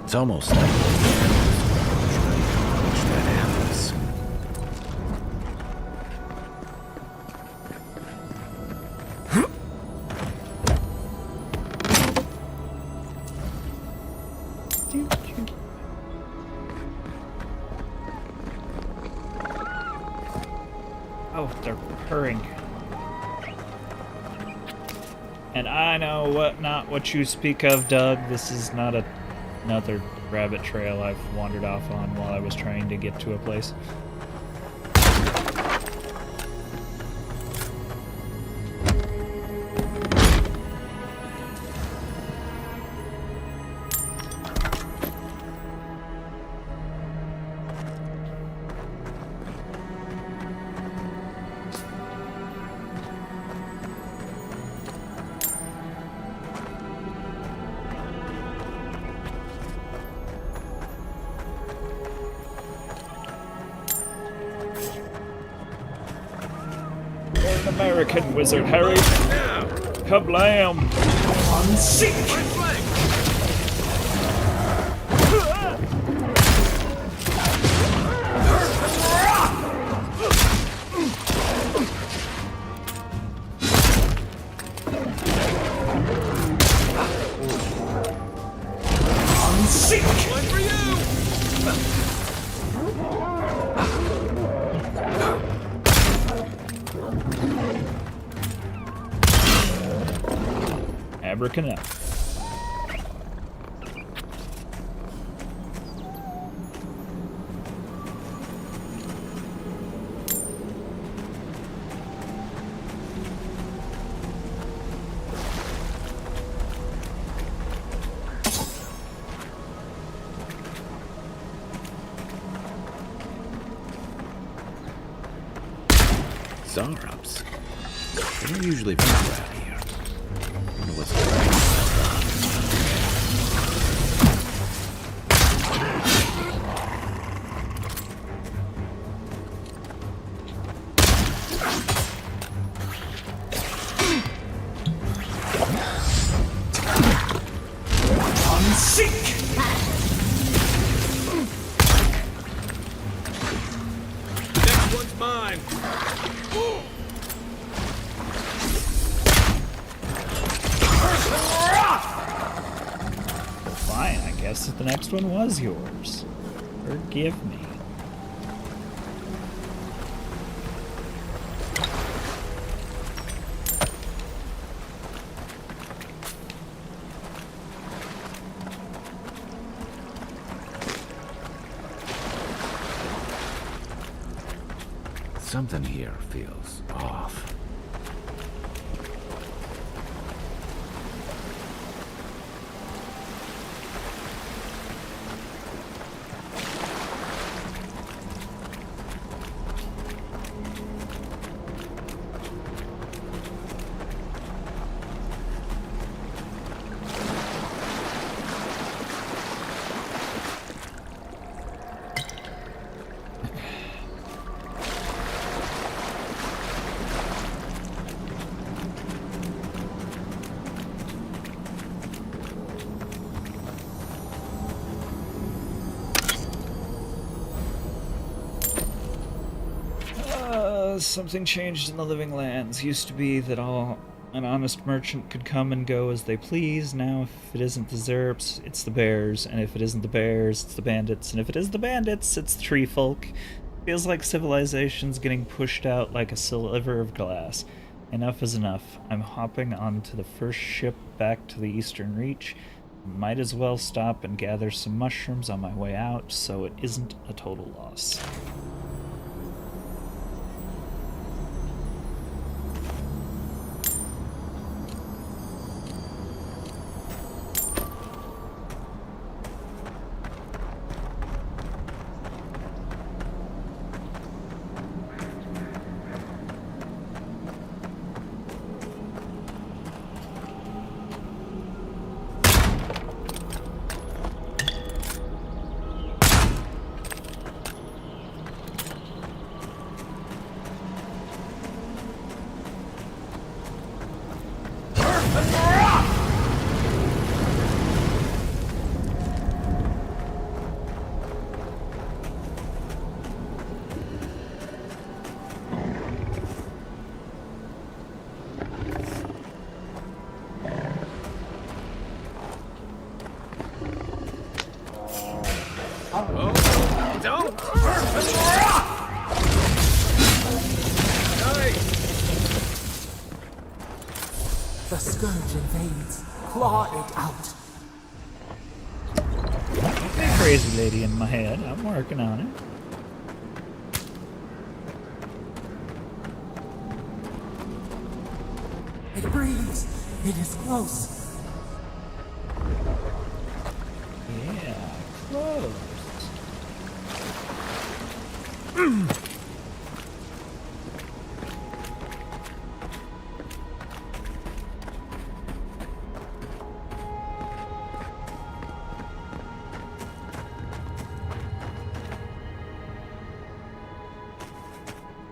It's almost like that happens. Oh, they're purring. And I know not what you speak of, Doug. This is not another rabbit trail I've wandered off on while I was trying to get to a place. American wizard, Harry. Kablam! On seek! On seek! One for you! Abracadabra. Zarups. They don't usually venture out here. I wonder what's going on. Next one's mine. guess that the next one was yours. Forgive me. Something here feels off. Something changed in the living lands. Used to be that an honest merchant could come and go as they please. Now, if it isn't the Zerps, it's the bears, and if it isn't the bears, it's the bandits, and if it is the bandits, it's the tree folk. Feels like civilization's getting pushed out like a sliver of glass. Enough is enough. I'm hopping onto the first ship back to the Eastern Reach. Might as well stop and gather some mushrooms on my way out, so it isn't a total loss. The scourge invades. Claw it out. Hey, crazy lady in my head. I'm working on it. It breathes. It is close. Yeah, close.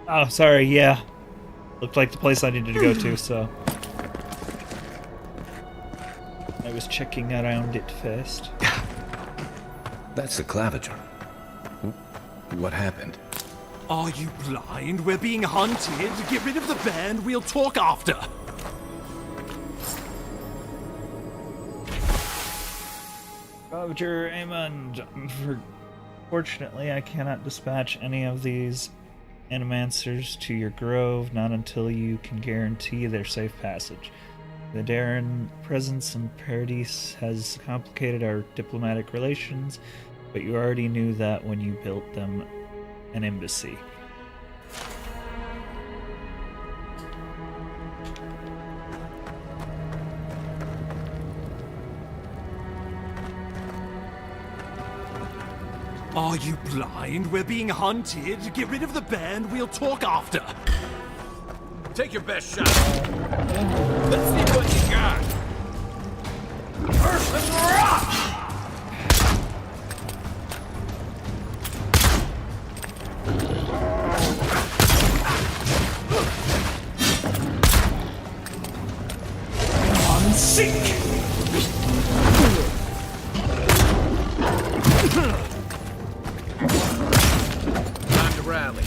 Oh, sorry, yeah. Looked like the place I needed to go to, so... I was checking around it first. That's the claviger. What happened? Are you blind? We're being hunted. Get rid of the band. We'll talk after. Roger, Amund. Fortunately, I cannot dispatch any of these animancers to your grove, not until you can guarantee their safe passage. The Darren presence in Paradise has complicated our diplomatic relations, but you already knew that when you built them an embassy. Are you blind? We're being hunted. Get rid of the band. We'll talk after. Take your best shot. Let's see what you got. First, let's rock! On sync! Time to rally.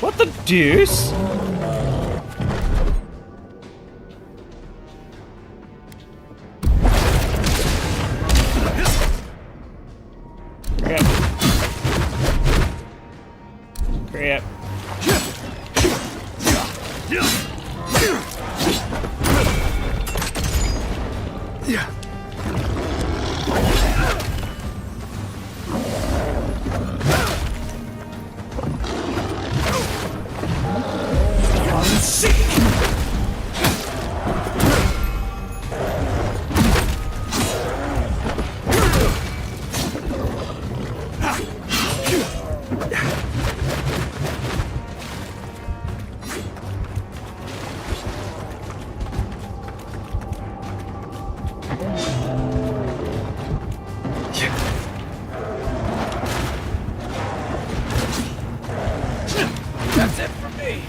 What the deuce? Crap. Yeah. That's it for me.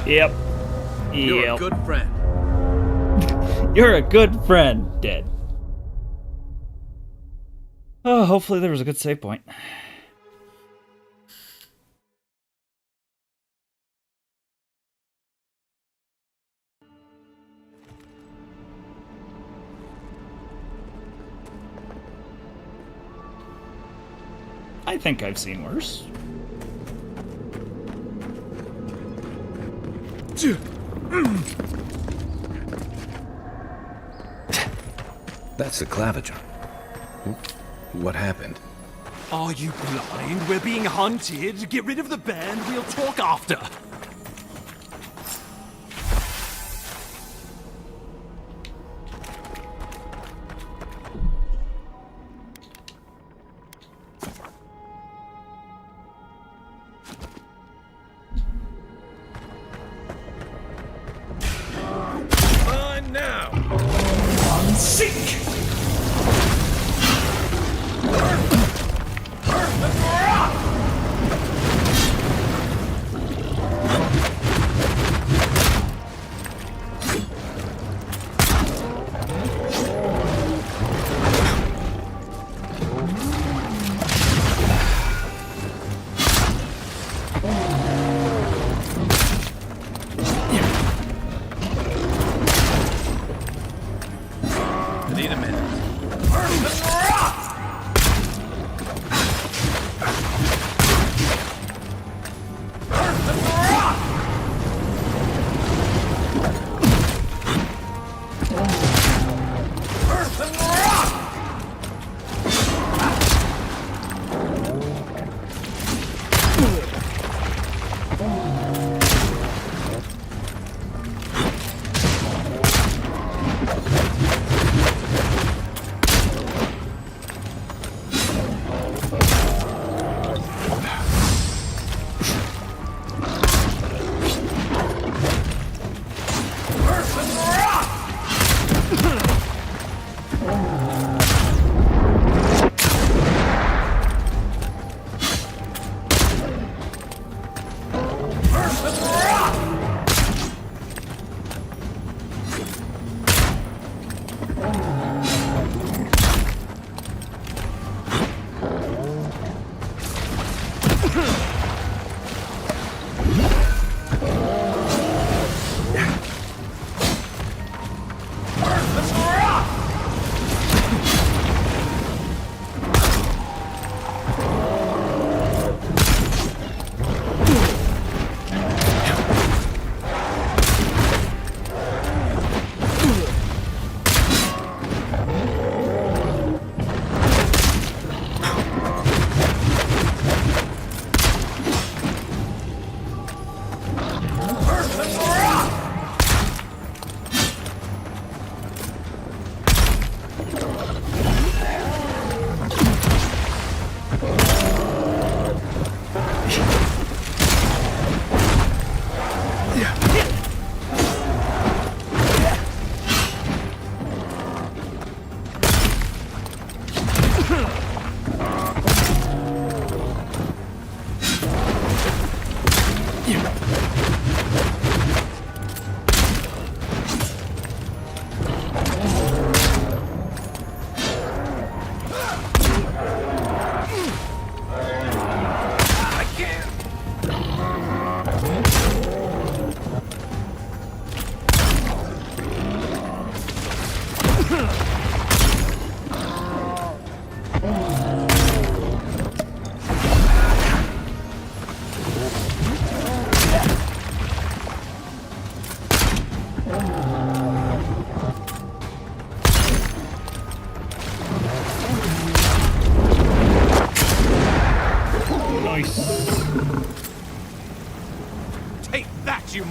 Yep. You're a good friend. You're a good friend. Dead. Oh, hopefully there was a good save point. I think I've seen worse. That's the Claviger. What happened? Are you blind? We're being hunted. Get rid of the band. We'll talk after. Fine now. Seek!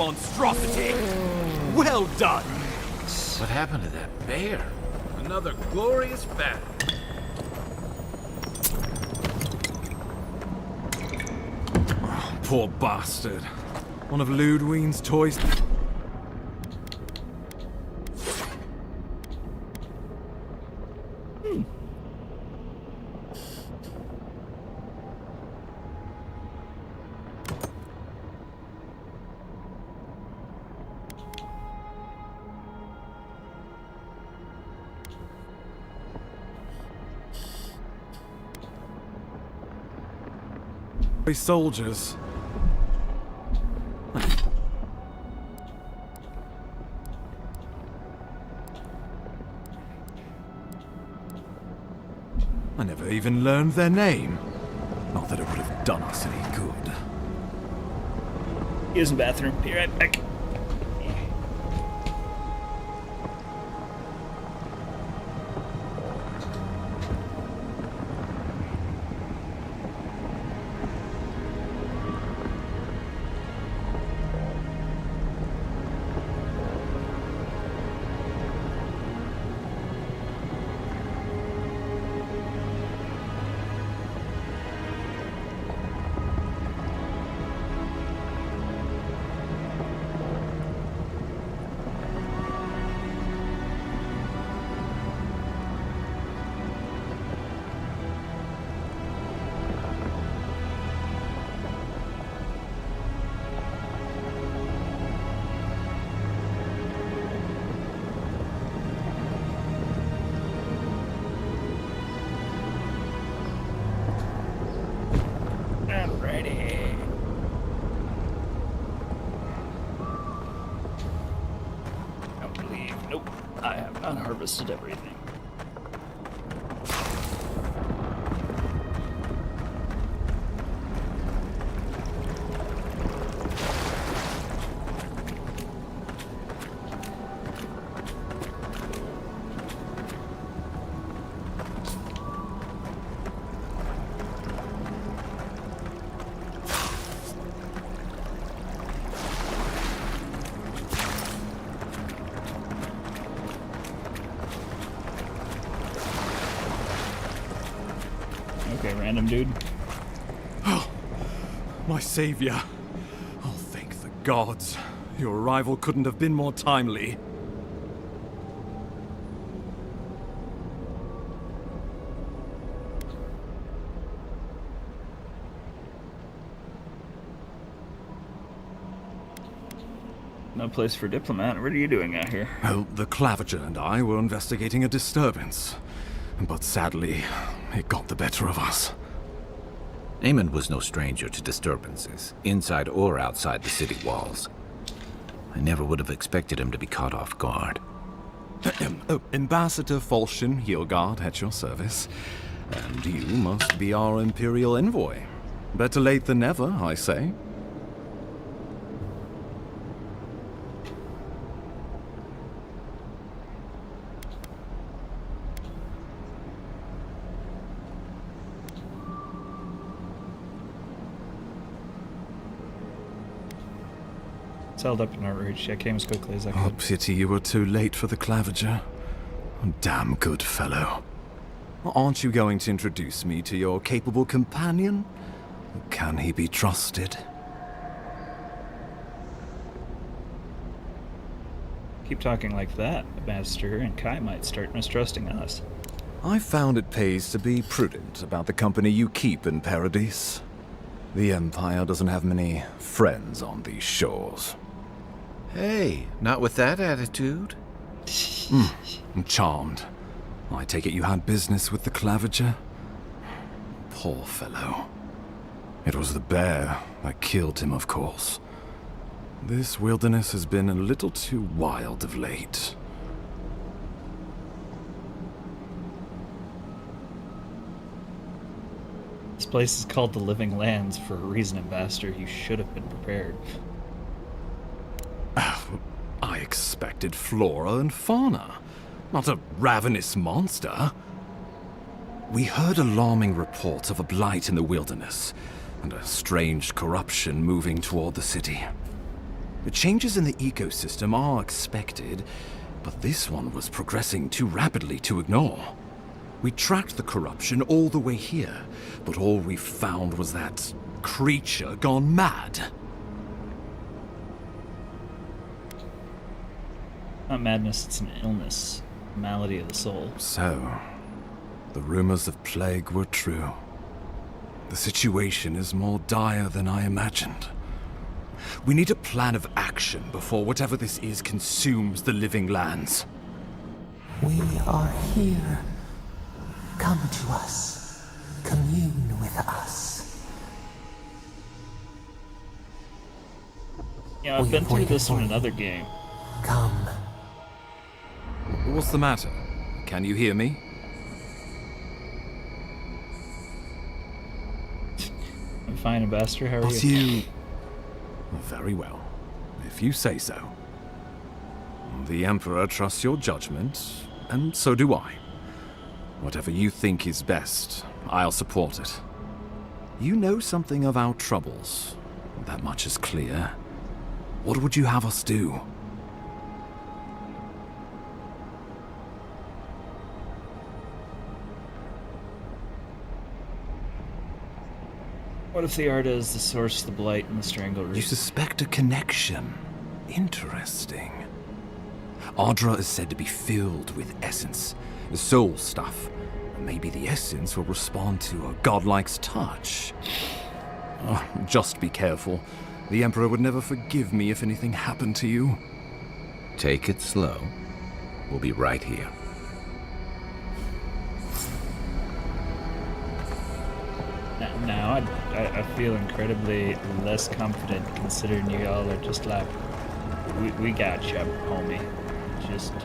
monstrosity! Well done! What happened to that bear? Another glorious battle. Oh, poor bastard. One of Ludwine's toys. Soldiers. I never even learned their name. Not that it would have done us any good. Use the bathroom. Be right back. Alrighty. I believe. Nope. I have not harvested everything. Okay, random dude. Oh, my savior. Oh, thank the gods. Your arrival couldn't have been more timely. No place for diplomat. What are you doing out here? Well, the Clavager and I were investigating a disturbance. But sadly, it got the better of us. Eamon was no stranger to disturbances, inside or outside the city walls. I never would have expected him to be caught off guard. Ambassador Falchion Heelguard at your service. And you must be our Imperial envoy. Better late than never, I say. It's held up in our reach. I came as quickly as I could. Oh, pity you were too late for the Clavager. Oh, damn good fellow. Aren't you going to introduce me to your capable companion? Can he be trusted? Keep talking like that, Master, and Kai might start mistrusting us. I found it pays to be prudent about the company you keep in Paradise. The Empire doesn't have many friends on these shores. Hey, not with that attitude. I'm charmed. I take it you had business with the Clavager? Poor fellow. It was the bear that killed him, of course. This wilderness has been a little too wild of late. This place is called the Living Lands for a reason, Ambassador. You should have been prepared. I expected flora and fauna, not a ravenous monster. We heard alarming reports of a blight in the wilderness, and a strange corruption moving toward the city. The changes in the ecosystem are expected, but this one was progressing too rapidly to ignore. We tracked the corruption all the way here, but all we found was that creature gone mad. Not madness, it's an illness. A malady of the soul. So, the rumors of plague were true. The situation is more dire than I imagined. We need a plan of action before whatever this is consumes the living lands. We are here. Come to us. Commune with us. Yeah, I've been through this in another game. Come. What's the matter? Can you hear me? I'm fine, Ambassador. How are But you? Very well, if you say so. The Emperor trusts your judgment, and so do I. Whatever you think is best, I'll support it. You know something of our troubles. That much is clear. What would you have us do? What if the Arda is the source of the blight and the strangle root? You suspect a connection. Interesting. Ardra is said to be filled with essence, soul stuff. Maybe the essence will respond to a godlike's touch. Oh, just be careful. The Emperor would never forgive me if anything happened to you. Take it slow. We'll be right here. Now I feel incredibly less confident considering you all are just like, we got you, homie.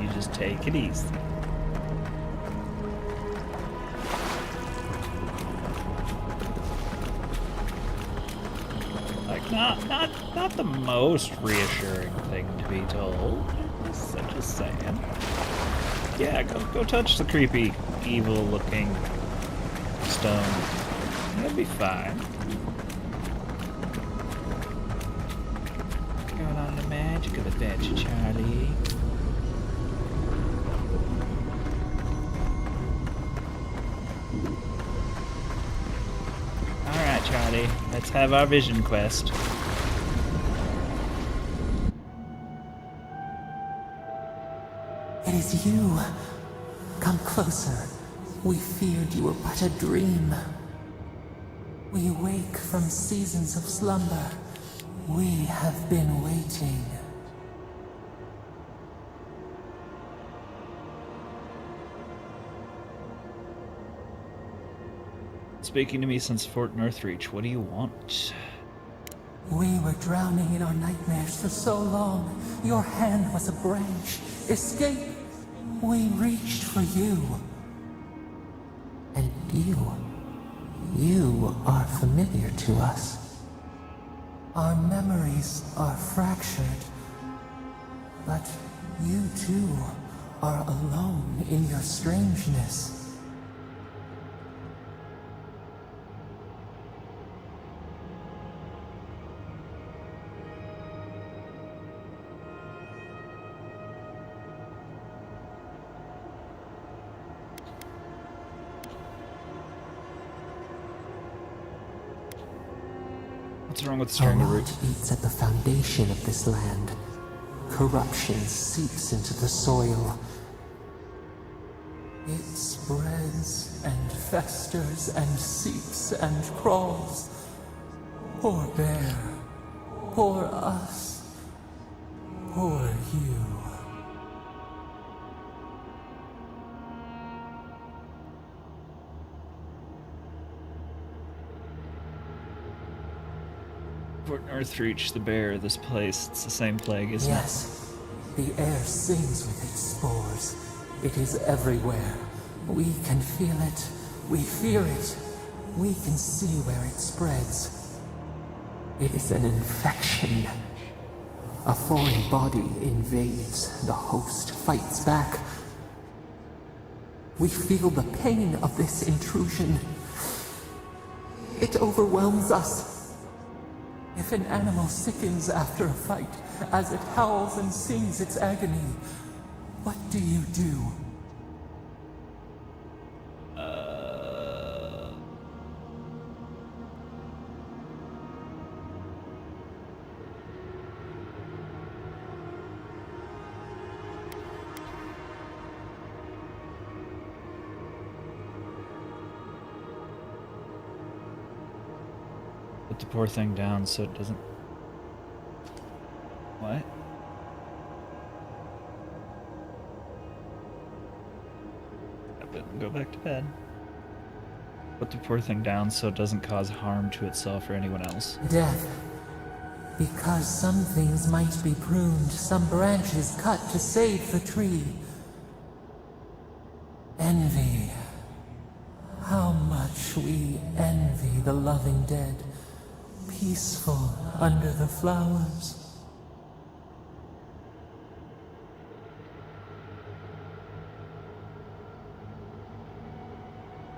You just take it easy. Like not the most reassuring thing to be told. Just saying. Yeah, go touch the creepy, evil-looking stone. That'll be fine. Going on the magic of the fetch, Charlie. Alright, Charlie. Let's have our vision quest. It is you. Come closer. We feared you were but a dream. We wake from seasons of slumber. We have been waiting. Speaking to me since Fort Northreach, what do you want? We were drowning in our nightmares for so long. Your hand was a branch. Escape! We reached for you. And you are familiar to us. Our memories are fractured. But you too are alone in your strangeness. What's wrong with Strangleroot? Rot eats at the foundation of this land. Corruption seeps into the soil. It spreads and festers and seeps and crawls. Poor bear. Poor us. Poor you. Fort Northreach, the bear, this place, it's the same plague, isn't it? Yes. The air sings with its spores. It is everywhere. We can feel it. We fear it. We can see where it spreads. It is an infection. A foreign body invades. The host fights back. We feel the pain of this intrusion. It overwhelms us. If an animal sickens after a fight, as it howls and sings its agony, what do you do? Put the poor thing down so it doesn't... What? Go back to bed. Put the poor thing down so it doesn't cause harm to itself or anyone else. Death. Because some things might be pruned, some branches cut to save the tree. Envy. How much we envy the loving dead, peaceful under the flowers.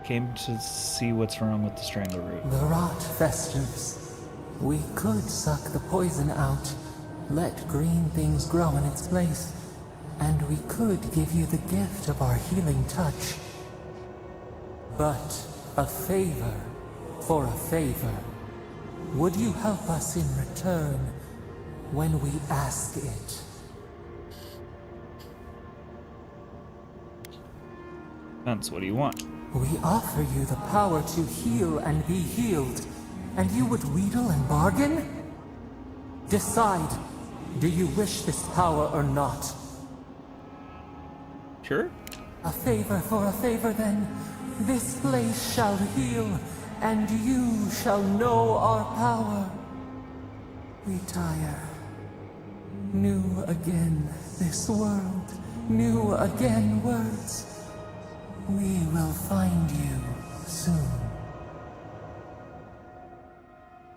Came to see what's wrong with the strangleroot. The rot festers. We could suck the poison out, let green things grow in its place, and we could give you the gift of our healing touch. But a favor for a favor. Would you help us in return when we ask it? That's what do you want? We offer you the power to heal and be healed, and you would wheedle and bargain? Decide, do you wish this power or not? Sure. A favor for a favor then. This place shall heal, and you shall know our power. Retire. New again this world, new again words. We will find you soon.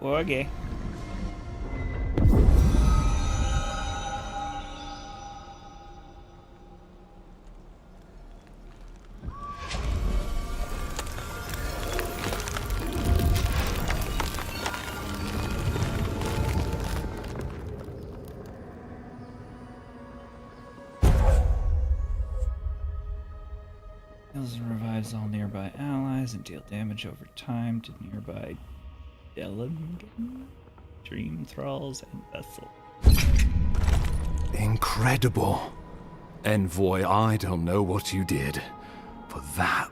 Okay. Heals and revives all nearby allies and deal damage over time to nearby Delingen, Dream Thralls, and Vessel. Incredible. Envoy, I don't know what you did, but that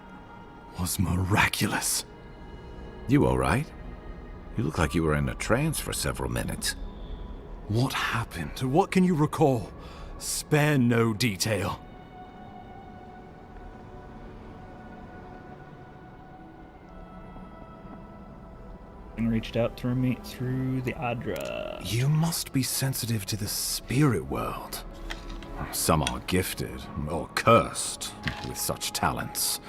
was miraculous. You alright? You look like you were in a trance for several minutes. What happened? What can you recall? Spare no detail. And reached out through me through the Adra. You must be sensitive to the spirit world. Some are gifted, or cursed, with such talents.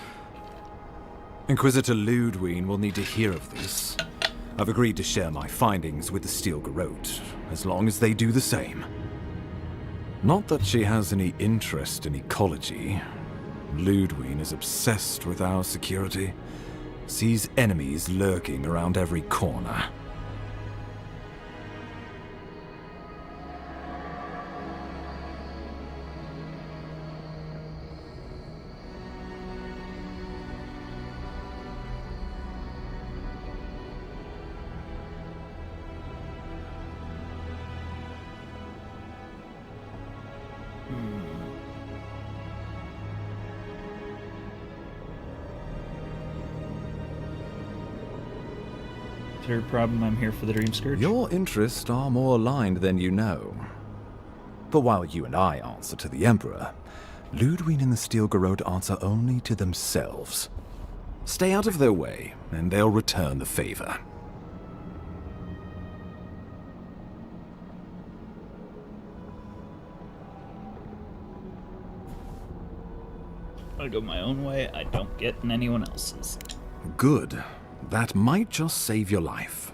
Inquisitor Ludwig will need to hear of this. I've agreed to share my findings with the Steel Garrote, as long as they do the same. Not that she has any interest in ecology. Ludwig is obsessed with our security. Sees enemies lurking around every corner. Third problem, I'm here for the Dream Scourge. Your interests are more aligned than you know. But while you and I answer to the Emperor, Ludwig and the Steel Garrote answer only to themselves. Stay out of their way, and they'll return the favor. I go my own way, I don't get in anyone else's. Good. That might just save your life.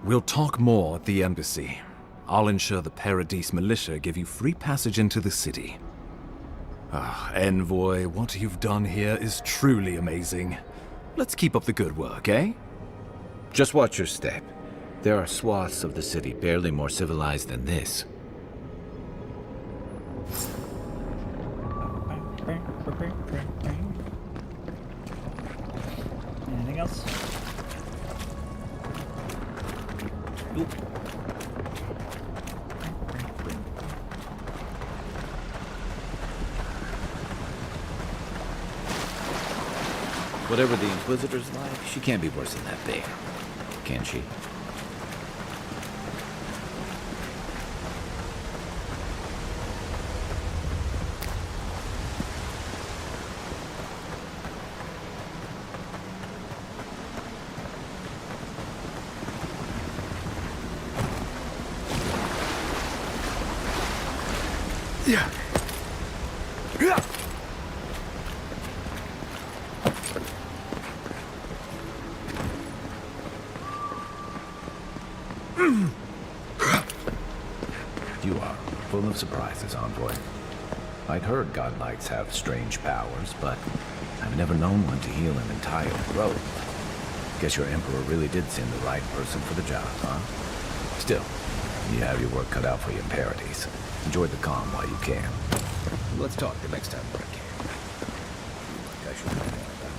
We'll talk more at the embassy. I'll ensure the Paradise militia give you free passage into the city. Envoy, what you've done here is truly amazing. Let's keep up the good work, eh? Just watch your step. There are swaths of the city barely more civilized than this. Anything else? Nope. Whatever the Inquisitor's like, she can't be worse than that bear. Can she? Yeah. You are full of surprises, Envoy. I'd heard godlights have strange powers, but I've never known one to heal an entire grove. Guess your Emperor really did send the right person for the job, huh? Still, you have your work cut out for you in Paradise. Enjoy the calm while you can. Let's talk the next time we can. I should know more about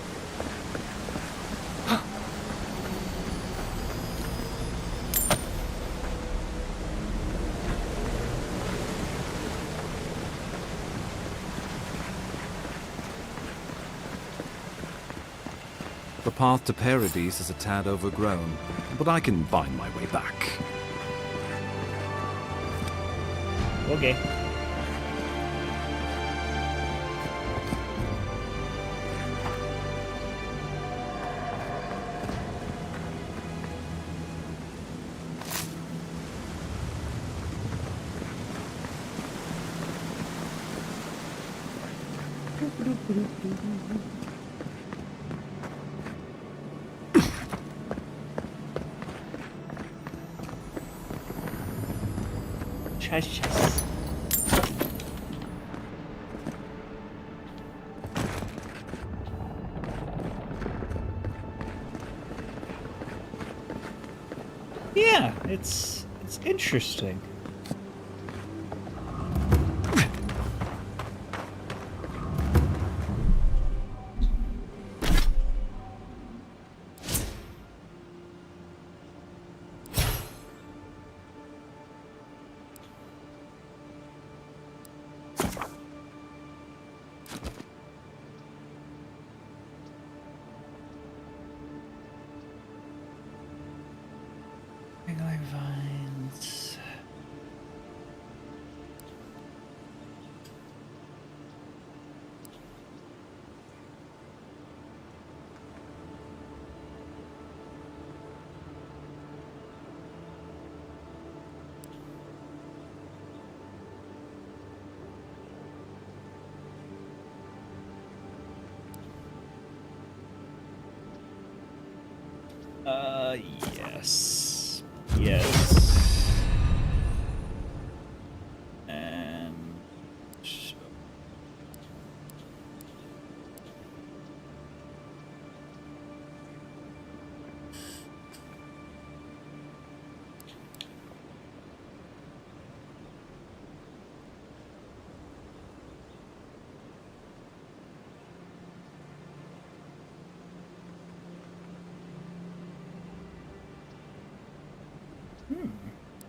The path to Paradise is a tad overgrown, but I can find my way back. Okay. Chess. Yeah, it's interesting. Like vines. Yes. Yes. And so.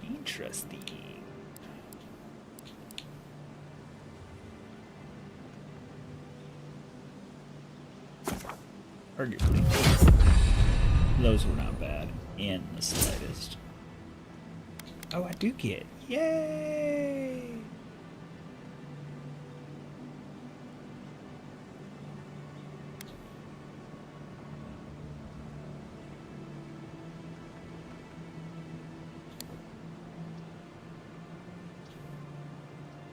Interesting. Arguably. Those were not bad in the slightest. Oh, I do get. Yay!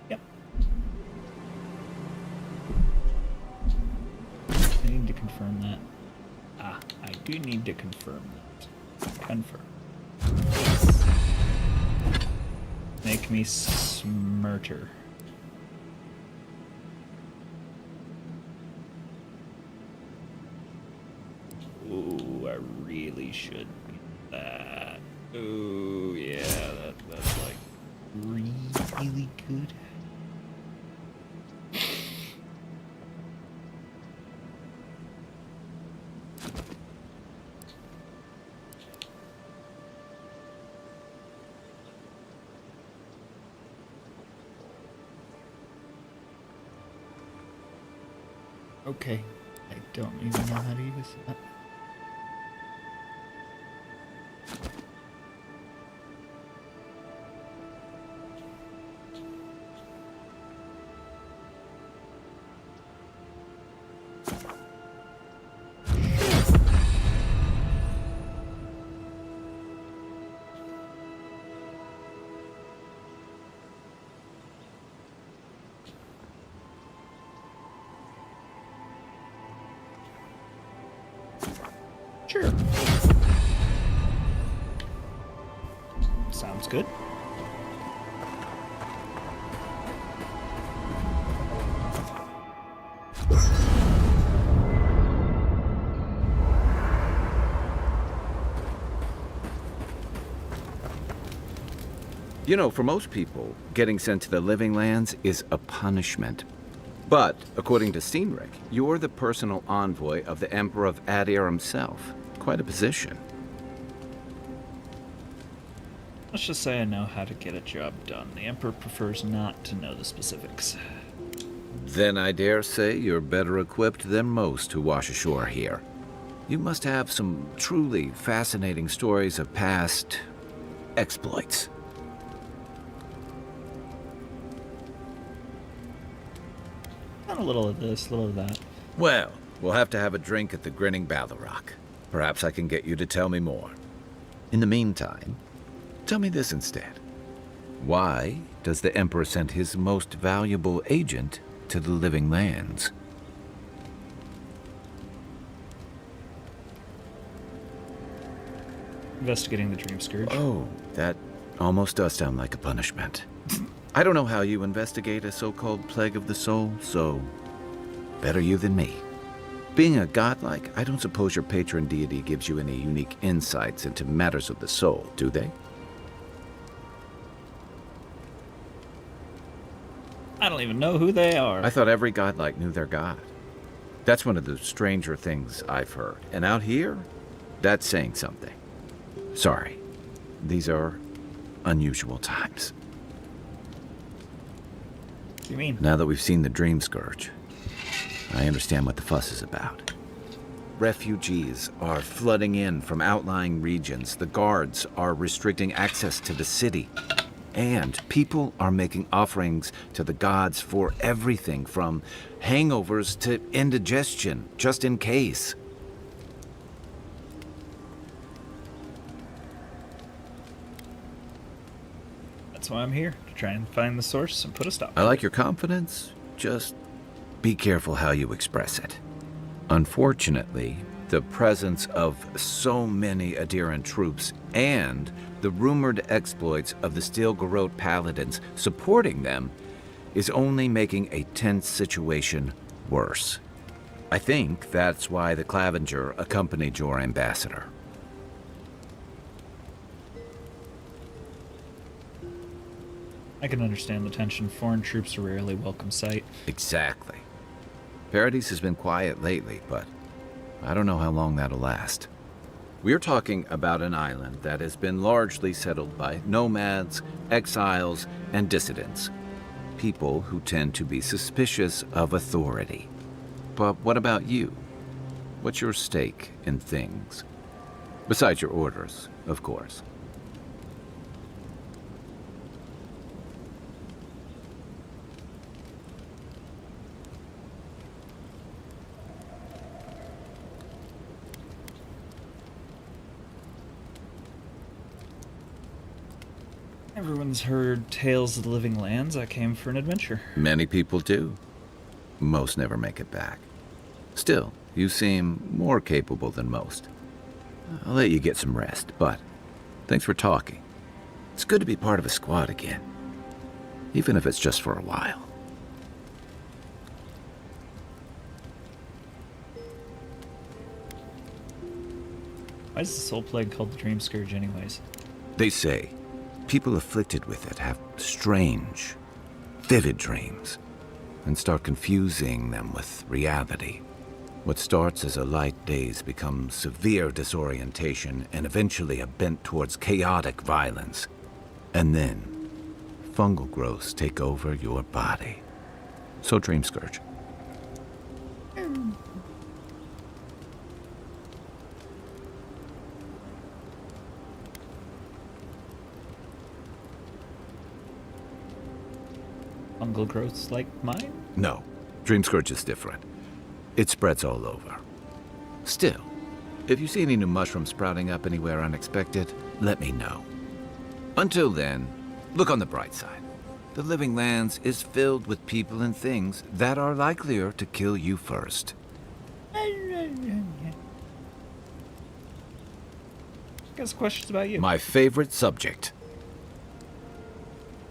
Yep. I need to confirm that. Ah, I do need to confirm that. Confirm. Make me smarter. Ooh, I really should be that. Oh yeah, that's like really good. Okay, I don't even know how to use that. Sure. Sounds good. You know, for most people, getting sent to the Living Lands is a punishment. But, according to Cynric, you're the personal envoy of the Emperor of Adir himself. Quite a position. Let's just say I know how to get a job done. The Emperor prefers not to know the specifics. Then I dare say you're better equipped than most who wash ashore here. You must have some truly fascinating stories of past exploits. A little of this, a little of that. Well, we'll have to have a drink at the Grinning Ballarrock. Perhaps I can get you to tell me more. In the meantime, tell me this instead. Why does the Emperor send his most valuable agent to the Living Lands? Investigating the Dream Scourge. Oh, that almost does sound like a punishment. I don't know how you investigate a so-called plague of the soul, so better you than me. Being a godlike, I don't suppose your patron deity gives you any unique insights into matters of the soul, do they? I don't even know who they are. I thought every godlike knew their god. That's one of the stranger things I've heard. And out here, that's saying something. Sorry, these are unusual times. What do you mean? Now that we've seen the Dream Scourge, I understand what the fuss is about. Refugees are flooding in from outlying regions. The guards are restricting access to the city. And people are making offerings to the gods for everything from hangovers to indigestion, just in case. That's why I'm here, to try and find the source and put a stop. I like your confidence. Just be careful how you express it. Unfortunately, the presence of so many Adiran troops and the rumored exploits of the Steel Garrote paladins supporting them is only making a tense situation worse. I think that's why the Clavenger accompanied your ambassador. I can understand the tension. Foreign troops are rarely welcome sight. Exactly. Paradise has been quiet lately, but I don't know how long that'll last. We're talking about an island that has been largely settled by nomads, exiles, and dissidents. People who tend to be suspicious of authority. But what about you? What's your stake in things? Besides your orders, of course. Everyone's heard tales of the Living Lands. I came for an adventure. Many people do. Most never make it back. Still, you seem more capable than most. I'll let you get some rest, but thanks for talking. It's good to be part of a squad again, even if it's just for a while. Why is the Soul Plague called the Dream Scourge anyways? They say people afflicted with it have strange, vivid dreams and start confusing them with reality. What starts as a light daze becomes severe disorientation and eventually a bent towards chaotic violence. And then, fungal growths take over your body. So Dream Scourge. Fungal growths like mine? No, Dream Scourge is different. It spreads all over. Still, if you see any new mushrooms sprouting up anywhere unexpected, let me know. Until then, look on the bright side. The Living Lands is filled with people and things that are likelier to kill you first. Got some questions about you. My favorite subject.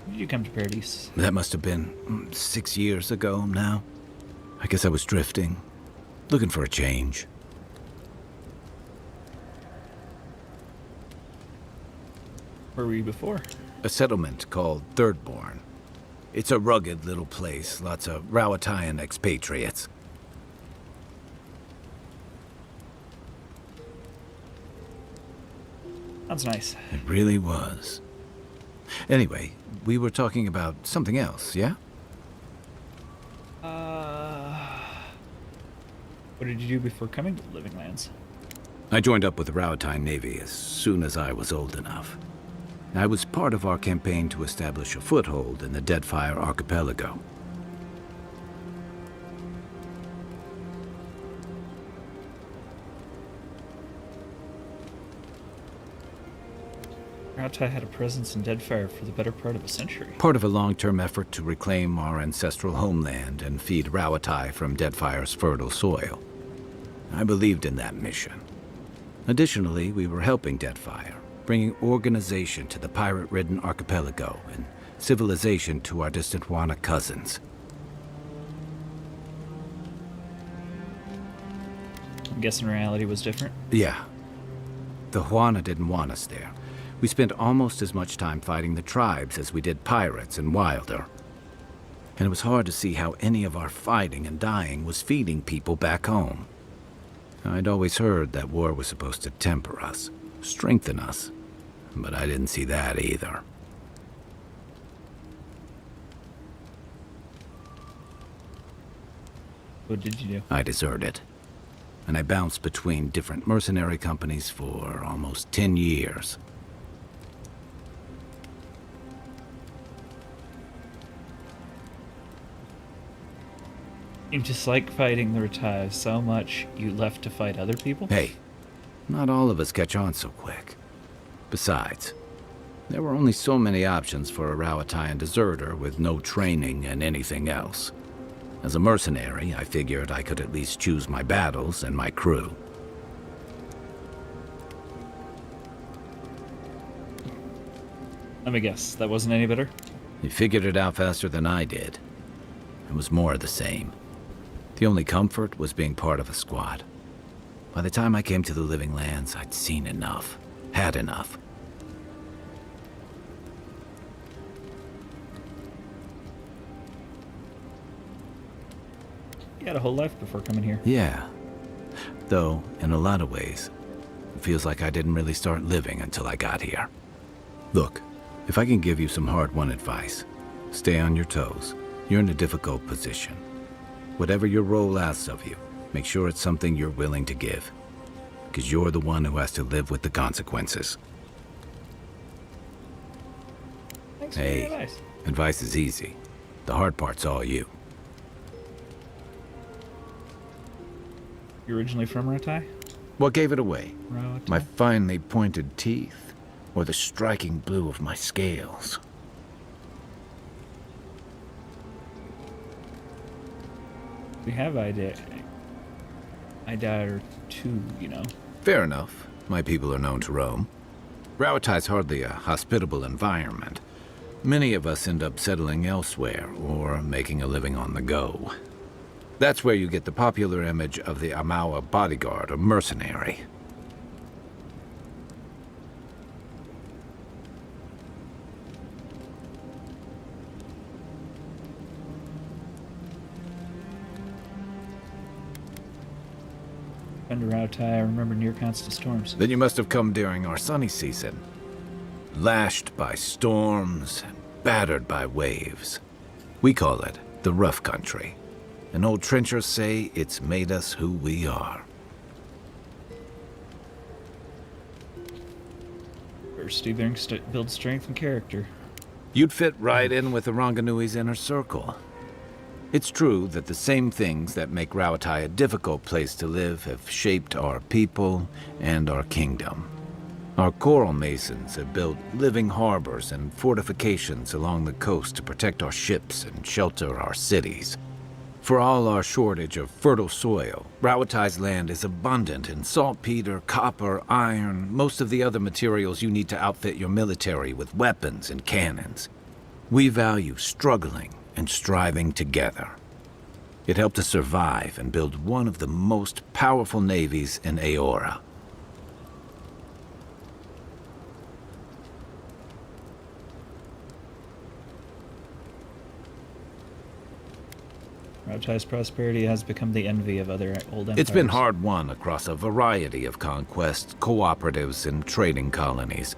When did you come to Paradise? That must have been 6 years ago now. I guess I was drifting, looking for a change. Where were you before? A settlement called Thirdborn. It's a rugged little place, lots of Rowatayan expatriates. That's nice. It really was. Anyway, we were talking about something else, yeah? What did you do before coming to the Living Lands? I joined up with the Rowatayan Navy as soon as I was old enough. I was part of our campaign to establish a foothold in the Deadfire Archipelago. Rautai had a presence in Deadfire for the better part of a century. Part of a long-term effort to reclaim our ancestral homeland and feed Rauatai from Deadfire's fertile soil. I believed in that mission. Additionally, we were helping Deadfire, bringing organization to the pirate-ridden archipelago and civilization to our distant Huana cousins. I'm guessing reality was different? Yeah. The Huana didn't want us there. We spent almost as much time fighting the tribes as we did pirates and Wilder. And it was hard to see how any of our fighting and dying was feeding people back home. I'd always heard that war was supposed to temper us, strengthen us, but I didn't see that either. What did you do? I deserted. And I bounced between different mercenary companies for almost 10 years. You dislike fighting the Rautai so much you left to fight other people? Hey, not all of us catch on so quick. Besides, there were only so many options for a Rauatayan deserter with no training and anything else. As a mercenary, I figured I could at least choose my battles and my crew. Let me guess, that wasn't any better? You figured it out faster than I did. It was more of the same. The only comfort was being part of a squad. By the time I came to the Living Lands, I'd seen enough. Had enough. You had a whole life before coming here. Yeah. Though, in a lot of ways, it feels like I didn't really start living until I got here. Look, if I can give you some hard-won advice, stay on your toes. You're in a difficult position. Whatever your role asks of you, make sure it's something you're willing to give. Because you're the one who has to live with the consequences. Thanks for your Hey, advice. advice is easy. The hard part's all you. You originally from Rautai? What gave it away? Rautai? My finely pointed teeth, or the striking blue of my scales? We have idea or two, you know. Fair enough. My people are known to roam. Rauatai's hardly a hospitable environment. Many of us end up settling elsewhere, or making a living on the go. That's where you get the popular image of the Amawa bodyguard or mercenary. Under Rautai, I remember near constant storms. Then you must have come during our sunny season. Lashed by storms and battered by waves. We call it the rough country. And old trenchers say it's made us who we are. Diversity builds strength and character. You'd fit right in with the Ranganui's inner circle. It's true that the same things that make Rautai a difficult place to live have shaped our people and our kingdom. Our coral masons have built living harbors and fortifications along the coast to protect our ships and shelter our cities. For all our shortage of fertile soil, Rauatai's land is abundant in saltpeter, copper, iron, most of the other materials you need to outfit your military with weapons and cannons. We value struggling and striving together. It helped us survive and build one of the most powerful navies in Aora. Rautai's prosperity has become the envy of other old empires. It's been hard-won across a variety of conquests, cooperatives, and trading colonies.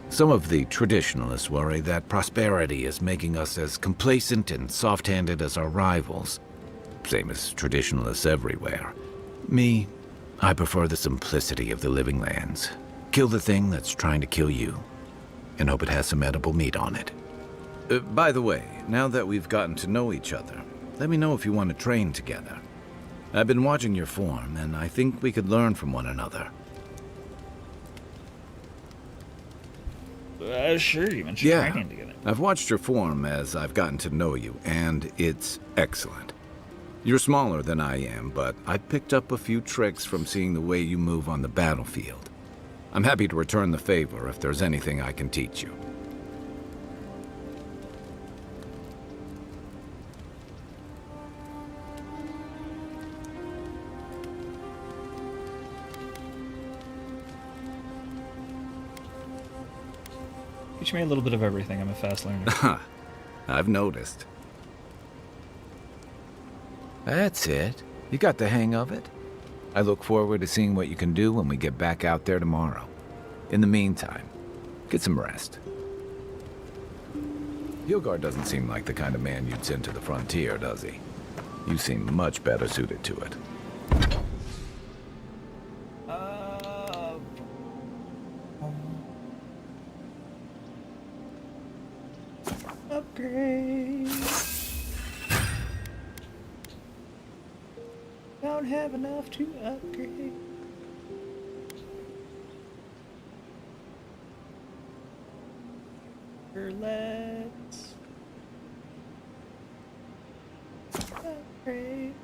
Some of the traditionalists worry that prosperity is making us as complacent and soft-handed as our rivals. Same as traditionalists everywhere. Me, I prefer the simplicity of the living lands. Kill the thing that's trying to kill you, and hope it has some edible meat on it. By the way, now that we've gotten to know each other, let me know if you want to train together. I've been watching your form, and I think we could learn from one another. Sure, you mentioned training together. I've watched your form as I've gotten to know you, and it's excellent. You're smaller than I am, but I picked up a few tricks from seeing the way you move on the battlefield. I'm happy to return the favor if there's anything I can teach you. Teach me a little bit of everything. I'm a fast learner. I've noticed. That's it. You got the hang of it. I look forward to seeing what you can do when we get back out there tomorrow. In the meantime, get some rest. Hilgard doesn't seem like the kind of man you'd send to the frontier, does he? You seem much better suited to it. Upgrade. Don't have enough to upgrade. Let's upgrade.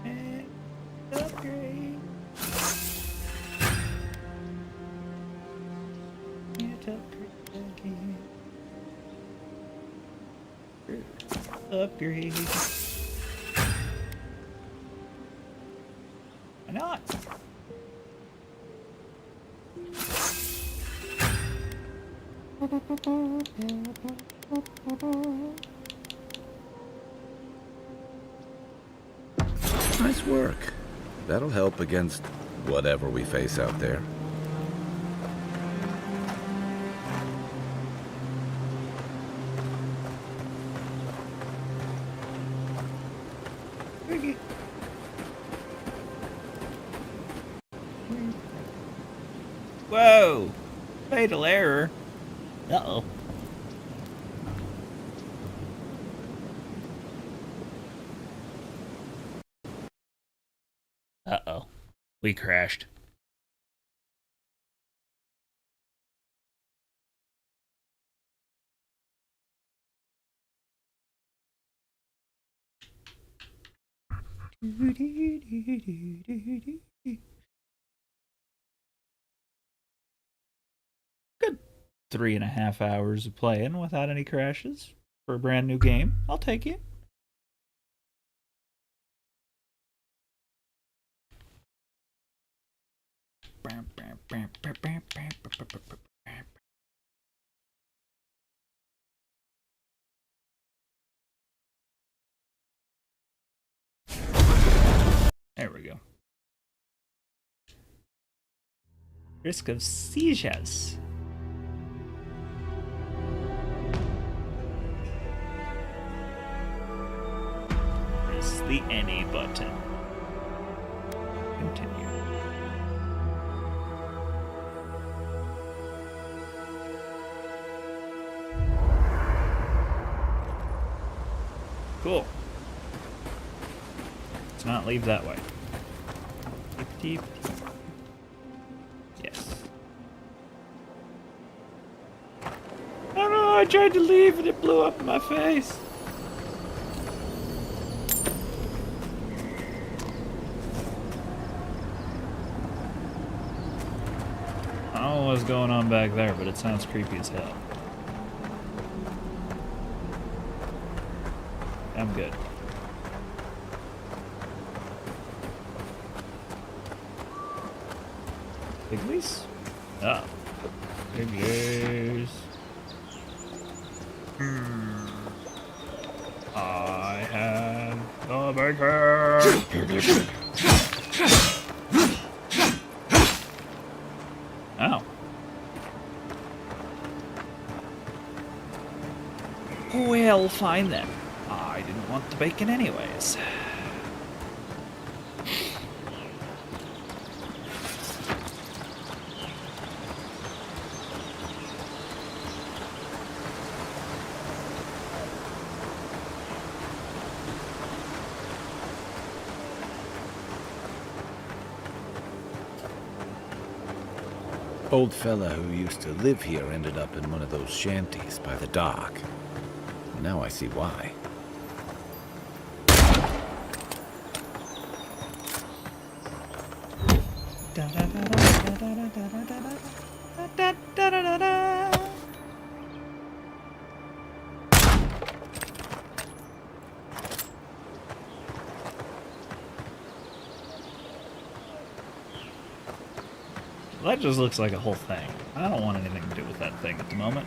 And upgrade. And upgrade again. Upgrade. Why not? Nice work. That'll help against whatever we face out there. Whoa! Fatal error. Uh-oh. Uh-oh. We crashed. Good 3.5 hours of playing without any crashes for a brand new game. I'll take it. There we go. Risk of seizures. Press the any button. Continue. Cool. Let's not leave that way. Deep, deep. Yes. Oh no, I tried to leave and it blew up in my face. I don't know what's going on back there, but it sounds creepy as hell. I'm good. Pigleys? Ah. Pigleys. I have the bacon. Oh. Well, fine then. I didn't want the bacon anyways. Old fella who used to live here ended up in one of those shanties by the dock. Now I see why. That just looks like a whole thing. I don't want anything to do with that thing at the moment.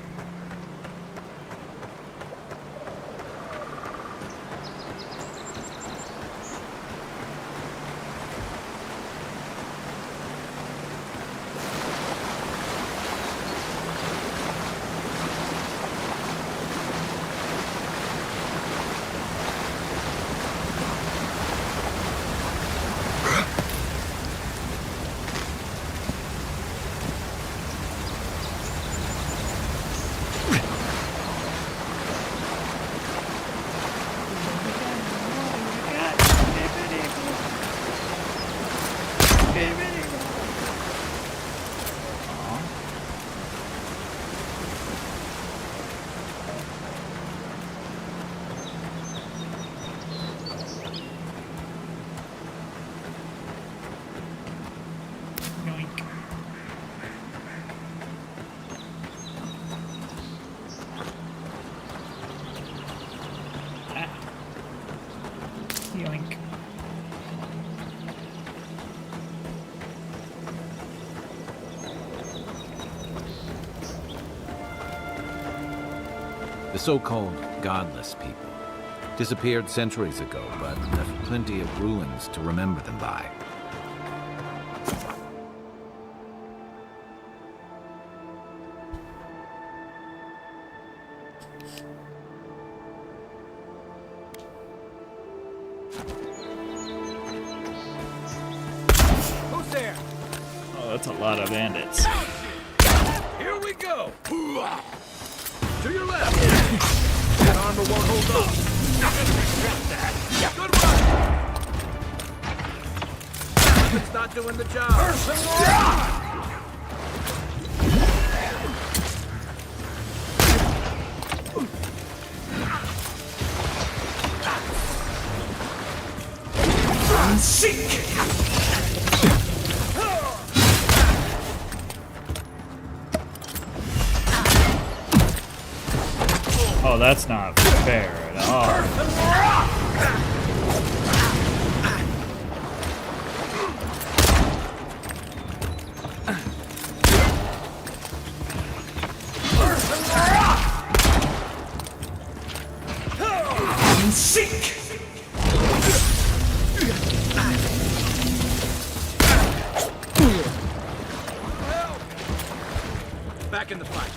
Yoink. The so-called godless people disappeared centuries ago, but left plenty of ruins to remember them by. Who's there? Oh, that's a lot of bandits. Here we go. To your left. That armor won't hold up. Good run. It's not doing the job. Seek! Oh, that's not fair at all. Seek! Back in the fight.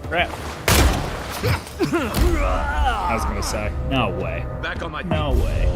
Crap. I was gonna say, no way. Back on my feet. No way.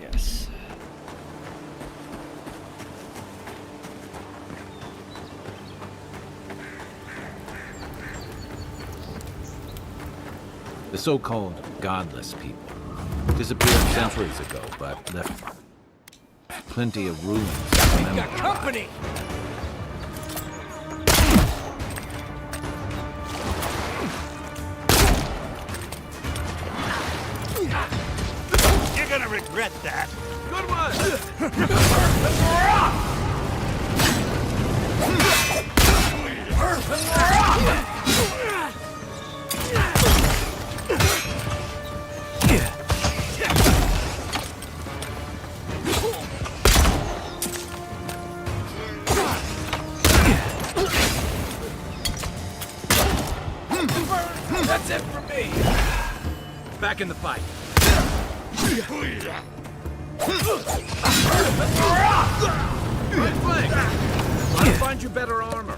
Yes. The so-called godless people disappeared centuries ago, but left plenty of ruins to remember. Got company! You're gonna regret that. Good one! That's it for me! Back in the fight. Right flank! Try to find you better armor.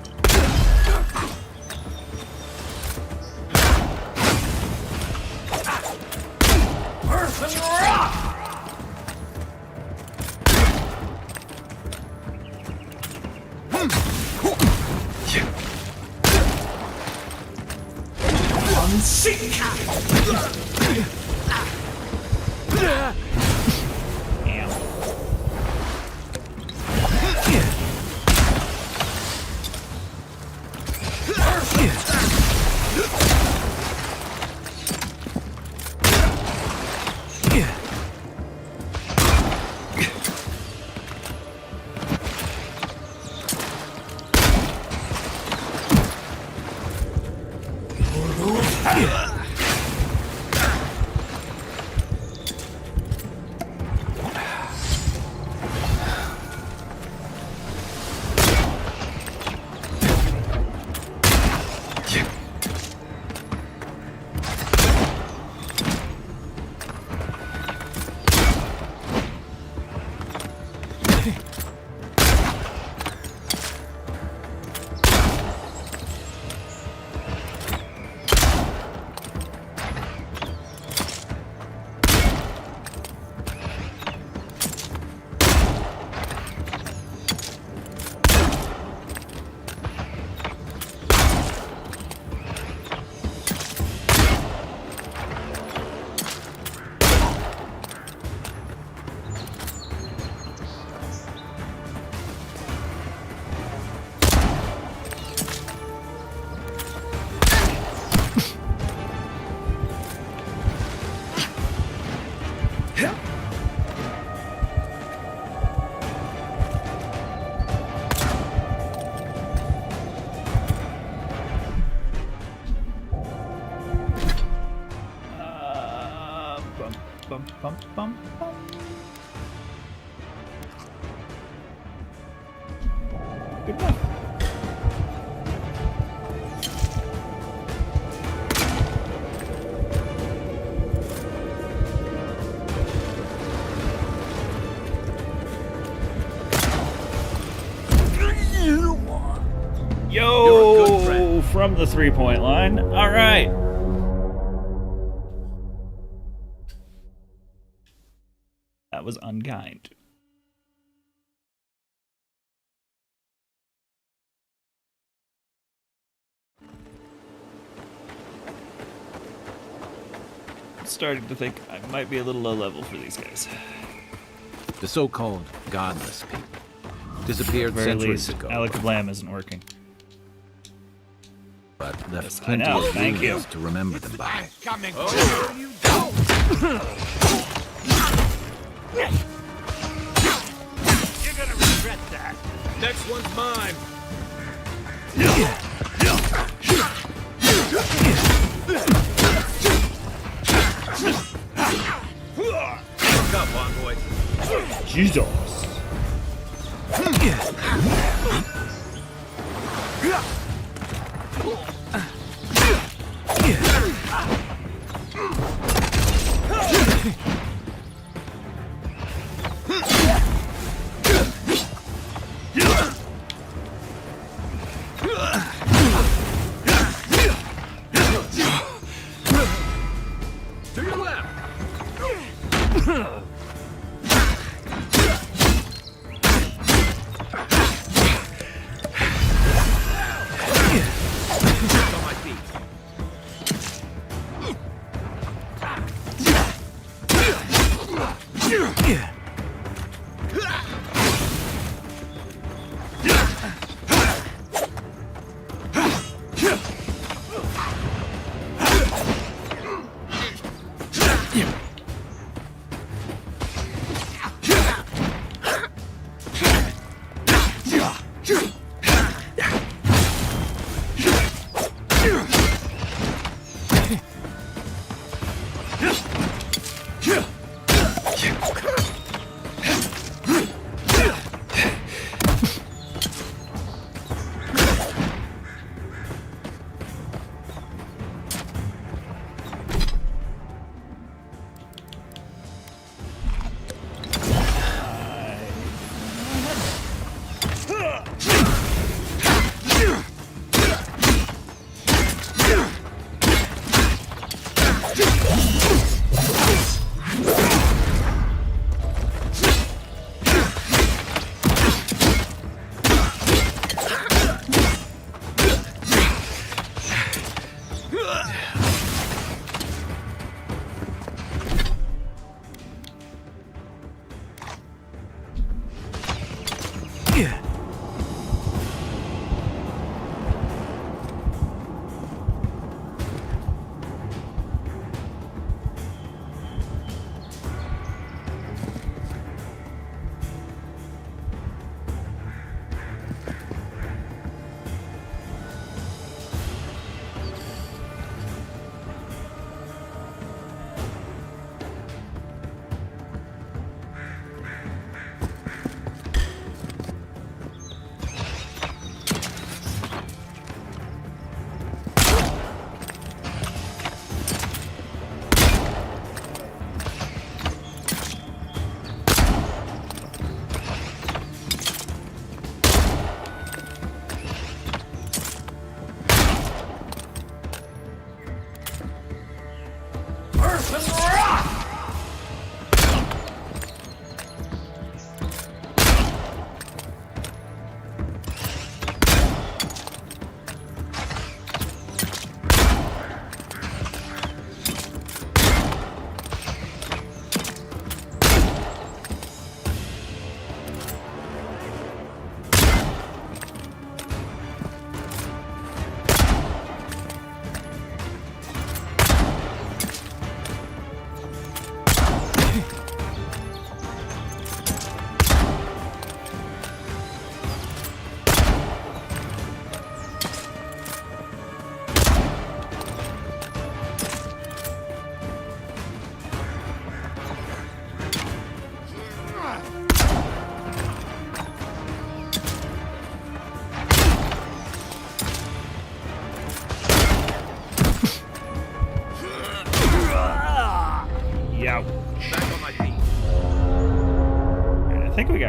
Bum, bum, bum. Good enough. Yo, from the three-point line. All right. That was unkind. I'm starting to think I might be a little low level for these guys. The so-called godless people disappeared At the very centuries least, ago. Alakablam isn't working. But left Yes, I plenty know, of thank you. ruins to remember them by. Coming. Oh, you don't. You're gonna regret that. Next one's mine. Look up, envoy. Jesus. To your left. On my feet.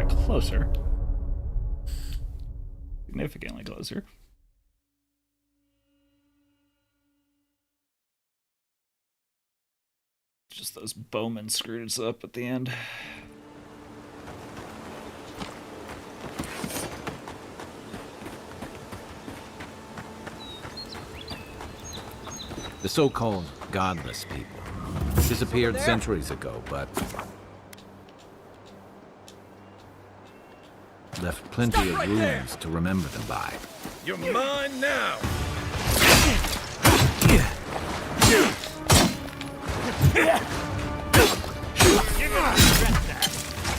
got closer. Significantly closer. Just those bowmen screwed us up at the end. The so-called godless people disappeared centuries ago, but left plenty of ruins to remember them by. You're mine now!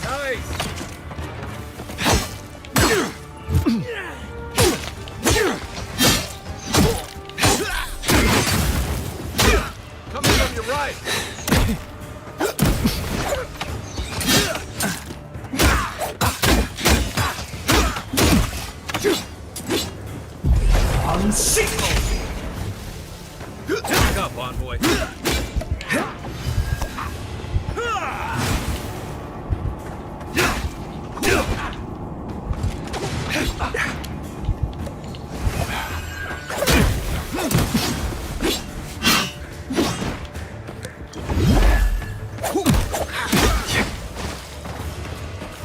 Nice! Coming from your right! On signal! Back up, envoy!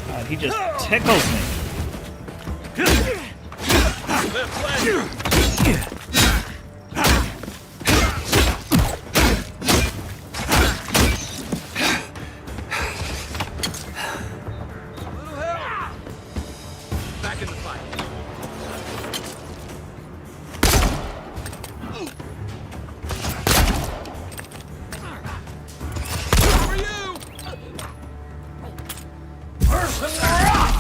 God, he just tickles me. Back in the fight. For you! Earth and rock!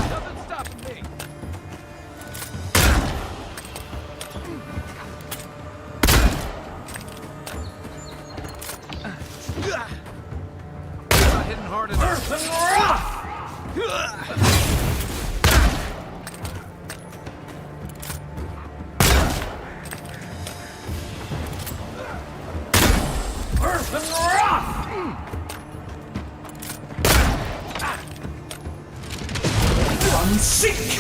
Nothing stopping me. Not hitting hard enough. Earth and rock! Earth and rock! Unseek!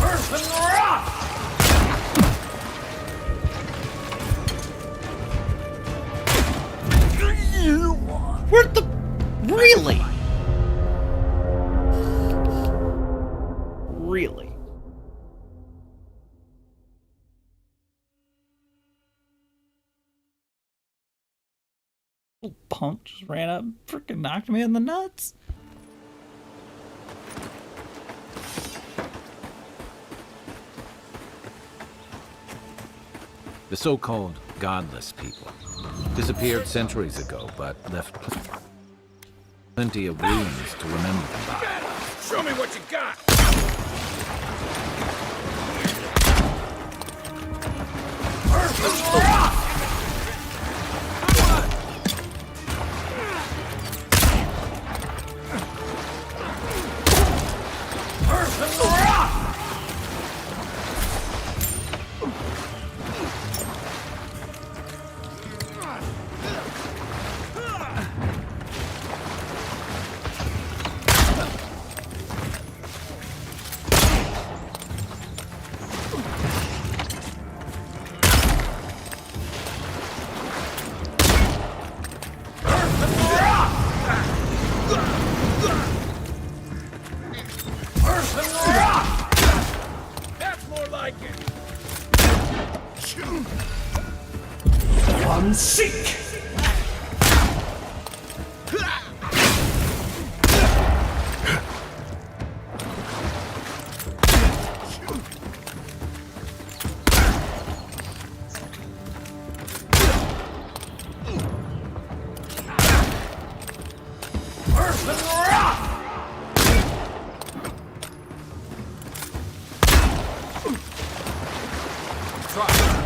Earth and rock! Where the... Really? Really? Little punk just ran up and freaking knocked me in the nuts. The so-called godless people disappeared centuries ago, but left plenty of ruins to remember them by. Show me what you got! Earth and rock! Earth and rock! Seek! try.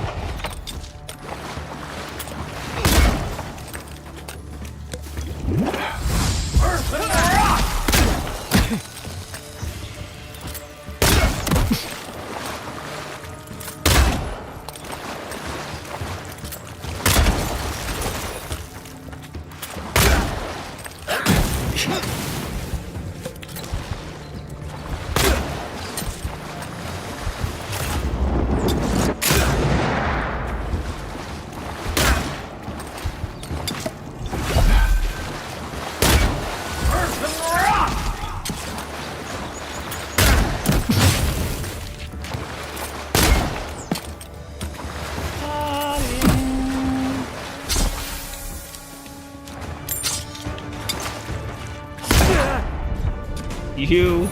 You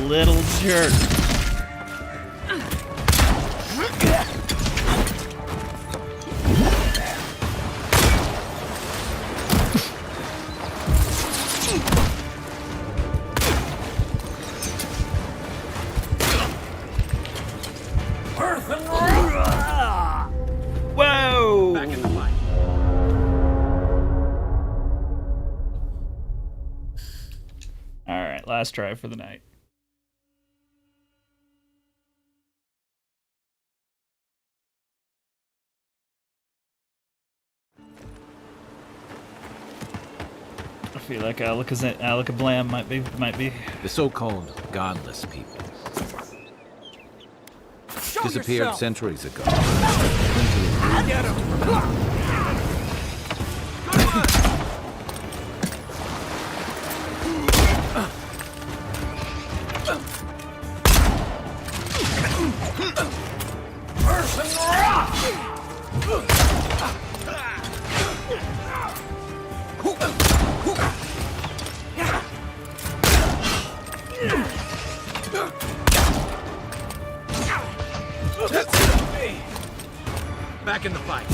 little jerk. Whoa! Back in the fight. Alright, last try for the night. I feel like Alakablam might be. The so-called godless people disappeared centuries ago. Get him! Back in the fight.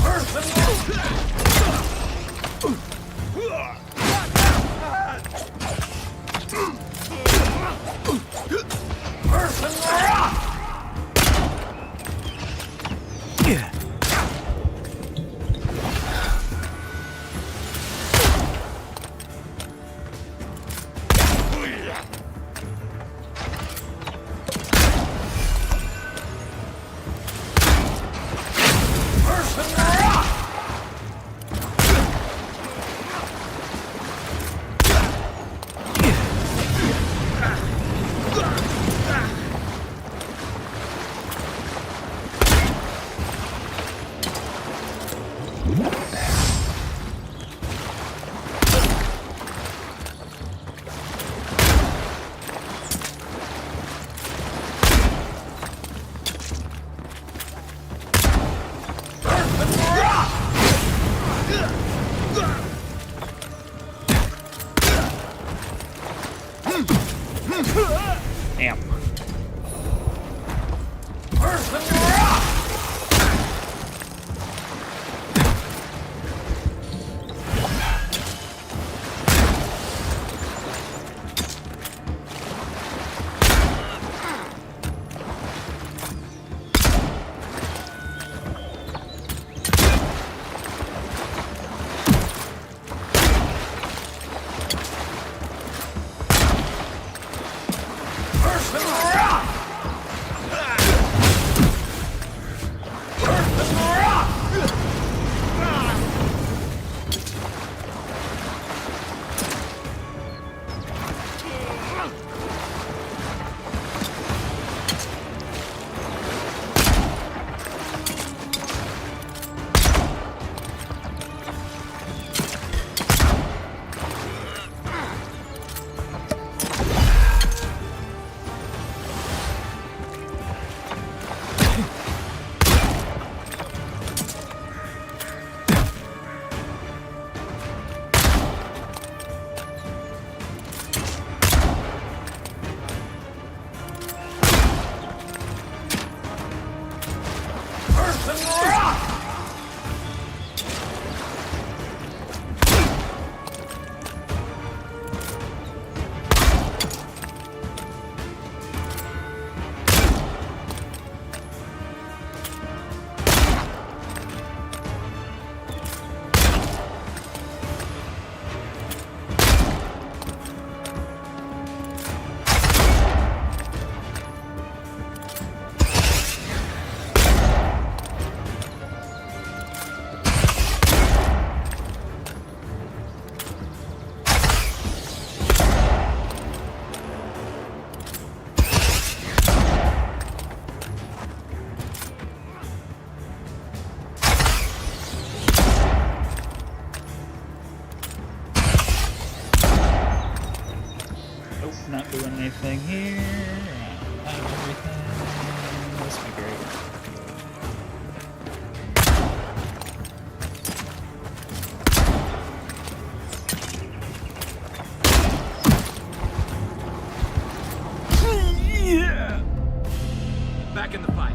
back in the fight.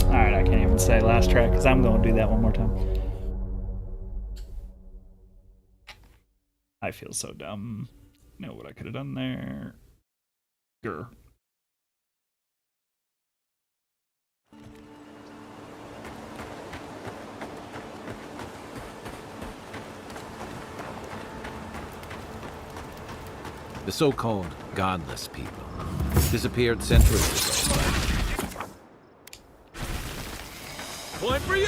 Alright, I can't even say last track because I'm going to do that one more time. I feel so dumb. Know what I could have done there. Grr. The so-called godless people disappeared centuries ago. Point for you!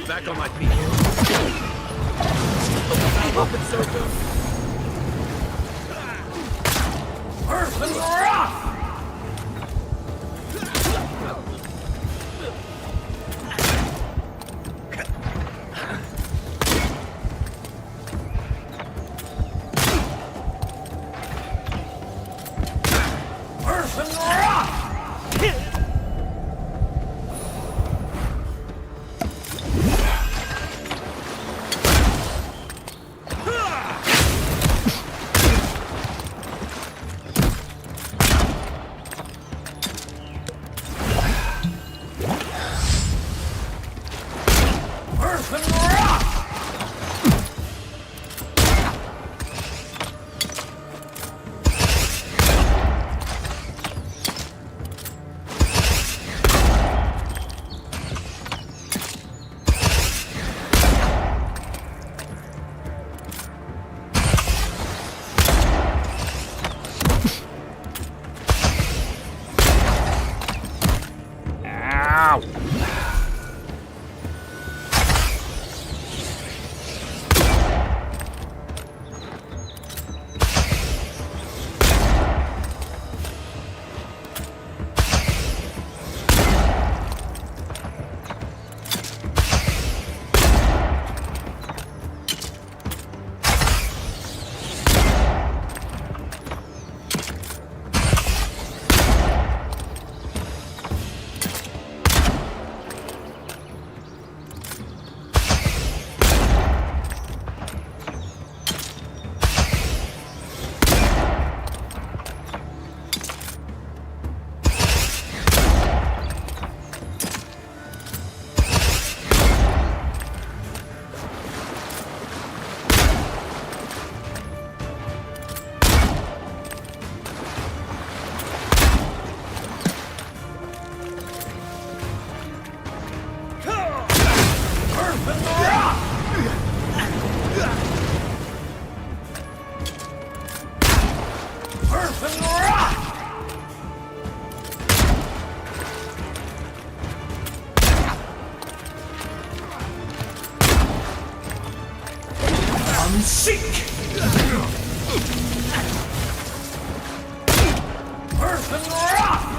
Back on my feet. Up and circle. Earth and rock! Earth and rock! Seek! Earth and rock!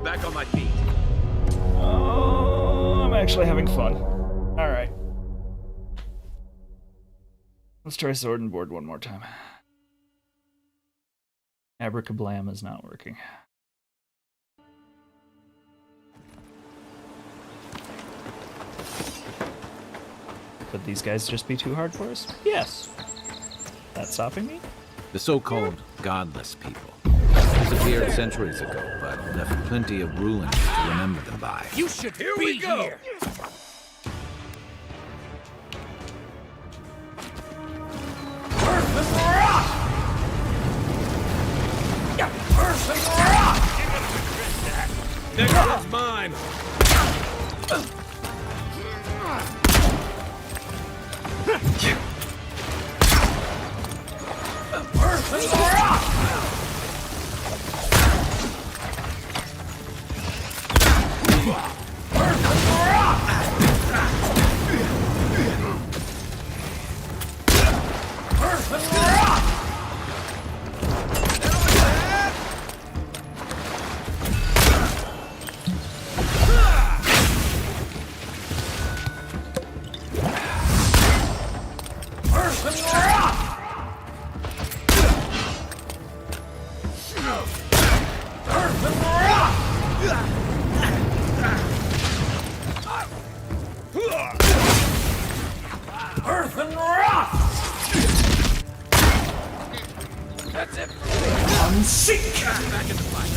Back on my feet. Oh, I'm actually having fun. Alright. Let's try sword and board one more time. Abracablam is not working. Could these guys just be too hard for us? Yes. That's stopping me? The so-called godless people disappeared centuries ago, but left plenty of ruins to remember them by. You should be here! Earth and rock! Next one's mine. That's it. Unseek. Back in the fight.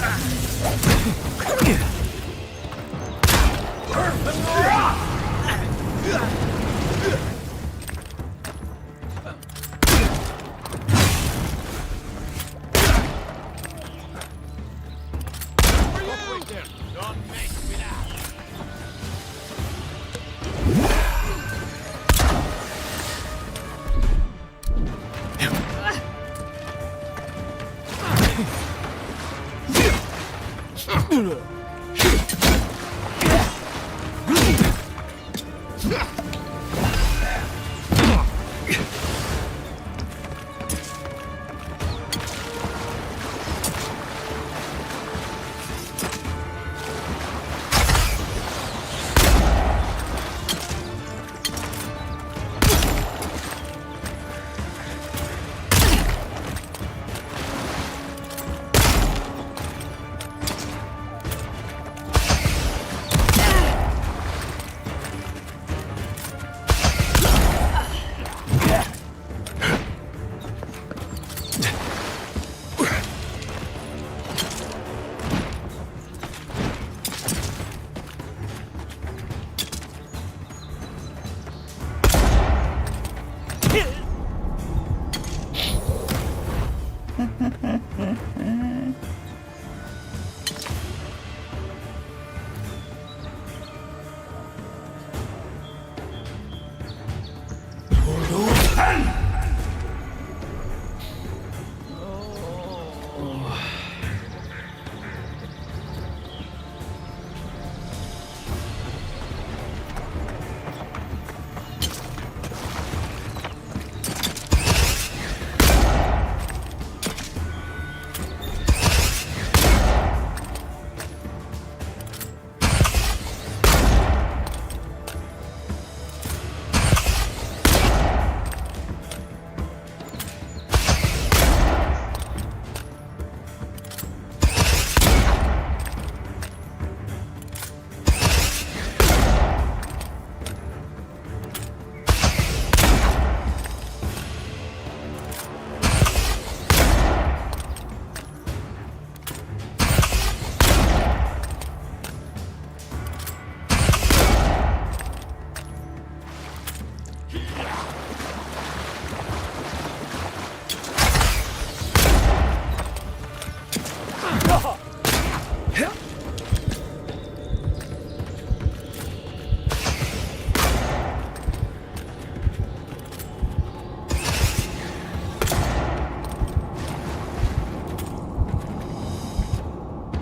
Don't mess with us.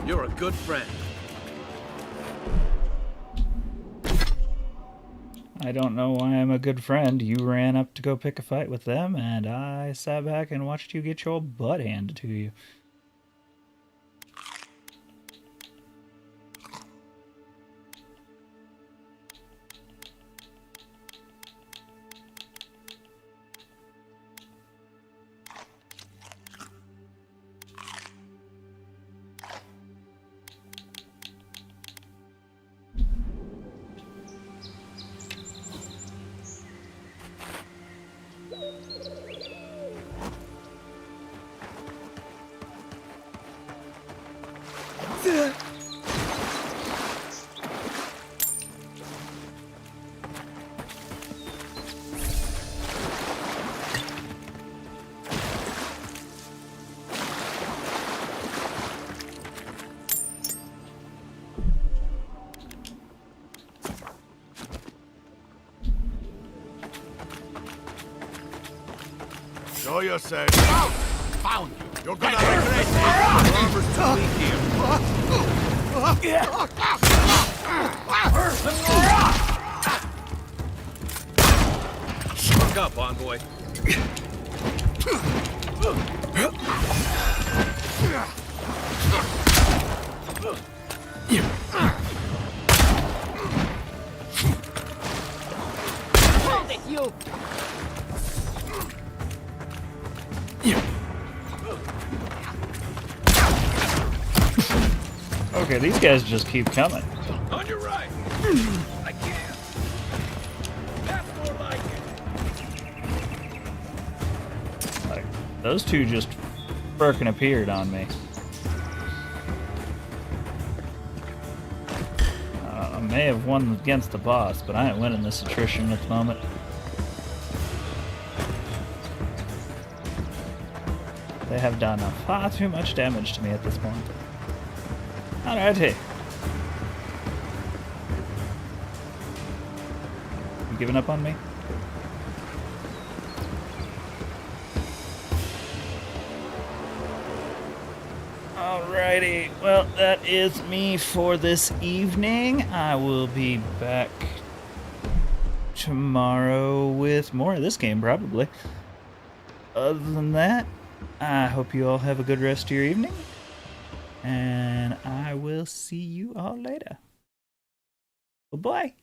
You're a good friend. I don't know why I'm a good friend. You ran up to go pick a fight with them, and I sat back and watched you get your butt handed to you. you say? Found you. You're gonna regret this. Your armor's too weak here. Look up, envoy. Hold it, you! Okay, these guys just keep coming. On your right. I can't. That's more like it. Like, those two just frickin' appeared on me. I may have won against the boss, but I ain't winning this attrition at the moment. They have done far too much damage to me at this point. Alrighty. You giving up on me? Alrighty, well, that is me for this evening. I will be back tomorrow with more of this game, probably. Other than that, I hope you all have a good rest of your evening, and I will see you all later. Bye-bye.